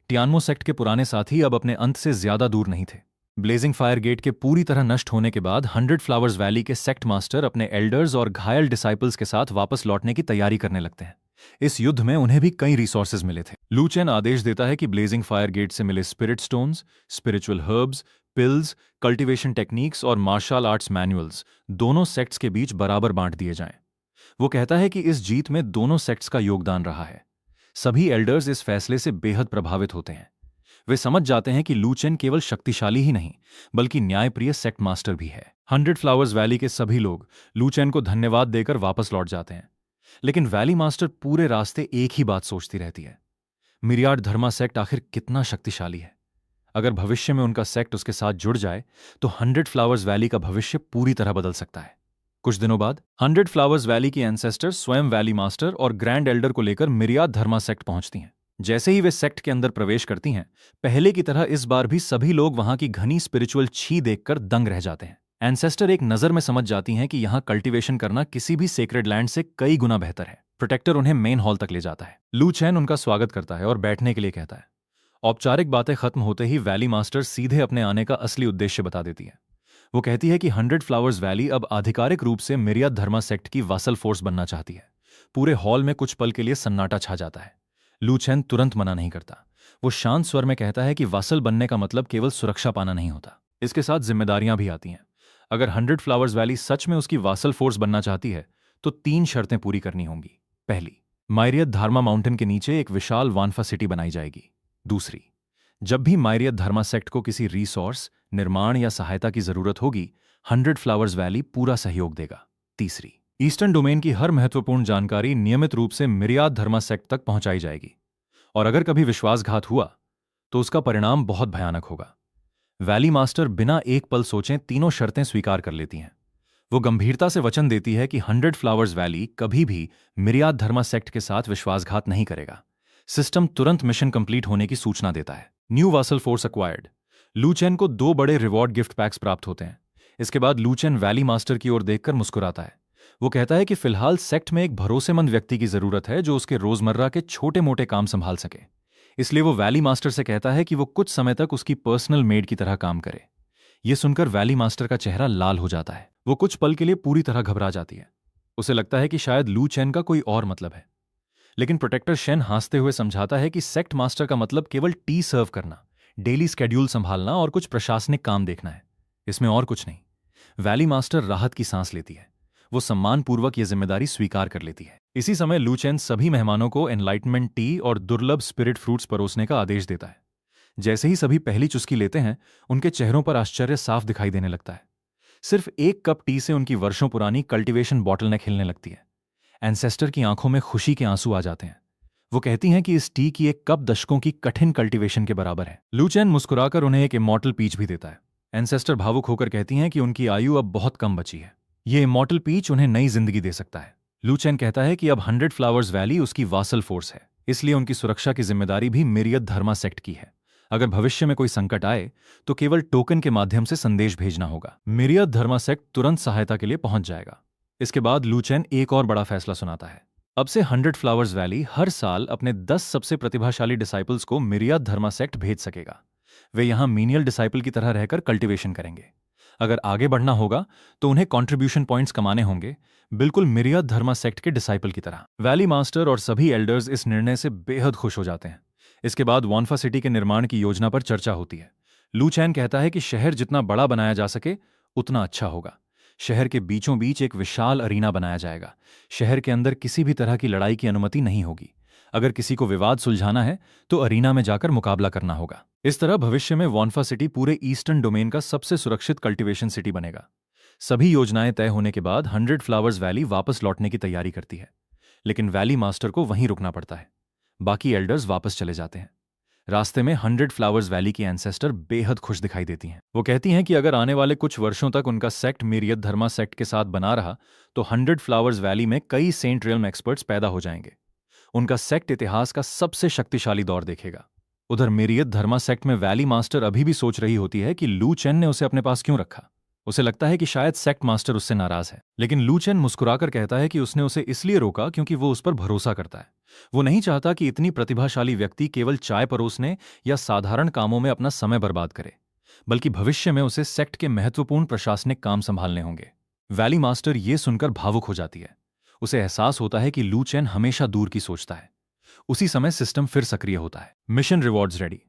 टियानमो सेक्ट के पुराने साथी अब अपने अंत से ज्यादा दूर नहीं थे। ब्लेजिंग फायर गेट के पूरी तरह नष्ट होने के बाद 100 फ्लावर्स वैली के सेक्ट मास्टर अपने एल्डर्स और घायल डिसाइपल्स के साथ वापस लौटने की तैयारी करने लगते हैं। इस युद्ध में उन्हें भी कई रिसोर्सेज मिले थे। लू चेन आदेश देता है कि ब्लेजिंग फायर गेट से मिले spirit stones, spiritual herbs, pills, cultivation techniques और मार्शल आर्ट्स मैनुअल्स दोनों सेक्ट्स के बीच बराबर बांट दिए जाएं। वो कहता है कि इस जीत में दोनों सेक्ट्स का योगदान रहा है। सभी एल्डर्स इस फैसले से बेहद प्रभावित होते हैं। वे समझ जाते हैं कि लू चेन केवल शक्तिशाली ही नहीं बल्कि न्यायप्रिय सेक्ट मास्टर भी है। 100 फ्लावर्स वैली के सभी लोग लू चेन को धन्यवाद देकर वापस लौट जाते हैं, लेकिन वैली मास्टर पूरे रास्ते एक ही बात सोचती रहती है, मिरियाड धर्मा सेक्ट आखिर कितना शक्तिशाली है। अगर भविष्य में उनका सेक्ट उसके साथ जुड़ जाए तो 100 फ्लावर्स वैली का भविष्य पूरी तरह बदल सकता है। कुछ दिनों बाद 100 फ्लावर्स वैली की एंसेस्टर्स स्वयं वैली मास्टर और ग्रैंड एल्डर को लेकर मिरियाद धर्मा सेक्ट पहुंचती हैं। जैसे ही वे सेक्ट के अंदर प्रवेश करती हैं, पहले की तरह इस बार भी सभी लोग वहां की घनी स्पिरिचुअल छी देखकर दंग रह जाते हैं। एंसेस्टर एक नजर में समझ जाती हैं कि यहां कल्टीवेशन करना किसी भी सेक्रेड लैंड से कई गुना बेहतर है। प्रोटेक्टर उन्हें मेन हॉल तक ले जाता है। लू चैन उनका स्वागत करता है और बैठने के लिए कहता है। औपचारिक बातें खत्म होते ही वैली मास्टर सीधे अपने आने का असली उद्देश्य बता देती है। वो कहती है कि 100 फ्लावर्स वैली अब आधिकारिक रूप से मिरियाद धर्मा सेक्ट की वासल फोर्स बनना चाहती है। पूरे हॉल में कुछ पल के लिए सन्नाटा छा जाता है। लू चैन तुरंत मना नहीं करता। वो शांत स्वर में कहता है कि वासल बनने का मतलब केवल सुरक्षा पाना नहीं होता, इसके साथ जिम्मेदारियां भी आती हैं। अगर 100 फ्लावर्स वैली सच में उसकी वासल फोर्स बनना चाहती है तो 3 शर्तें पूरी करनी होंगी। पहली, मायरियत धारमा माउंटेन के नीचे एक विशाल वानफा सिटी बनाई जाएगी। दूसरी, जब भी मायरियत धर्मा सेक्ट को किसी रिसोर्स, निर्माण या सहायता की जरूरत होगी, 100 फ्लावर्स वैली पूरा सहयोग देगा। तीसरी, ईस्टर्न डोमेन की हर महत्वपूर्ण जानकारी नियमित रूप से मिरियाद धर्मा सेक्ट तक पहुंचाई जाएगी, और अगर कभी विश्वासघात हुआ तो उसका परिणाम बहुत भयानक होगा। वैली मास्टर बिना एक पल सोचे तीनों शर्तें स्वीकार कर लेती हैं। वो गंभीरता से वचन देती है कि 100 फ्लावर्स वैली कभी भी मिरियाद धर्मा सेक्ट के साथ विश्वासघात नहीं करेगा। सिस्टम तुरंत मिशन कंप्लीट होने की सूचना देता है। New vassal force acquired. लू चेन को 2 बड़े रिवॉर्ड गिफ्ट पैक्स प्राप्त होते हैं। इसके बाद लू चेन वैली मास्टर की ओर देखकर मुस्कुराता है। वो कहता है कि फिलहाल सेक्ट में एक भरोसेमंद व्यक्ति की जरूरत है जो उसके रोजमर्रा के छोटे मोटे काम संभाल सके। इसलिए वो वैली मास्टर से कहता है कि वो कुछ समय तक उसकी पर्सनल मेड की तरह काम करे। ये सुनकर वैली मास्टर का चेहरा लाल हो जाता है। वो कुछ पल के लिए पूरी तरह घबरा जाती है। उसे लगता है कि शायद लू चेन का कोई और मतलब है, लेकिन प्रोटेक्टर शेन हंसते हुए समझाता है कि सेक्ट मास्टर का मतलब केवल टी सर्व करना, डेली स्केड्यूल संभालना और कुछ प्रशासनिक काम देखना है, इसमें और कुछ नहीं। वैली मास्टर राहत की सांस लेती है। वो सम्मानपूर्वक यह जिम्मेदारी स्वीकार कर लेती है। इसी समय लू चेन सभी मेहमानों को एनलाइटमेंट टी और दुर्लभ स्पिरिट फ्रूट्स परोसने का आदेश देता है। जैसे ही सभी पहली चुस्की लेते हैं, उनके चेहरों पर आश्चर्य साफ दिखाई देने लगता है। सिर्फ एक कप टी से उनकी वर्षों पुरानी कल्टीवेशन बॉटलनेक हिलने लगती है। एंसेस्टर की आंखों में खुशी के आंसू आ जाते हैं। वो कहती हैं कि इस टी की एक कप दशकों की कठिन कल्टीवेशन के बराबर है। लू चेन मुस्कुराकर उन्हें एक इमॉर्टल पीच भी देता है। एंसेस्टर भावुक होकर कहती हैं कि उनकी आयु अब बहुत कम बची है। ये इमॉर्टल पीच उन्हें नई जिंदगी दे सकता है। लू चेन कहता है कि अब 100 फ्लावर्स वैली उसकी वासल फोर्स है, इसलिए उनकी सुरक्षा की जिम्मेदारी भी मिरियत धर्मा सेक्ट की है। अगर भविष्य में कोई संकट आए तो केवल टोकन के माध्यम से संदेश भेजना होगा। मिरियत धर्मा सेक्ट तुरंत सहायता के लिए पहुंच जाएगा। इसके बाद लू चेन एक और बड़ा फैसला सुनाता है। अब से 100 फ्लावर्स वैली हर साल अपने 10 सबसे प्रतिभाशाली डिसाइपल्स को मिरियत धर्मा सेक्ट भेज सकेगा। वे यहां मीनियल डिसाइपल की तरह रहकर कल्टीवेशन करेंगे। अगर आगे बढ़ना होगा तो उन्हें कंट्रीब्यूशन पॉइंट्स कमाने होंगे, बिल्कुल मिरियत धर्मा सेक्ट के डिसाइपल की तरह। वैली मास्टर और सभी एल्डर्स इस निर्णय से बेहद खुश हो जाते हैं। इसके बाद वानफा सिटी के निर्माण की योजना पर चर्चा होती है। लू चैन कहता है कि शहर जितना बड़ा बनाया जा सके उतना अच्छा होगा। शहर के बीचों बीच एक विशाल अरीना बनाया जाएगा। शहर के अंदर किसी भी तरह की लड़ाई की अनुमति नहीं होगी। अगर किसी को विवाद सुलझाना है तो अरीना में जाकर मुकाबला करना होगा। इस तरह भविष्य में वानफा सिटी पूरे ईस्टर्न डोमेन का सबसे सुरक्षित कल्टीवेशन सिटी बनेगा। सभी योजनाएं तय होने के बाद 100 फ्लावर्स वैली वापस लौटने की तैयारी करती है, लेकिन वैली मास्टर को वहीं रुकना पड़ता है। बाकी एल्डर्स वापस चले जाते हैं। रास्ते में 100 फ्लावर्स वैली की एंसेस्टर बेहद खुश दिखाई देती हैं। वो कहती हैं कि अगर आने वाले कुछ वर्षों तक उनका सेक्ट मिरियत धर्मा सेक्ट के साथ बना रहा तो 100 फ्लावर्स वैली में कई सेंट रियल्म एक्सपर्ट्स पैदा हो जाएंगे। उनका सेक्ट इतिहास का सबसे शक्तिशाली दौर देखेगा। उधर मिरियत धर्मा सेक्ट में वैली मास्टर अभी भी सोच रही होती है कि लू चेन ने उसे अपने पास क्यों रखा। उसे लगता है कि शायद सेक्ट मास्टर उससे नाराज है, लेकिन लू चेन मुस्कुराकर कहता है कि उसने उसे इसलिए रोका क्योंकि वो उस पर भरोसा करता है। वो नहीं चाहता कि इतनी प्रतिभाशाली व्यक्ति केवल चाय परोसने या साधारण कामों में अपना समय बर्बाद करे, बल्कि भविष्य में उसे सेक्ट के महत्वपूर्ण प्रशासनिक काम संभालने होंगे। वैली मास्टर ये सुनकर भावुक हो जाती है। उसे एहसास होता है कि लू चेन हमेशा दूर की सोचता है। उसी समय सिस्टम फिर सक्रिय होता है। Mission rewards ready.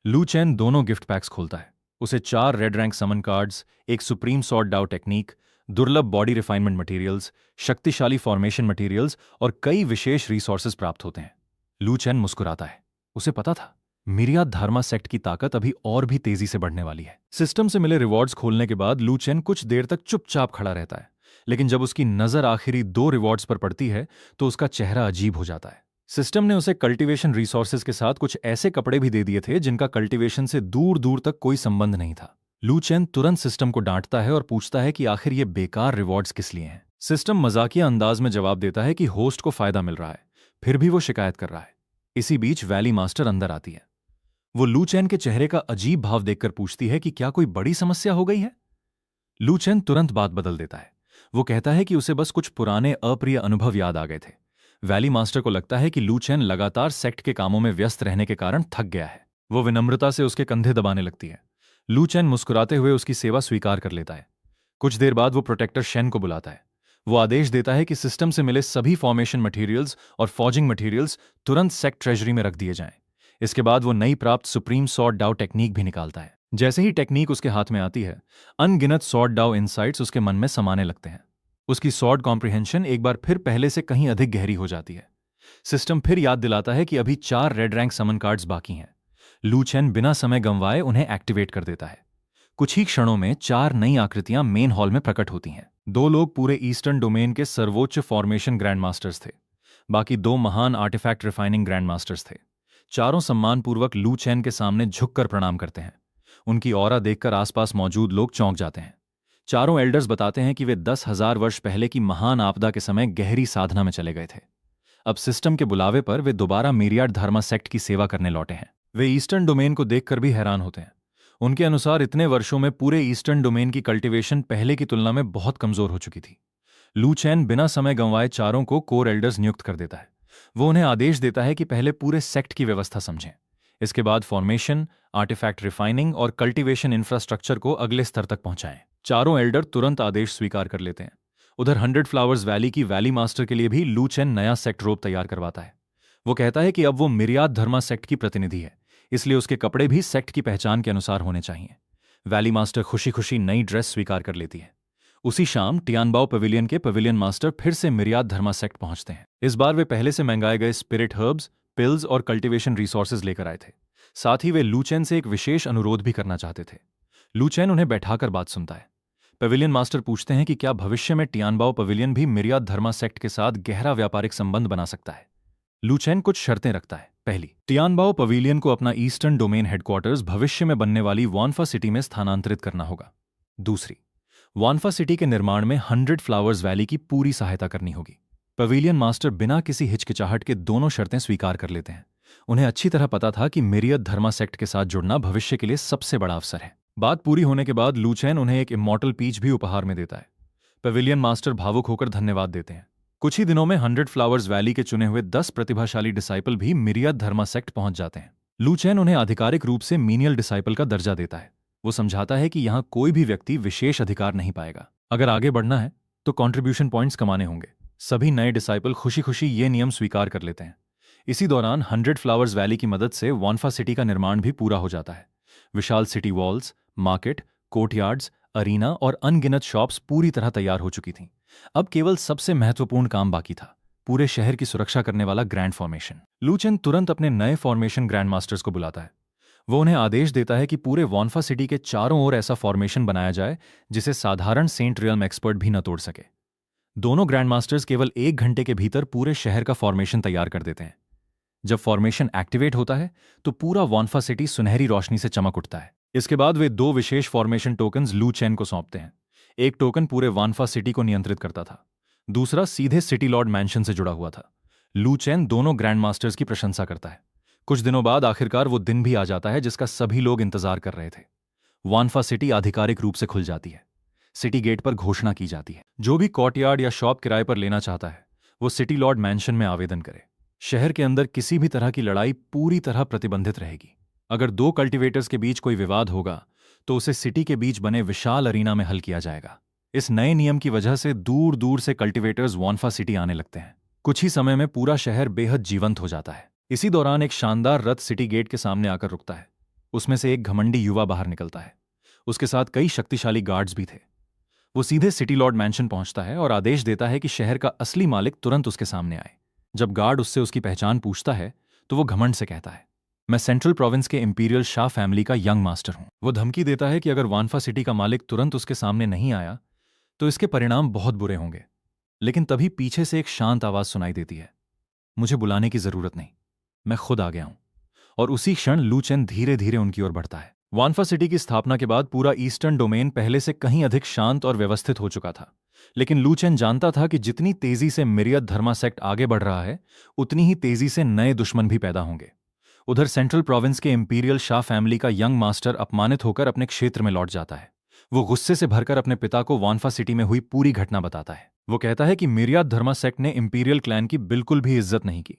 लू चेन दोनों गिफ्ट पैक्स खोलता है। उसे 4 रेड रैंक समन कार्ड्स, एक सुप्रीम सॉर्ड डाउ टेक्निक, दुर्लभ बॉडी रिफाइनमेंट मटेरियल्स, शक्तिशाली फॉर्मेशन मटेरियल्स और कई विशेष रिसोर्सेज प्राप्त होते हैं। लू चेन मुस्कुराता है। उसे पता था मिरियाद धार्मा सेक्ट की ताकत अभी और भी तेजी से बढ़ने वाली है। सिस्टम से मिले रिवॉर्ड्स खोलने के बाद लू चेन कुछ देर तक चुपचाप खड़ा रहता है, लेकिन जब उसकी नजर आखिरी 2 रिवॉर्ड्स पर पड़ती है तो उसका चेहरा अजीब हो जाता है। सिस्टम ने उसे कल्टीवेशन रिसोर्सेज के साथ कुछ ऐसे कपड़े भी दे दिए थे जिनका कल्टीवेशन से दूर दूर तक कोई संबंध नहीं था। लू चेन तुरंत सिस्टम को डांटता है और पूछता है कि आखिर ये बेकार रिवॉर्ड्स किस लिए हैं। सिस्टम मजाकिया अंदाज में जवाब देता है कि होस्ट को फायदा मिल रहा है, फिर भी वो शिकायत कर रहा है। इसी बीच वैली मास्टर अंदर आती है। वो लू चेन के चेहरे का अजीब भाव देखकर पूछती है कि क्या कोई बड़ी समस्या हो गई है। लू चेन तुरंत बात बदल देता है। वो कहता है कि उसे बस कुछ पुराने अप्रिय अनुभव याद आ गए थे। वैली मास्टर को लगता है कि लू चेन लगातार सेक्ट के कामों में व्यस्त रहने के कारण थक गया है। वो विनम्रता से उसके कंधे दबाने लगती है। लू चेन मुस्कुराते हुए उसकी सेवा स्वीकार कर लेता है। कुछ देर बाद वो प्रोटेक्टर शेन को बुलाता है। वो आदेश देता है कि सिस्टम से मिले सभी फॉर्मेशन मटेरियल्स और फॉर्जिंग मटेरियल्स तुरंत सेक्ट ट्रेजरी में रख दिए जाएं। इसके बाद वो नई प्राप्त सुप्रीम सॉर्ड डाउ टेक्निक भी निकालता है। जैसे ही टेक्निक उसके हाथ में आती है, अनगिनत सॉर्ड डाउ इनसाइट्स उसके मन में समाने लगते हैं। उसकी सॉर्ड कॉम्प्रिहेंशन एक बार फिर पहले से कहीं अधिक गहरी हो जाती है। सिस्टम फिर याद दिलाता है कि अभी 4 रेड रैंक समन कार्ड्स बाकी हैं। लू चेन बिना समय गंवाए उन्हें एक्टिवेट कर देता है। कुछ ही क्षणों में 4 नई आकृतियां मेन हॉल में प्रकट होती हैं। 2 लोग पूरे ईस्टर्न डोमेन के सर्वोच्च फॉर्मेशन ग्रैंड मास्टर्स थे। बाकी 2 महान आर्टिफैक्ट रिफाइनिंग ग्रैंड मास्टर्स थे। चारों सम्मानपूर्वक लू चेन के सामने झुककर प्रणाम करते हैं। उनकी ऑरा देखकर आसपास मौजूद लोग चौंक जाते हैं। चारों एल्डर्स बताते हैं कि वे 10,000 वर्ष पहले की महान आपदा के समय गहरी साधना में चले गए थे। अब सिस्टम के बुलावे पर वे दोबारा मिरियाड धर्मा सेक्ट की सेवा करने लौटे हैं। वे ईस्टर्न डोमेन को देखकर भी हैरान होते हैं। उनके अनुसार इतने वर्षों में पूरे ईस्टर्न डोमेन की कल्टीवेशन पहले की तुलना में बहुत कमजोर हो चुकी थी। लू चेन बिना समय गंवाए चारों को कोर एल्डर्स नियुक्त कर देता है। वो उन्हें आदेश देता है कि पहले पूरे सेक्ट की व्यवस्था समझें। इसके बाद फॉर्मेशन, आर्टिफैक्ट रिफाइनिंग और कल्टीवेशन इंफ्रास्ट्रक्चर को अगले स्तर तक पहुंचाएं। चारों एल्डर तुरंत आदेश स्वीकार कर लेते हैं। उधर 100 फ्लावर्स वैली की वैली मास्टर के लिए भी लू चेन नया सेक्ट रोब तैयार करवाता है। वो कहता है कि अब वो मिरियाद धर्मा सेक्ट की प्रतिनिधि है, इसलिए उसके कपड़े भी सेक्ट की पहचान के अनुसार होने चाहिए। वैली मास्टर खुशी खुशी नई ड्रेस स्वीकार कर लेती है। उसी शाम टियानबाओ पवेलियन के पवेलियन मास्टर फिर से मिरियाद धर्मा सेक्ट पहुंचते हैं। इस बार वे पहले से मंगाए गए स्पिरिट हर्ब्स, पिल्स और कल्टीवेशन रिसोर्सेज लेकर आए थे। साथ ही वे लू चेन से एक विशेष अनुरोध भी करना चाहते थे। लू चेन उन्हें बैठाकर बात सुनता है। पवेलियन मास्टर पूछते हैं कि क्या भविष्य में टियानबाओ पवेलियन भी मिरियाद धर्मा सेक्ट के साथ गहरा व्यापारिक संबंध बना सकता है। लू चेन कुछ शर्तें रखता है। पहली, टियानबाओ पवेलियन को अपना ईस्टर्न डोमेन हेडक्वार्टर्स भविष्य में बनने वाली वानफा सिटी में स्थानांतरित करना होगा। दूसरी, वानफा सिटी के निर्माण में 100 फ्लावर्स वैली की पूरी सहायता करनी होगी। पवेलियन मास्टर बिना किसी हिचकिचाहट के दोनों शर्तें स्वीकार कर लेते हैं। उन्हें अच्छी तरह पता था कि मिरियद धर्मा सेक्ट के साथ जुड़ना भविष्य के लिए सबसे बड़ा अवसर है। बात पूरी होने के बाद लू चेन उन्हें एक इमॉर्टल पीच भी उपहार में देता है। पवेलियन मास्टर भावुक होकर धन्यवाद देते हैं। कुछ ही दिनों में 100 फ्लावर्स वैली के चुने हुए 10 प्रतिभाशाली डिसाइपल भी मिरियद धर्मा सेक्ट पहुंच जाते हैं। लू चेन उन्हें आधिकारिक रूप से मीनियल डिसाइपल का दर्जा देता है। वो समझाता है कि यहां कोई भी व्यक्ति विशेष अधिकार नहीं पाएगा। अगर आगे बढ़ना है तो कॉन्ट्रीब्यूशन पॉइंट्स कमाने होंगे। सभी नए डिसाइपल खुशी खुशी ये नियम स्वीकार कर लेते हैं। इसी दौरान 100 फ्लावर्स वैली की मदद से वानफा सिटी का निर्माण भी पूरा हो जाता है। विशाल city walls, market, courtyards, arena और अनगिनत शॉप्स पूरी तरह तैयार हो चुकी थीं। अब केवल सबसे महत्वपूर्ण काम बाकी था, पूरे शहर की सुरक्षा करने वाला ग्रैंड फॉर्मेशन। लू चेन तुरंत अपने नए फॉर्मेशन ग्रैंड मास्टर्स को बुलाता है। वो उन्हें आदेश देता है कि पूरे वानफा सिटी के चारों ओर ऐसा फॉर्मेशन बनाया जाए जिसे साधारण सेंट रियल्म एक्सपर्ट भी न तोड़ सके। दोनों ग्रैंड मास्टर्स केवल 1 घंटे के भीतर पूरे शहर का फॉर्मेशन तैयार कर देते हैं। जब फॉर्मेशन एक्टिवेट होता है तो पूरा वानफा सिटी सुनहरी रोशनी से चमक उठता है। इसके बाद वे 2 विशेष फॉर्मेशन टोकन्स लू चेन को सौंपते हैं। एक टोकन पूरे वानफा सिटी को नियंत्रित करता था, दूसरा सीधे सिटी लॉर्ड मैंशन से जुड़ा हुआ था। लू चेन दोनों ग्रैंड मास्टर्स की प्रशंसा करता है। कुछ दिनों बाद आखिरकार वो दिन भी आ जाता है जिसका सभी लोग इंतजार कर रहे थे। वानफा सिटी आधिकारिक रूप से खुल जाती है। सिटी गेट पर घोषणा की जाती है, जो भी कोर्टयार्ड या शॉप किराए पर लेना चाहता है वो सिटी लॉर्ड मैंशन में आवेदन करे। शहर के अंदर किसी भी तरह की लड़ाई पूरी तरह प्रतिबंधित रहेगी। अगर 2 कल्टीवेटर्स के बीच कोई विवाद होगा तो उसे सिटी के बीच बने विशाल अरीना में हल किया जाएगा। इस नए नियम की वजह से दूर दूर से कल्टीवेटर्स वानफा सिटी आने लगते हैं। कुछ ही समय में पूरा शहर बेहद जीवंत हो जाता है। इसी दौरान एक शानदार रथ सिटी गेट के सामने आकर रुकता है। उसमें से एक घमंडी युवा बाहर निकलता है। उसके साथ कई शक्तिशाली गार्ड्स भी थे। वो सीधे सिटी लॉर्ड मैंशन पहुंचता है और आदेश देता है कि शहर का असली मालिक तुरंत उसके सामने आए। जब गार्ड उससे उसकी पहचान पूछता है तो वो घमंड से कहता है, मैं सेंट्रल प्रोविंस के इंपीरियल शाह फैमिली का यंग मास्टर हूं। वो धमकी देता है कि अगर वानफा सिटी का मालिक तुरंत उसके सामने नहीं आया तो इसके परिणाम बहुत बुरे होंगे। लेकिन तभी पीछे से एक शांत आवाज सुनाई देती है, मुझे बुलाने की जरूरत नहीं, मैं खुद आ गया हूं। और उसी क्षण लू चेन धीरे धीरे उनकी ओर बढ़ता है। वानफा सिटी की स्थापना के बाद पूरा ईस्टर्न डोमेन पहले से कहीं अधिक शांत और व्यवस्थित हो चुका था। लेकिन लू चेन जानता था कि जितनी तेजी से मिरियत धर्मा सेक्ट आगे बढ़ रहा है, उतनी ही तेजी से नए दुश्मन भी पैदा होंगे। उधर सेंट्रल प्रोविंस के इंपीरियल शाह फैमिली का यंग मास्टर अपमानित होकर अपने क्षेत्र में लौट जाता है। वो गुस्से से भरकर अपने पिता को वानफा सिटी में हुई पूरी घटना बताता है। वो कहता है कि मिरियत धर्मा सेक्ट ने इंपीरियल क्लैन की बिल्कुल भी इज्जत नहीं की,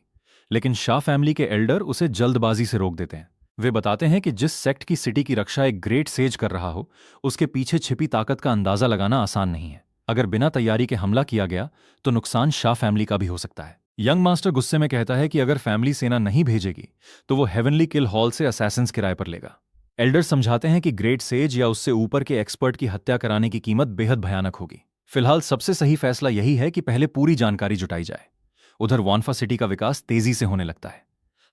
लेकिन शाह फैमिली के एल्डर उसे जल्दबाजी से रोक देते हैं। वे बताते हैं कि जिस सेक्ट की सिटी की रक्षा एक ग्रेट सेज कर रहा हो, उसके पीछे छिपी ताकत का अंदाजा लगाना आसान नहीं है। अगर बिना तैयारी के हमला किया गया तो नुकसान शाह फैमिली का भी हो सकता है। यंग मास्टर गुस्से में कहता है कि अगर फैमिली सेना नहीं भेजेगी तो वो हेवनली किल हॉल से असैसिन्स किराए पर लेगा। एल्डर समझाते हैं कि ग्रेट सेज या उससे ऊपर के एक्सपर्ट की हत्या कराने की कीमत बेहद भयानक होगी। फिलहाल सबसे सही फैसला यही है कि पहले पूरी जानकारी जुटाई जाए। उधर वानफा सिटी का विकास तेजी से होने लगता है।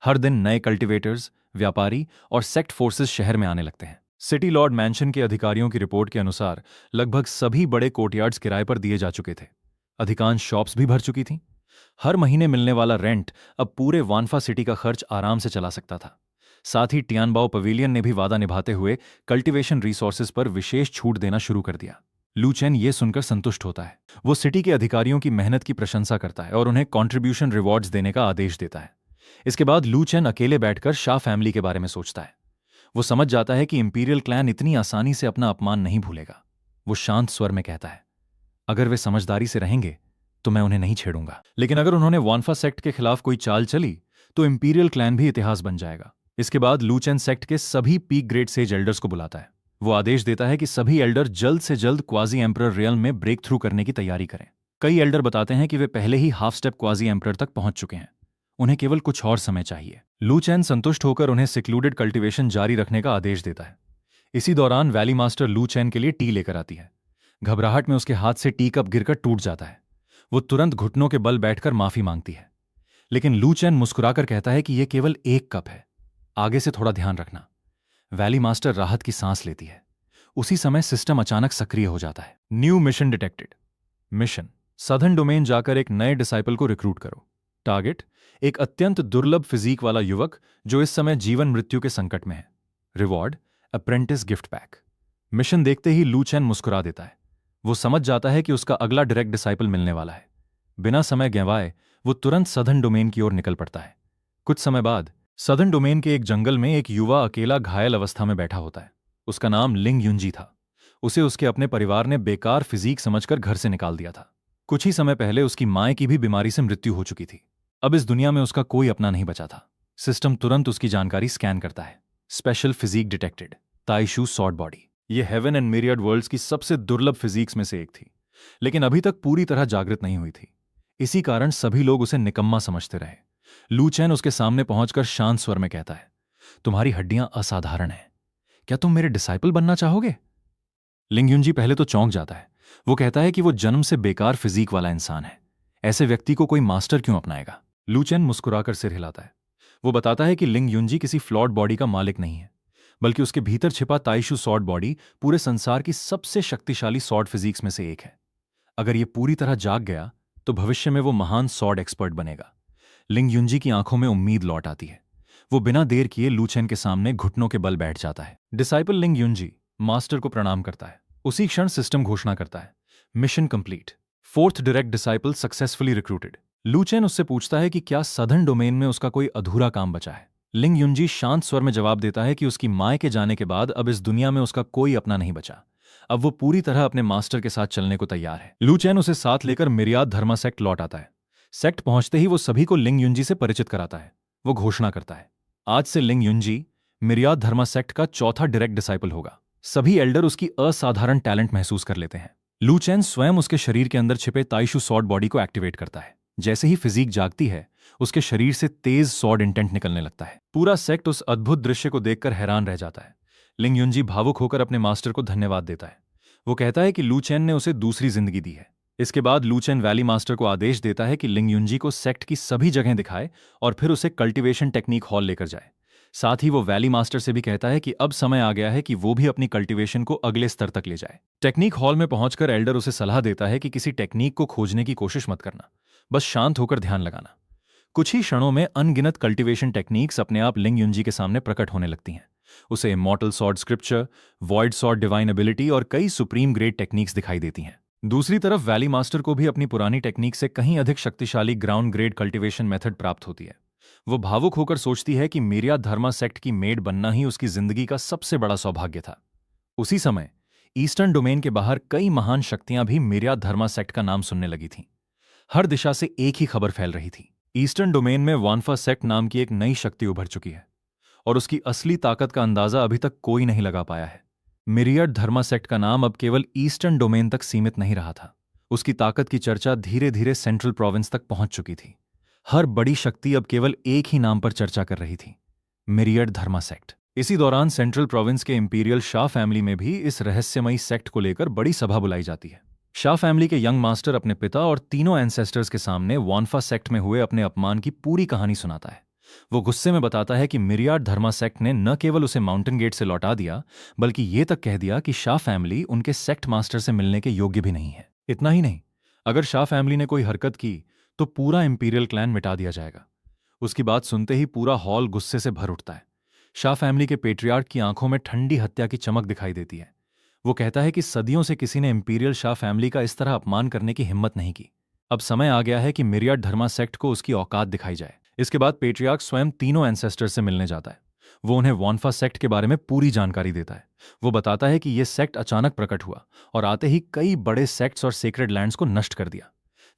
हर दिन नए कल्टीवेटर्स, व्यापारी और सेक्ट फोर्सेस शहर में आने लगते हैं। सिटी लॉर्ड मैंशन के अधिकारियों की रिपोर्ट के अनुसार लगभग सभी बड़े कोर्टयार्ड्स किराए पर दिए जा चुके थे। अधिकांश शॉप्स भी भर चुकी थीं। हर महीने मिलने वाला रेंट अब पूरे वानफा सिटी का खर्च आराम से चला सकता था। साथ ही टियानबाओ पवेलियन ने भी वादा निभाते हुए कल्टीवेशन रिसोर्सेज पर विशेष छूट देना शुरू कर दिया। लू चेन ये सुनकर संतुष्ट होता है। वो सिटी के अधिकारियों की मेहनत की प्रशंसा करता है और उन्हें कॉन्ट्रीब्यूशन रिवॉर्ड्स देने का आदेश देता है। इसके बाद लू चेन अकेले बैठकर शाह फैमिली के बारे में सोचता है। वो समझ जाता है कि इंपीरियल क्लैन इतनी आसानी से अपना अपमान नहीं भूलेगा। वो शांत स्वर में कहता है, अगर वे समझदारी से रहेंगे तो मैं उन्हें नहीं छेड़ूंगा, लेकिन अगर उन्होंने वानफा सेक्ट के खिलाफ कोई चाल चली तो इंपीरियल क्लैन भी इतिहास बन जाएगा। इसके बाद लू चेन सेक्ट के सभी पीक ग्रेड सेज एल्डर्स को बुलाता है। वो आदेश देता है कि सभी एल्डर जल्द से जल्द क्वाजी एम्परर रियल्म में ब्रेक थ्रू करने की तैयारी करें। कई एल्डर बताते हैं कि वे पहले ही हाफ स्टेप क्वाजी एम्परर तक पहुंच चुके हैं, उन्हें केवल कुछ और समय चाहिए। लू चेन संतुष्ट होकर उन्हें सिक्लूडेड कल्टीवेशन जारी रखने का आदेश देता है। इसी दौरान वैली मास्टर लू चेन के लिए टी लेकर आती है। घबराहट में उसके हाथ से टी कप गिरकर टूट जाता है। वो तुरंत घुटनों के बल बैठकर माफी मांगती है, लेकिन लू चेन मुस्कुराकर कहता है कि यह केवल एक कप है, आगे से थोड़ा ध्यान रखना। वैली मास्टर राहत की सांस लेती है। उसी समय सिस्टम अचानक सक्रिय हो जाता है। New mission detected. Mission, southern domain जाकर एक नए डिसाइपल को रिक्रूट करो। टारगेट, एक अत्यंत दुर्लभ फिजीक वाला युवक जो इस समय जीवन मृत्यु के संकट में है। Reward, apprentice gift pack. Mission देखते ही लू चेन मुस्कुरा देता है। वो समझ जाता है कि उसका अगला डायरेक्ट डिसाइपल मिलने वाला है। बिना समय गंवाए वो तुरंत सदर्न डोमेन की ओर निकल पड़ता है। कुछ समय बाद सदर्न डोमेन के एक जंगल में एक युवा अकेला घायल अवस्था में बैठा होता है। उसका नाम लिंग युंजी था। उसे उसके अपने परिवार ने बेकार फिजीक समझकर घर से निकाल दिया था। कुछ ही समय पहले उसकी मां की भी बीमारी से मृत्यु हो चुकी थी। अब इस दुनिया में उसका कोई अपना नहीं बचा था। सिस्टम तुरंत उसकी जानकारी स्कैन करता है। Special physique detected, Taishu sword body. ये हेवन एंड मिरियड वर्ल्ड्स की सबसे दुर्लभ फिजिक्स में से एक थी, लेकिन अभी तक पूरी तरह जागृत नहीं हुई थी। इसी कारण सभी लोग उसे निकम्मा समझते रहे। लू चेन उसके सामने पहुंचकर शांत स्वर में कहता है, तुम्हारी हड्डियां असाधारण हैं, क्या तुम मेरे डिसाइपल बनना चाहोगे? लिंग युंजी पहले तो चौंक जाता है। वो कहता है कि वो जन्म से बेकार फिजीक वाला इंसान है, ऐसे व्यक्ति को कोई मास्टर क्यों अपनाएगा? लू चेन मुस्कुराकर सिर हिलाता है। वो बताता है कि लिंग युंजी किसी फ्लॉड बॉडी का मालिक नहीं है, बल्कि उसके भीतर छिपा ताइशू सॉर्ड बॉडी पूरे संसार की सबसे शक्तिशाली सॉर्ड फिजिक्स में से एक है। अगर ये पूरी तरह जाग गया तो भविष्य में वो महान सॉर्ड एक्सपर्ट बनेगा। लिंग युंजी की आंखों में उम्मीद लौट आती है। वो बिना देर किए लू चेन के सामने घुटनों के बल बैठ जाता है। डिसाइपल लिंग युंजी मास्टर को प्रणाम करता है। उसी क्षण सिस्टम घोषणा करता है, mission complete, 4th direct disciple successfully recruited. लू चेन उससे पूछता है कि क्या सदर्न डोमेन में उसका कोई अधूरा काम बचा है। लिंग युंजी शांत स्वर में जवाब देता है कि उसकी मां के जाने के बाद अब इस दुनिया में उसका कोई अपना नहीं बचा। अब वो पूरी तरह अपने मास्टर के साथ चलने को तैयार है। लू चेन उसे साथ लेकर मिरियाद धर्मा सेक्ट लौट आता है। सेक्ट पहुंचते ही वो सभी को लिंग युंजी से परिचित कराता है। वो घोषणा करता है, आज से लिंग युंजी मिरियाद धर्मा सेक्ट का चौथा डायरेक्ट डिसाइपल होगा। सभी एल्डर उसकी असाधारण टैलेंट महसूस कर लेते हैं। लू चेन स्वयं उसके शरीर के अंदर छिपे ताइशू सॉर्ड बॉडी को एक्टिवेट करता है। जैसे ही फिजीक जागती है, उसके शरीर से तेज सॉर्ड इंटेंट निकलने लगता है। पूरा सेक्ट उस अद्भुत दृश्य को देखकर हैरान रह जाता है। लिंग युंजी भावुक होकर अपने मास्टर को धन्यवाद देता है। वो कहता है कि लू चेन ने उसे दूसरी जिंदगी दी है। इसके बाद लू चेन वैली मास्टर को आदेश देता है कि लिंग युंजी को सेक्ट की सभी जगह दिखाए और फिर उसे कल्टीवेशन टेक्निक हॉल लेकर जाए। साथ ही वो वैली मास्टर से भी कहता है कि अब समय आ गया है कि वो भी अपनी कल्टीवेशन को अगले स्तर तक ले जाए। टेक्निक हॉल में पहुंचकर एल्डर उसे सलाह देता है कि किसी टेक्निक को खोजने की कोशिश मत करना, बस शांत होकर ध्यान लगाना। कुछ ही क्षणों में अनगिनत कल्टीवेशन टेक्निक्स अपने आप लिंग युंजी के सामने प्रकट होने लगती हैं। उसे immortal sword scripture, void sword divine ability और कई सुप्रीम ग्रेड टेक्निक्स दिखाई देती हैं। दूसरी तरफ वैली मास्टर को भी अपनी पुरानी टेक्निक से कहीं अधिक शक्तिशाली ग्राउंड ग्रेड कल्टीवेशन मेथड प्राप्त होती है। वो भावुक होकर सोचती है कि मिरियाद धर्मा सेक्ट की मेड बनना ही उसकी जिंदगी का सबसे बड़ा सौभाग्य था। उसी समय ईस्टर्न डोमेन के बाहर कई महान शक्तियां भी मिरियाद धर्मा सेक्ट का नाम सुनने लगी थीं। हर दिशा से एक ही खबर फैल रही थी। ईस्टर्न डोमेन में वानफा सेक्ट नाम की एक नई शक्ति उभर चुकी है और उसकी असली ताकत का अंदाजा अभी तक कोई नहीं लगा पाया है। मिरियाड धर्मा सेक्ट का नाम अब केवल ईस्टर्न डोमेन तक सीमित नहीं रहा था। उसकी ताकत की चर्चा धीरे धीरे सेंट्रल प्रोविंस तक पहुंच चुकी थी। हर बड़ी शक्ति अब केवल एक ही नाम पर चर्चा कर रही थी, मिरियाड धर्मा सेक्ट। इसी दौरान सेंट्रल प्रोविंस के इंपीरियल शाह फैमिली में भी इस रहस्यमयी सेक्ट को लेकर बड़ी सभा बुलाई जाती है। शाह फैमिली के यंग मास्टर अपने पिता और तीनों एंसेस्टर्स के सामने वानफा सेक्ट में हुए अपने अपमान की पूरी कहानी सुनाता है। वो गुस्से में बताता है कि मिरियाड धर्मा सेक्ट ने न केवल उसे माउंटेन गेट से लौटा दिया, बल्कि ये तक कह दिया कि शाह फैमिली उनके सेक्ट मास्टर से मिलने के योग्य भी नहीं है। इतना ही नहीं, अगर शाह फैमिली ने कोई हरकत की तो पूरा इंपीरियल क्लैन मिटा दिया जाएगा। उसकी बात सुनते ही पूरा हॉल गुस्से से भर उठता है। शाह फैमिली के पेट्रियार्क की आंखों में ठंडी हत्या की चमक दिखाई देती है। वो कहता है कि सदियों से किसी ने इंपीरियल शाह फैमिली का इस तरह अपमान करने की हिम्मत नहीं की। अब समय आ गया है कि मिरियाड धर्मा सेक्ट को उसकी औकात दिखाई जाए। इसके बाद पेट्रियार्क स्वयं तीनों एंसेस्टर्स से मिलने जाता है। वो उन्हें वानफा सेक्ट के बारे में पूरी जानकारी देता है। वो बताता है कि यह सेक्ट अचानक प्रकट हुआ और आते ही कई बड़े सेक्ट्स और सेक्रेड लैंड्स को नष्ट कर दिया।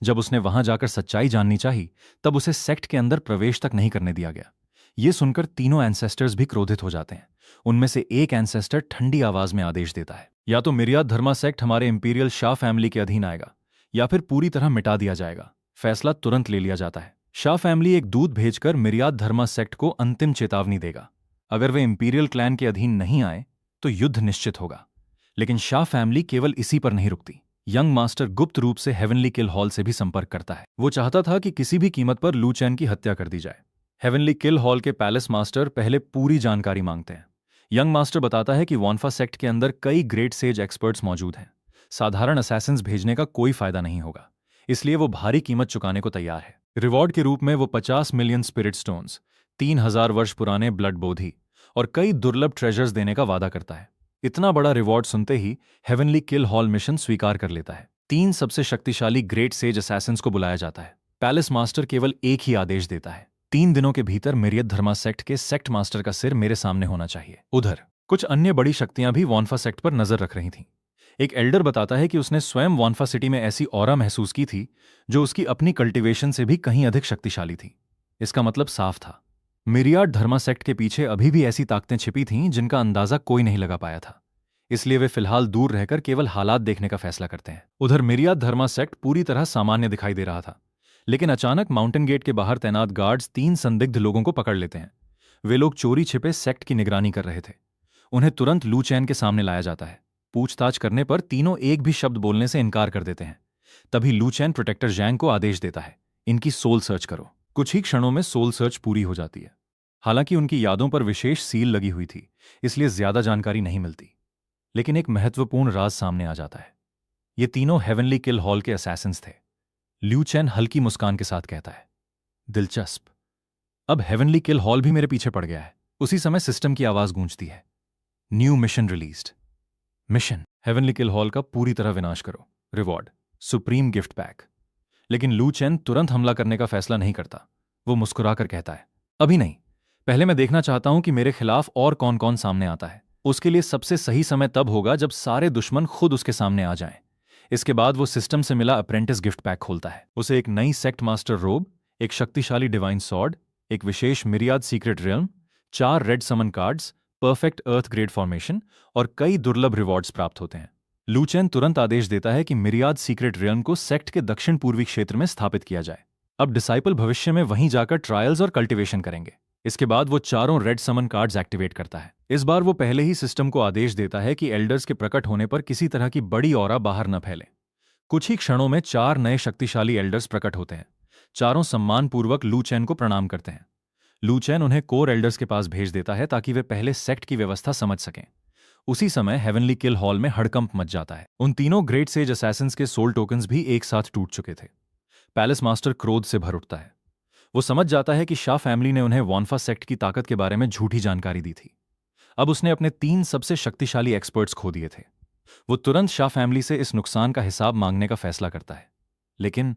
जब उसने वहां जाकर सच्चाई जाननी चाही, तब उसे सेक्ट के अंदर प्रवेश तक नहीं करने दिया गया। ये सुनकर तीनों एंसेस्टर्स भी क्रोधित हो जाते हैं। उनमें से एक एंसेस्टर ठंडी आवाज में आदेश देता है, या तो मिरियाद धर्मा सेक्ट हमारे इंपीरियल शाह फैमिली के अधीन आएगा या फिर पूरी तरह मिटा दिया जाएगा। फैसला तुरंत ले लिया जाता है। शाह फैमिली एक दूत भेजकर मिरियाद धर्मा सेक्ट को अंतिम चेतावनी देगा। अगर वे इंपीरियल क्लैन के अधीन नहीं आए तो युद्ध निश्चित होगा। लेकिन शाह फैमिली केवल इसी पर नहीं रुकती। यंग मास्टर गुप्त रूप से हेवनली किल हॉल से भी संपर्क करता है। वो चाहता था कि किसी भी कीमत पर लू चैन की हत्या कर दी जाए। हेवनली किल हॉल के पैलेस मास्टर पहले पूरी जानकारी मांगते हैं। यंग मास्टर बताता है कि वानफा सेक्ट के अंदर कई ग्रेट सेज एक्सपर्ट्स मौजूद हैं। साधारण असैसिन्स भेजने का कोई फायदा नहीं होगा, इसलिए वो भारी कीमत चुकाने को तैयार है। रिवॉर्ड के रूप में वो 50 मिलियन स्पिरिट स्टोन्स, 3000 वर्ष पुराने ब्लड बोधी और कई दुर्लभ ट्रेजर्स देने का वादा करता है। इतना बड़ा रिवॉर्ड सुनते ही हेवनली किल हॉल मिशन स्वीकार कर लेता है। 3 सबसे शक्तिशाली ग्रेट सेज असैसिन्स को बुलाया जाता है। पैलेस मास्टर केवल एक ही आदेश देता है, 3 दिनों के भीतर मिरियद धर्मा सेक्ट के सेक्ट मास्टर का सिर मेरे सामने होना चाहिए। उधर कुछ अन्य बड़ी शक्तियां भी वानफा सेक्ट पर नजर रख रही थीं। एक एल्डर बताता है कि उसने स्वयं वानफा सिटी में ऐसी ऑरा महसूस की थी जो उसकी अपनी कल्टीवेशन से भी कहीं अधिक शक्तिशाली थी। इसका मतलब साफ था, मिरियाड धर्मा सेक्ट के पीछे अभी भी ऐसी ताकतें छिपी थीं जिनका अंदाजा कोई नहीं लगा पाया था। इसलिए वे फिलहाल दूर रहकर केवल हालात देखने का फैसला करते हैं। उधर मिरियाद धर्मा सेक्ट पूरी तरह सामान्य दिखाई दे रहा था, लेकिन अचानक माउंटेन गेट के बाहर तैनात गार्ड्स 3 संदिग्ध लोगों को पकड़ लेते हैं। वे लोग चोरी छिपे सेक्ट की निगरानी कर रहे थे। उन्हें तुरंत लू चैन के सामने लाया जाता है। पूछताछ करने पर तीनों एक भी शब्द बोलने से इनकार कर देते हैं। तभी लू चैन प्रोटेक्टर जैंग को आदेश देता है, इनकी सोल सर्च करो। कुछ ही क्षणों में सोल सर्च पूरी हो जाती है। हालांकि उनकी यादों पर विशेष सील लगी हुई थी, इसलिए ज्यादा जानकारी नहीं मिलती। लेकिन एक महत्वपूर्ण राज सामने आ जाता है। ये तीनों हेवनली किल हॉल के असैसिन्स थे। ल्यू चैन हल्की मुस्कान के साथ कहता है, दिलचस्प, अब हेवनली किल हॉल भी मेरे पीछे पड़ गया है। उसी समय सिस्टम की आवाज गूंजती है, new mission released. Mission, heavenly kill hall का पूरी तरह विनाश करो। Reward, supreme gift pack. लेकिन लू चैन तुरंत हमला करने का फैसला नहीं करता। वो मुस्कुराकर कहता है, अभी नहीं, पहले मैं देखना चाहता हूं कि मेरे खिलाफ और कौन कौन सामने आता है। उसके लिए सबसे सही समय तब होगा जब सारे दुश्मन खुद उसके सामने आ जाएं। इसके बाद वो सिस्टम से मिला अप्रेंटिस गिफ्ट पैक खोलता है। उसे एक नई सेक्ट मास्टर रोब, एक शक्तिशाली डिवाइन सॉर्ड, एक विशेष मिरियाद सीक्रेट रियल्म, 4 रेड समन कार्ड्स, परफेक्ट अर्थ ग्रेड फॉर्मेशन और कई दुर्लभ रिवॉर्ड्स प्राप्त होते हैं। लू चैन तुरंत आदेश देता है कि मिरियाद सीक्रेट रियल्म को सेक्ट के दक्षिण पूर्वी क्षेत्र में स्थापित किया जाए। अब डिसाइपल भविष्य में वहीं जाकर ट्रायल्स और कल्टीवेशन करेंगे। इसके बाद वो 4 रेड समन कार्ड्स एक्टिवेट करता है। इस बार वो पहले ही सिस्टम को आदेश देता है कि एल्डर्स के प्रकट होने पर किसी तरह की बड़ी ऑरा बाहर न फैले। कुछ ही क्षणों में 4 नए शक्तिशाली एल्डर्स प्रकट होते हैं। चारों सम्मानपूर्वक लू चैन को प्रणाम करते हैं। लूचेन उन्हें कोर एल्डर्स के पास भेज देता है ताकि वे पहले सेक्ट की व्यवस्था समझ सकें। उसी समय हेवनली किल हॉल में हड़कंप मच जाता है। उन तीनों ग्रेट सेज असैसिन्स के सोल टोकन्स भी एक साथ टूट चुके थे। पैलेस मास्टर क्रोध से भर उठता है। वो समझ जाता है कि शाह फैमिली ने उन्हें वॉन्फा सेक्ट की ताकत के बारे में झूठी जानकारी दी थी। अब उसने अपने 3 सबसे शक्तिशाली एक्सपर्ट्स खो दिए थे। वो तुरंत शाह फैमिली से इस नुकसान का हिसाब मांगने का फैसला करता है। लेकिन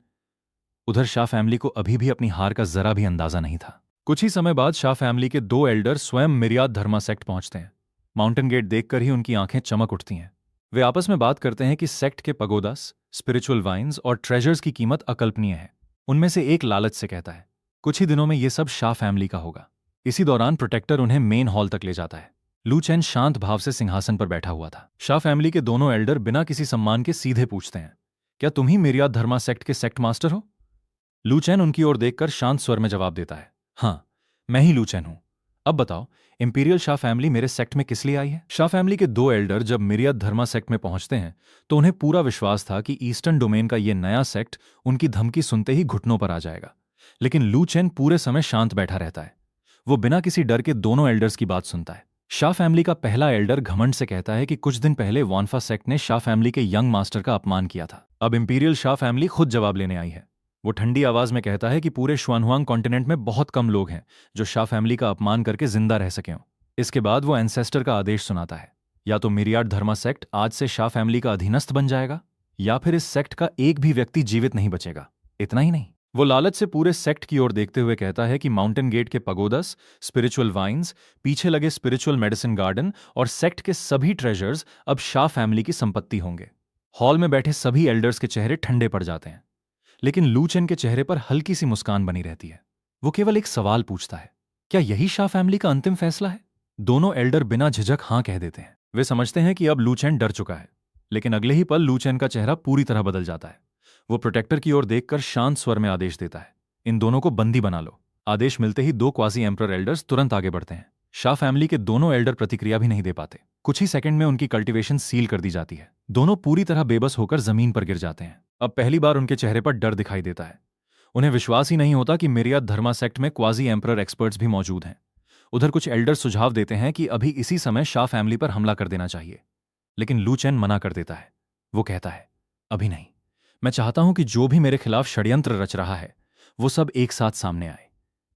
उधर शाह फैमिली को अभी भी अपनी हार का जरा भी अंदाजा नहीं था। कुछ ही समय बाद शाह फैमिली के 2 एल्डर स्वयं मिरियाद धर्मा सेक्ट पहुंचते हैं। माउंटेन गेट देखकर ही उनकी आंखें चमक उठती हैं। वे आपस में बात करते हैं कि सेक्ट के पगोदास, स्पिरिचुअल वाइन्स और ट्रेजर्स की कीमत अकल्पनीय है। उनमें से एक लालच से कहता है, कुछ ही दिनों में ये सब शाह फैमिली का होगा। इसी दौरान प्रोटेक्टर उन्हें मेन हॉल तक ले जाता है। लू चेन शांत भाव से सिंहासन पर बैठा हुआ था। शाह फैमिली के दोनों एल्डर बिना किसी सम्मान के सीधे पूछते हैं, क्या तुम ही मिरियाद धर्मा सेक्ट के सेक्ट मास्टर हो? लू चेन उनकी ओर देखकर शांत स्वर में जवाब देता है, हाँ, मैं ही लू चेन हूं। अब बताओ, इंपीरियल शाह फैमिली मेरे सेक्ट में किस लिए आई है? शाह फैमिली के 2 एल्डर जब मिरियाद धर्मा सेक्ट में पहुंचते हैं तो उन्हें पूरा विश्वास था कि ईस्टर्न डोमेन का यह नया सेक्ट उनकी धमकी सुनते ही घुटनों पर आ जाएगा। लेकिन लू चेन पूरे समय शांत बैठा रहता है। वो बिना किसी डर के दोनों एल्डर्स की बात सुनता है। शाह फैमिली का पहला एल्डर घमंड से कहता है कि कुछ दिन पहले वॉन्फा सेक्ट ने शाह फैमिली के यंग मास्टर का अपमान किया था। अब इंपीरियल शाह फैमिली खुद जवाब लेने आई है। वो ठंडी आवाज में कहता है कि पूरे शुआनहुआंग कॉन्टिनेंट में बहुत कम लोग हैं जो शाह फैमिली का अपमान करके जिंदा रह सके हों। इसके बाद वो एंसेस्टर का आदेश सुनाता है, या तो मिरियाड धर्मा सेक्ट आज से शाह फैमिली का अधीनस्थ बन जाएगा या फिर इस सेक्ट का एक भी व्यक्ति जीवित नहीं बचेगा। इतना ही नहीं, वो लालच से पूरे सेक्ट की ओर देखते हुए कहता है कि माउंटेन गेट के पगोदस, स्पिरिचुअल वाइन्स, पीछे लगे स्पिरिचुअल मेडिसिन गार्डन और सेक्ट के सभी ट्रेजर्स अब शाह फैमिली की संपत्ति होंगे। हॉल में बैठे सभी एल्डर्स के चेहरे ठंडे पड़ जाते हैं, लेकिन लू चेन के चेहरे पर हल्की सी मुस्कान बनी रहती है। वो केवल एक सवाल पूछता है, क्या यही शाह फैमिली का अंतिम फैसला है? दोनों एल्डर बिना झिझक हां कह देते हैं। वे समझते हैं कि अब लू चेन डर चुका है, लेकिन अगले ही पल लू चेन का चेहरा पूरी तरह बदल जाता है। वो प्रोटेक्टर की ओर देखकर शांत स्वर में आदेश देता है, इन दोनों को बंदी बना लो। आदेश मिलते ही 2 क्वासी एम्परर एल्डर्स तुरंत आगे बढ़ते हैं। शाह फैमिली के दोनों एल्डर प्रतिक्रिया भी नहीं दे पाते। कुछ ही सेकंड में उनकी कल्टीवेशन सील कर दी जाती है। दोनों पूरी तरह बेबस होकर जमीन पर गिर जाते हैं। अब पहली बार उनके चेहरे पर डर दिखाई देता है। उन्हें विश्वास ही नहीं होता कि मिरियाद धर्मा सेक्ट में क्वासी एम्परर एक्सपर्ट्स भी मौजूद हैं। उधर कुछ एल्डर सुझाव देते हैं कि अभी इसी समय शाह फैमिली पर हमला कर देना चाहिए, लेकिन लू चेन मना कर देता है। वो कहता है, अभी नहीं, मैं चाहता हूं कि जो भी मेरे खिलाफ षड्यंत्र रच रहा है वो सब एक साथ सामने आए,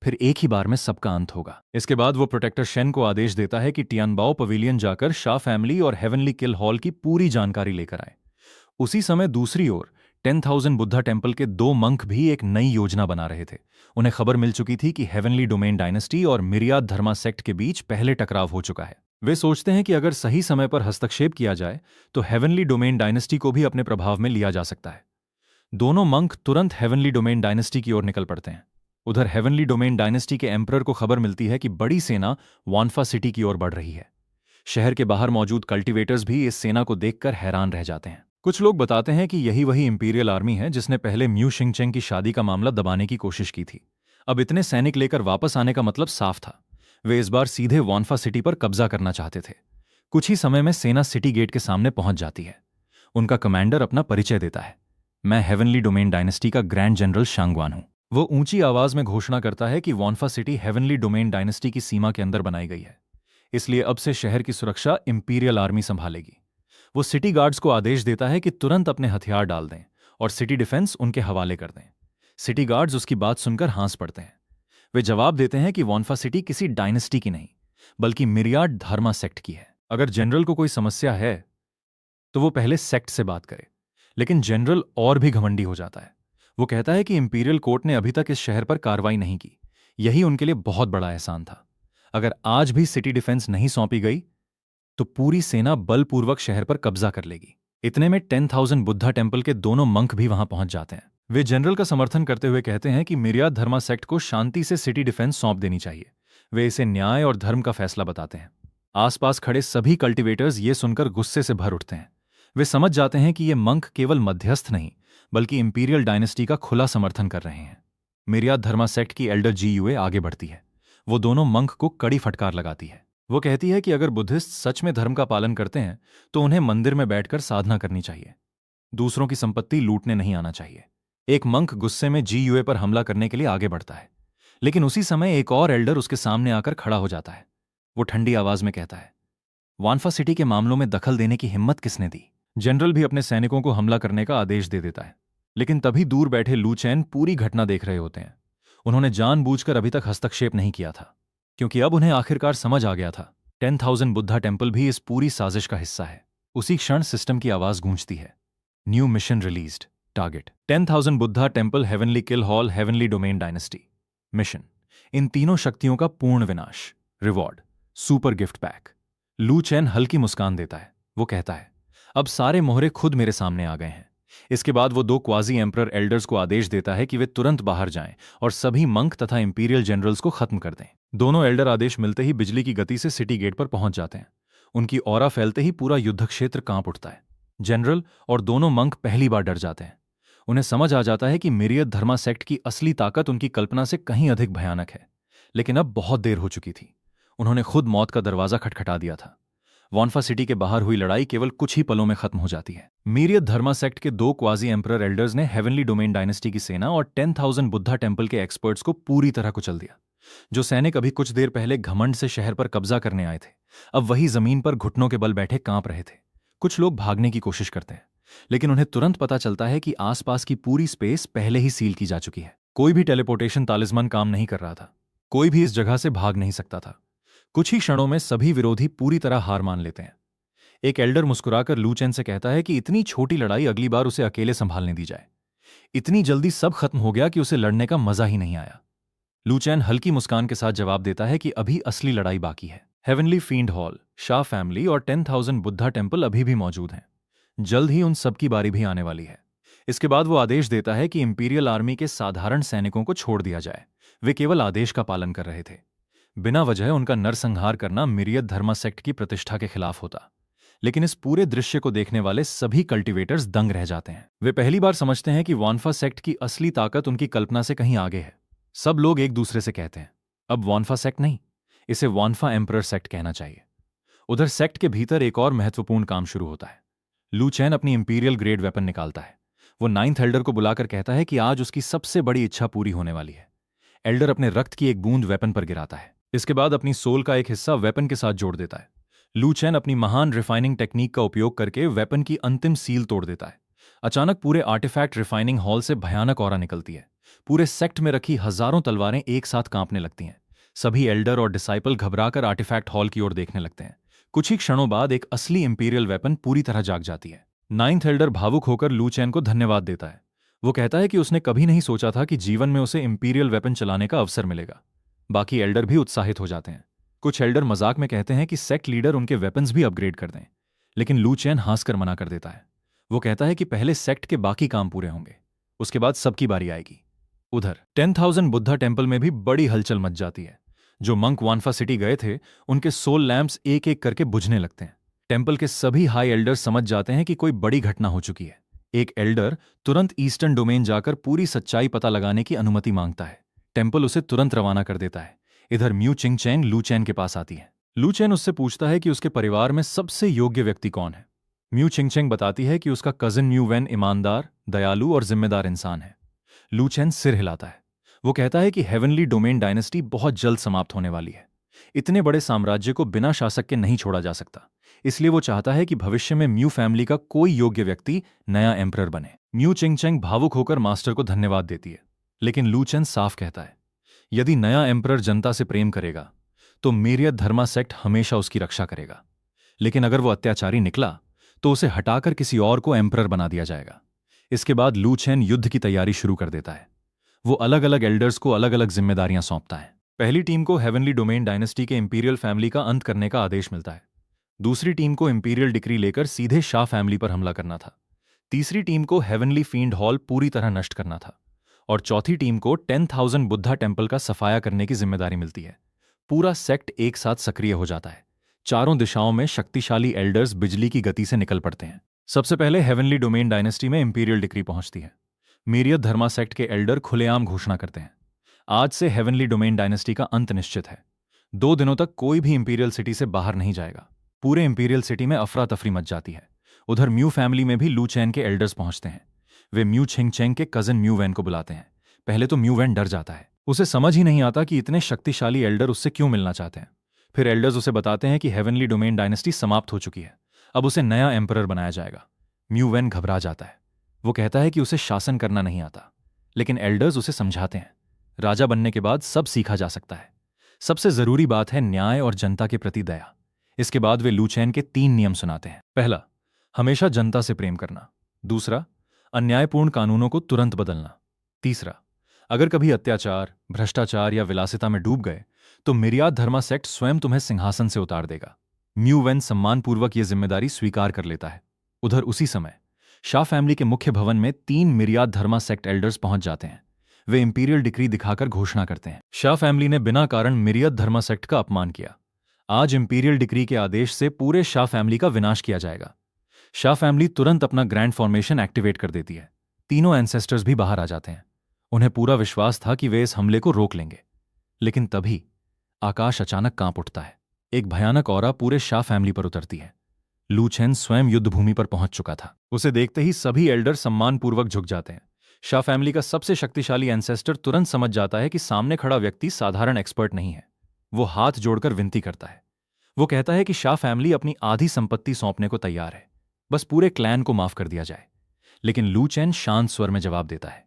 फिर एक ही बार में सबका अंत होगा। इसके बाद वो प्रोटेक्टर शेन को आदेश देता है कि टियानबाओ पवेलियन जाकर शाह फैमिली और हेवनली किल हॉल की पूरी जानकारी लेकर आए। उसी समय दूसरी ओर 10,000 बुद्धा टेम्पल के 2 मंक भी एक नई योजना बना रहे थे। उन्हें खबर मिल चुकी थी कि हेवनली डोमेन डायनेस्टी और मिरियाद धर्मा सेक्ट के बीच पहले टकराव हो चुका है। वे सोचते हैं कि अगर सही समय पर हस्तक्षेप किया जाए तो हेवनली डोमेन डायनेस्टी को भी अपने प्रभाव में लिया जा सकता है। दोनों मंक तुरंत हेवनली डोमेन डायनेस्टी की ओर निकल पड़ते हैं। उधर हेवनली डोमेन डायनेस्टी के एम्परर को खबर मिलती है कि बड़ी सेना वॉन्फा सिटी की ओर बढ़ रही है। शहर के बाहर मौजूद कल्टीवेटर्स भी इस सेना को देखकर हैरान रह जाते हैं। कुछ लोग बताते हैं कि यही वही इंपीरियल आर्मी है जिसने पहले म्यू शिंगचेंग की शादी का मामला दबाने की कोशिश की थी। अब इतने सैनिक लेकर वापस आने का मतलब साफ था, वे इस बार सीधे वॉन्फा सिटी पर कब्जा करना चाहते थे। कुछ ही समय में सेना सिटी गेट के सामने पहुंच जाती है। उनका कमांडर अपना परिचय देता है, मैं हेवनली डोमेन डायनेस्टी का ग्रैंड जनरल शांगवान हूं। वो ऊंची आवाज में घोषणा करता है कि वॉन्फा सिटी हेवनली डोमेन डायनेस्टी की सीमा के अंदर बनाई गई है, इसलिए अब से शहर की सुरक्षा इंपीरियल आर्मी संभालेगी। वो सिटी गार्ड्स को आदेश देता है कि तुरंत अपने हथियार डाल दें और सिटी डिफेंस उनके हवाले कर दें। सिटी गार्ड्स उसकी बात सुनकर हंस पड़ते हैं। वे जवाब देते हैं कि वॉन्फा सिटी किसी डायनेस्टी की नहीं बल्कि मिरियाड धर्मा सेक्ट की है। अगर जनरल को कोई समस्या है तो वो पहले सेक्ट से बात करे। लेकिन जनरल और भी घमंडी हो जाता है। वो कहता है कि इंपीरियल कोर्ट ने अभी तक इस शहर पर कार्रवाई नहीं की, यही उनके लिए बहुत बड़ा एहसान था। अगर आज भी सिटी डिफेंस नहीं सौंपी गई तो पूरी सेना बलपूर्वक शहर पर कब्जा कर लेगी। इतने में 10,000 बुद्धा टेम्पल के दोनों मंक भी वहां पहुंच जाते हैं। वे जनरल का समर्थन करते हुए कहते हैं कि मिरियाद धर्मा सेक्ट को शांति से सिटी डिफेंस सौंप देनी चाहिए। वे इसे न्याय और धर्म का फैसला बताते हैं। आसपास खड़े सभी कल्टीवेटर्स ये सुनकर गुस्से से भर उठते हैं। वे समझ जाते हैं कि ये मंक केवल मध्यस्थ नहीं बल्कि इंपीरियल डायनेस्टी का खुला समर्थन कर रहे हैं। मिरियाद धर्मा सेक्ट की एल्डर GUA आगे बढ़ती है। वो दोनों मंक को कड़ी फटकार लगाती है। वो कहती है कि अगर बुद्धिस्ट सच में धर्म का पालन करते हैं तो उन्हें मंदिर में बैठकर साधना करनी चाहिए, दूसरों की संपत्ति लूटने नहीं आना चाहिए। एक मंक गुस्से में GUA पर हमला करने के लिए आगे बढ़ता है, लेकिन उसी समय एक और एल्डर उसके सामने आकर खड़ा हो जाता है। वो ठंडी आवाज में कहता है, वानफा सिटी के मामलों में दखल देने की हिम्मत किसने दी? जनरल भी अपने सैनिकों को हमला करने का आदेश दे देता है, लेकिन तभी दूर बैठे लू चैन पूरी घटना देख रहे होते हैं। उन्होंने जानबूझकर अभी तक हस्तक्षेप नहीं किया था, क्योंकि अब उन्हें आखिरकार समझ आ गया था 10,000 बुद्धा टेम्पल भी इस पूरी साजिश का हिस्सा है। उसी क्षण सिस्टम की आवाज गूंजती है, new mission released, target 10,000 Buddha temple, heavenly kill hall, heavenly domain dynasty. Mission, इन तीनों शक्तियों का पूर्ण विनाश। Reward, super gift pack. लू चैन हल्की मुस्कान देता है। वो कहता है, अब सारे मोहरे खुद मेरे सामने आ गए हैं। इसके बाद वो दो क्वाजी एम्परर एल्डर्स को आदेश देता है कि वे तुरंत बाहर जाएं और सभी मंक तथा इंपीरियल जनरल्स को खत्म कर दें। दोनों एल्डर आदेश मिलते ही बिजली की गति से सिटी गेट पर पहुंच जाते हैं। उनकी ऑरा फैलते ही पूरा युद्ध क्षेत्र कांप उठता है। जनरल और दोनों मंक पहली बार डर जाते हैं। उन्हें समझ आ जाता है कि मिरियत धर्मा सेक्ट की असली ताकत उनकी कल्पना से कहीं अधिक भयानक है। लेकिन अब बहुत देर हो चुकी थी। उन्होंने खुद मौत का दरवाजा खटखटा दिया था। वानफा सिटी के बाहर हुई लड़ाई केवल कुछ ही पलों में खत्म हो जाती है। मिरियत धर्मा सेक्ट के दो क्वाजी एम्परर एल्डर्स ने हेवनली डोमेन डायनेस्टी की सेना और 10,000 बुद्धा टेम्पल के एक्सपर्ट्स को पूरी तरह कुचल दिया। जो सैनिक अभी कुछ देर पहले घमंड से शहर पर कब्जा करने आए थे, अब वही जमीन पर घुटनों के बल बैठे कांप रहे थे। कुछ लोग भागने की कोशिश करते हैं, लेकिन उन्हें तुरंत पता चलता है कि आसपास की पूरी स्पेस पहले ही सील की जा चुकी है। कोई भी टेलीपोर्टेशन तालिस्मान काम नहीं कर रहा था। कोई भी इस जगह से भाग नहीं सकता था। कुछ ही क्षणों में सभी विरोधी पूरी तरह हार मान लेते हैं। एक एल्डर मुस्कुराकर लू चैन से कहता है कि इतनी छोटी लड़ाई अगली बार उसे अकेले संभालने दी जाए। इतनी जल्दी सब खत्म हो गया कि उसे लड़ने का मजा ही नहीं आया। लू चैन हल्की मुस्कान के साथ जवाब देता है कि अभी असली लड़ाई बाकी है। Heavenly field hall, Shah family और 10,000 बुद्धा टेम्पल अभी भी मौजूद हैं। जल्द ही उन सबकी बारी भी आने वाली है। इसके बाद वो आदेश देता है कि इंपीरियल आर्मी के साधारण सैनिकों को छोड़ दिया जाए। वे केवल आदेश का पालन कर रहे थे। बिना वजह उनका नरसंहार करना मिरियत धर्मा सेक्ट की प्रतिष्ठा के खिलाफ होता। लेकिन इस पूरे दृश्य को देखने वाले सभी कल्टिवेटर्स दंग रह जाते हैं। वे पहली बार समझते हैं कि वानफा सेक्ट की असली ताकत उनकी कल्पना से कहीं आगे है। सब लोग एक दूसरे से कहते हैं, अब वानफा सेक्ट नहीं, इसे वानफा एम्परर सेक्ट कहना चाहिए। उधर सेक्ट के भीतर एक और महत्वपूर्ण काम शुरू होता है। लू चैन अपनी इंपीरियल ग्रेड वेपन निकालता है। वो 9th एल्डर को बुलाकर कहता है कि आज उसकी सबसे बड़ी इच्छा पूरी होने वाली है। एल्डर अपने रक्त की एक बूंद वेपन पर गिराता है। इसके बाद अपनी सोल का एक हिस्सा वेपन के साथ जोड़ देता है। लू चैन अपनी महान रिफाइनिंग टेक्निक का उपयोग करके वेपन की अंतिम सील तोड़ देता है। अचानक पूरे आर्टिफैक्ट रिफाइनिंग हॉल से भयानक ऑरा निकलती है। पूरे सेक्ट में रखी हजारों तलवारें एक साथ कांपने लगती हैं। सभी एल्डर और डिसाइपल घबराकर आर्टिफैक्ट हॉल की ओर देखने लगते हैं। कुछ ही क्षणों बाद एक असली इंपीरियल वेपन पूरी तरह जाग जाती है। 9th एल्डर भावुक होकर लू चैन को धन्यवाद देता है। वो कहता है कि उसने कभी नहीं सोचा था कि जीवन में उसे इंपीरियल वेपन चलाने का अवसर मिलेगा। बाकी एल्डर भी उत्साहित हो जाते हैं। कुछ एल्डर मजाक में कहते हैं कि सेक्ट लीडर उनके वेपन्स भी अपग्रेड कर दें, लेकिन लू चैन हंसकर मना कर देता है। वो कहता है कि पहले सेक्ट के बाकी काम पूरे होंगे, उसके बाद सबकी बारी आएगी। उधर 10,000 बुद्धा टेम्पल में भी बड़ी हलचल मच जाती है। जो मंक वानफा सिटी गए थे, उनके सोल लैंप्स एक एक करके बुझने लगते हैं। टेम्पल के सभी हाई एल्डर्स समझ जाते हैं कि कोई बड़ी घटना हो चुकी है। एक एल्डर तुरंत ईस्टर्न डोमेन जाकर पूरी सच्चाई पता लगाने की अनुमति मांगता है। टेम्पल उसे तुरंत रवाना कर देता है। इधर म्यू चिंगचैंग लू चैन के पास आती है। लू चैन उससे पूछता है कि उसके परिवार में सबसे योग्य व्यक्ति कौन है। म्यू चिंगचैंग बताती है कि उसका कजिन म्यू वेन ईमानदार, दयालु और जिम्मेदार इंसान है। लू चैन सिर हिलाता है। वो कहता है कि हेवनली डोमेन डायनेस्टी बहुत जल्द समाप्त होने वाली है। इतने बड़े साम्राज्य को बिना शासक के नहीं छोड़ा जा सकता, इसलिए वो चाहता है कि भविष्य में म्यू फैमिली का कोई योग्य व्यक्ति नया एम्परर बने। म्यू चिंगचैंग भावुक होकर मास्टर को धन्यवाद देती है, लेकिन लू चैन साफ कहता है, यदि नया एम्परर जनता से प्रेम करेगा तो मिरियत धर्मा सेक्ट हमेशा उसकी रक्षा करेगा। लेकिन अगर वो अत्याचारी निकला तो उसे हटाकर किसी और को एम्परर बना दिया जाएगा। इसके बाद लू चैन युद्ध की तैयारी शुरू कर देता है। वो अलग अलग एल्डर्स को अलग अलग जिम्मेदारियां सौंपता है। पहली टीम को हेवनली डोमेन डायनेस्टी के इंपीरियल फैमिली का अंत करने का आदेश मिलता है। दूसरी टीम को इंपीरियल डिक्री लेकर सीधे शाह फैमिली पर हमला करना था। तीसरी टीम को हेवनली फील्ड हॉल पूरी तरह नष्ट करना था। और चौथी टीम को 10,000 बुद्धा टेम्पल का सफाया करने की जिम्मेदारी मिलती है। पूरा सेक्ट एक साथ सक्रिय हो जाता है। चारों दिशाओं में शक्तिशाली एल्डर्स बिजली की गति से निकल पड़ते हैं। सबसे पहले हेवनली डोमेन डायनेस्टी में इंपीरियल डिक्री पहुंचती है। मिरियत धर्मा सेक्ट के एल्डर खुलेआम घोषणा करते हैं, आज से हेवनली डोमेन डायनेस्टी का अंत निश्चित है। 2 दिनों तक कोई भी इंपीरियल सिटी से बाहर नहीं जाएगा। पूरे इंपीरियल सिटी में अफरा तफरी मच जाती है। उधर म्यू फैमिली में भी लू चैन के एल्डर्स पहुंचते हैं। वे म्यू छिंगचैंग के कजिन म्यू वैन को बुलाते हैं। पहले तो म्यू वैन डर जाता है, उसे समझ ही नहीं आता कि इतने शक्तिशाली एल्डर उससे क्यों मिलना चाहते हैं। फिर एल्डर्स उसे बताते हैं कि हेवनली डोमेन डायनेस्टी समाप्त हो चुकी है, अब उसे नया एम्परर बनाया जाएगा। म्यू वेन घबरा जाता है। वो कहता है कि उसे शासन करना नहीं आता, लेकिन एल्डर्स उसे समझाते हैं राजा बनने के बाद सब सीखा जा सकता है। सबसे जरूरी बात है न्याय और जनता के प्रति दया। इसके बाद वे लू चेन के 3 नियम सुनाते हैं। पहला, हमेशा जनता से प्रेम करना। दूसरा, अन्यायपूर्ण कानूनों को तुरंत बदलना। तीसरा, अगर कभी अत्याचार, भ्रष्टाचार या विलासिता में डूब गए तो मिरियाद धर्मा सेक्ट स्वयं तुम्हें सिंहासन से उतार देगा। म्यू वेन सम्मानपूर्वक यह जिम्मेदारी स्वीकार कर लेता है। उधर उसी समय शाह फैमिली के मुख्य भवन में 3 मिरियाद धर्मा सेक्ट एल्डर्स पहुंच जाते हैं। वे इंपीरियल डिक्री दिखाकर घोषणा करते हैं, शाह फैमिली ने बिना कारण मिरियद धर्मा सेक्ट का अपमान किया। आज इंपीरियल डिक्री के आदेश से पूरे शाह फैमिली का विनाश किया जाएगा। शाह फैमिली तुरंत अपना ग्रैंड फॉर्मेशन एक्टिवेट कर देती है। तीनों एंसेस्टर्स भी बाहर आ जाते हैं। उन्हें पूरा विश्वास था कि वे इस हमले को रोक लेंगे, लेकिन तभी आकाश अचानक कांप उठता है। एक भयानक औरा पूरे शाह फैमिली पर उतरती है। लू चेन स्वयं युद्धभूमि पर पहुंच चुका था। उसे देखते ही सभी एल्डर सम्मानपूर्वक झुक जाते हैं। शाह फैमिली का सबसे शक्तिशाली एंसेस्टर तुरंत समझ जाता है कि सामने खड़ा व्यक्ति साधारण एक्सपर्ट नहीं है। वो हाथ जोड़कर विनती करता है। वो कहता है कि शाह फैमिली अपनी आधी संपत्ति सौंपने को तैयार है, बस पूरे क्लैन को माफ कर दिया जाए। लेकिन लू चेन शांत स्वर में जवाब देता है,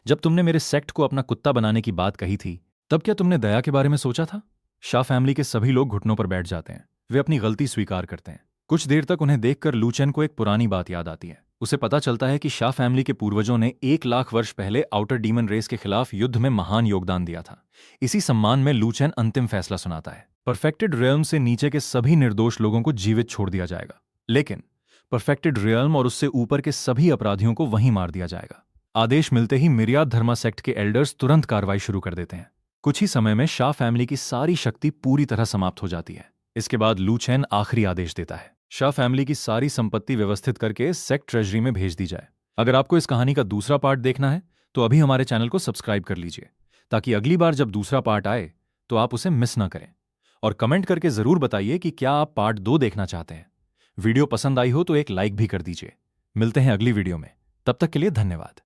जब तुमने मेरे सेक्ट को अपना कुत्ता बनाने की बात कही थी, तब क्या तुमने दया के बारे में सोचा था? शाह फैमिली के सभी लोग घुटनों पर बैठ जाते हैं। वे अपनी गलती स्वीकार करते हैं। कुछ देर तक उन्हें देखकर लू चेन को एक पुरानी बात याद आती है। उसे पता चलता है कि शाह फैमिली के पूर्वजों ने 1 लाख वर्ष पहले आउटर डीमन रेस के खिलाफ युद्ध में महान योगदान दिया था। इसी सम्मान में लू चेन अंतिम फैसला सुनाता है। परफेक्टेड रियल्म से नीचे के सभी निर्दोष लोगों को जीवित छोड़ दिया जाएगा, लेकिन परफेक्टेड रियल्म और उससे ऊपर के सभी अपराधियों को वहीं मार दिया जाएगा। आदेश मिलते ही मिरियाद धर्मा सेक्ट के एल्डर्स तुरंत कार्रवाई शुरू कर देते हैं। कुछ ही समय में शाह फैमिली की सारी शक्ति पूरी तरह समाप्त हो जाती है। इसके बाद लू चेन आखिरी आदेश देता है, शाह फैमिली की सारी संपत्ति व्यवस्थित करके सेक्ट ट्रेजरी में भेज दी जाए। अगर आपको इस कहानी का दूसरा पार्ट देखना है तो अभी हमारे चैनल को सब्सक्राइब कर लीजिए, ताकि अगली बार जब दूसरा पार्ट आए तो आप उसे मिस ना करें। और कमेंट करके जरूर बताइए कि क्या आप पार्ट 2 देखना चाहते हैं। वीडियो पसंद आई हो तो एक लाइक भी कर दीजिए। मिलते हैं अगली वीडियो में, तब तक के लिए धन्यवाद।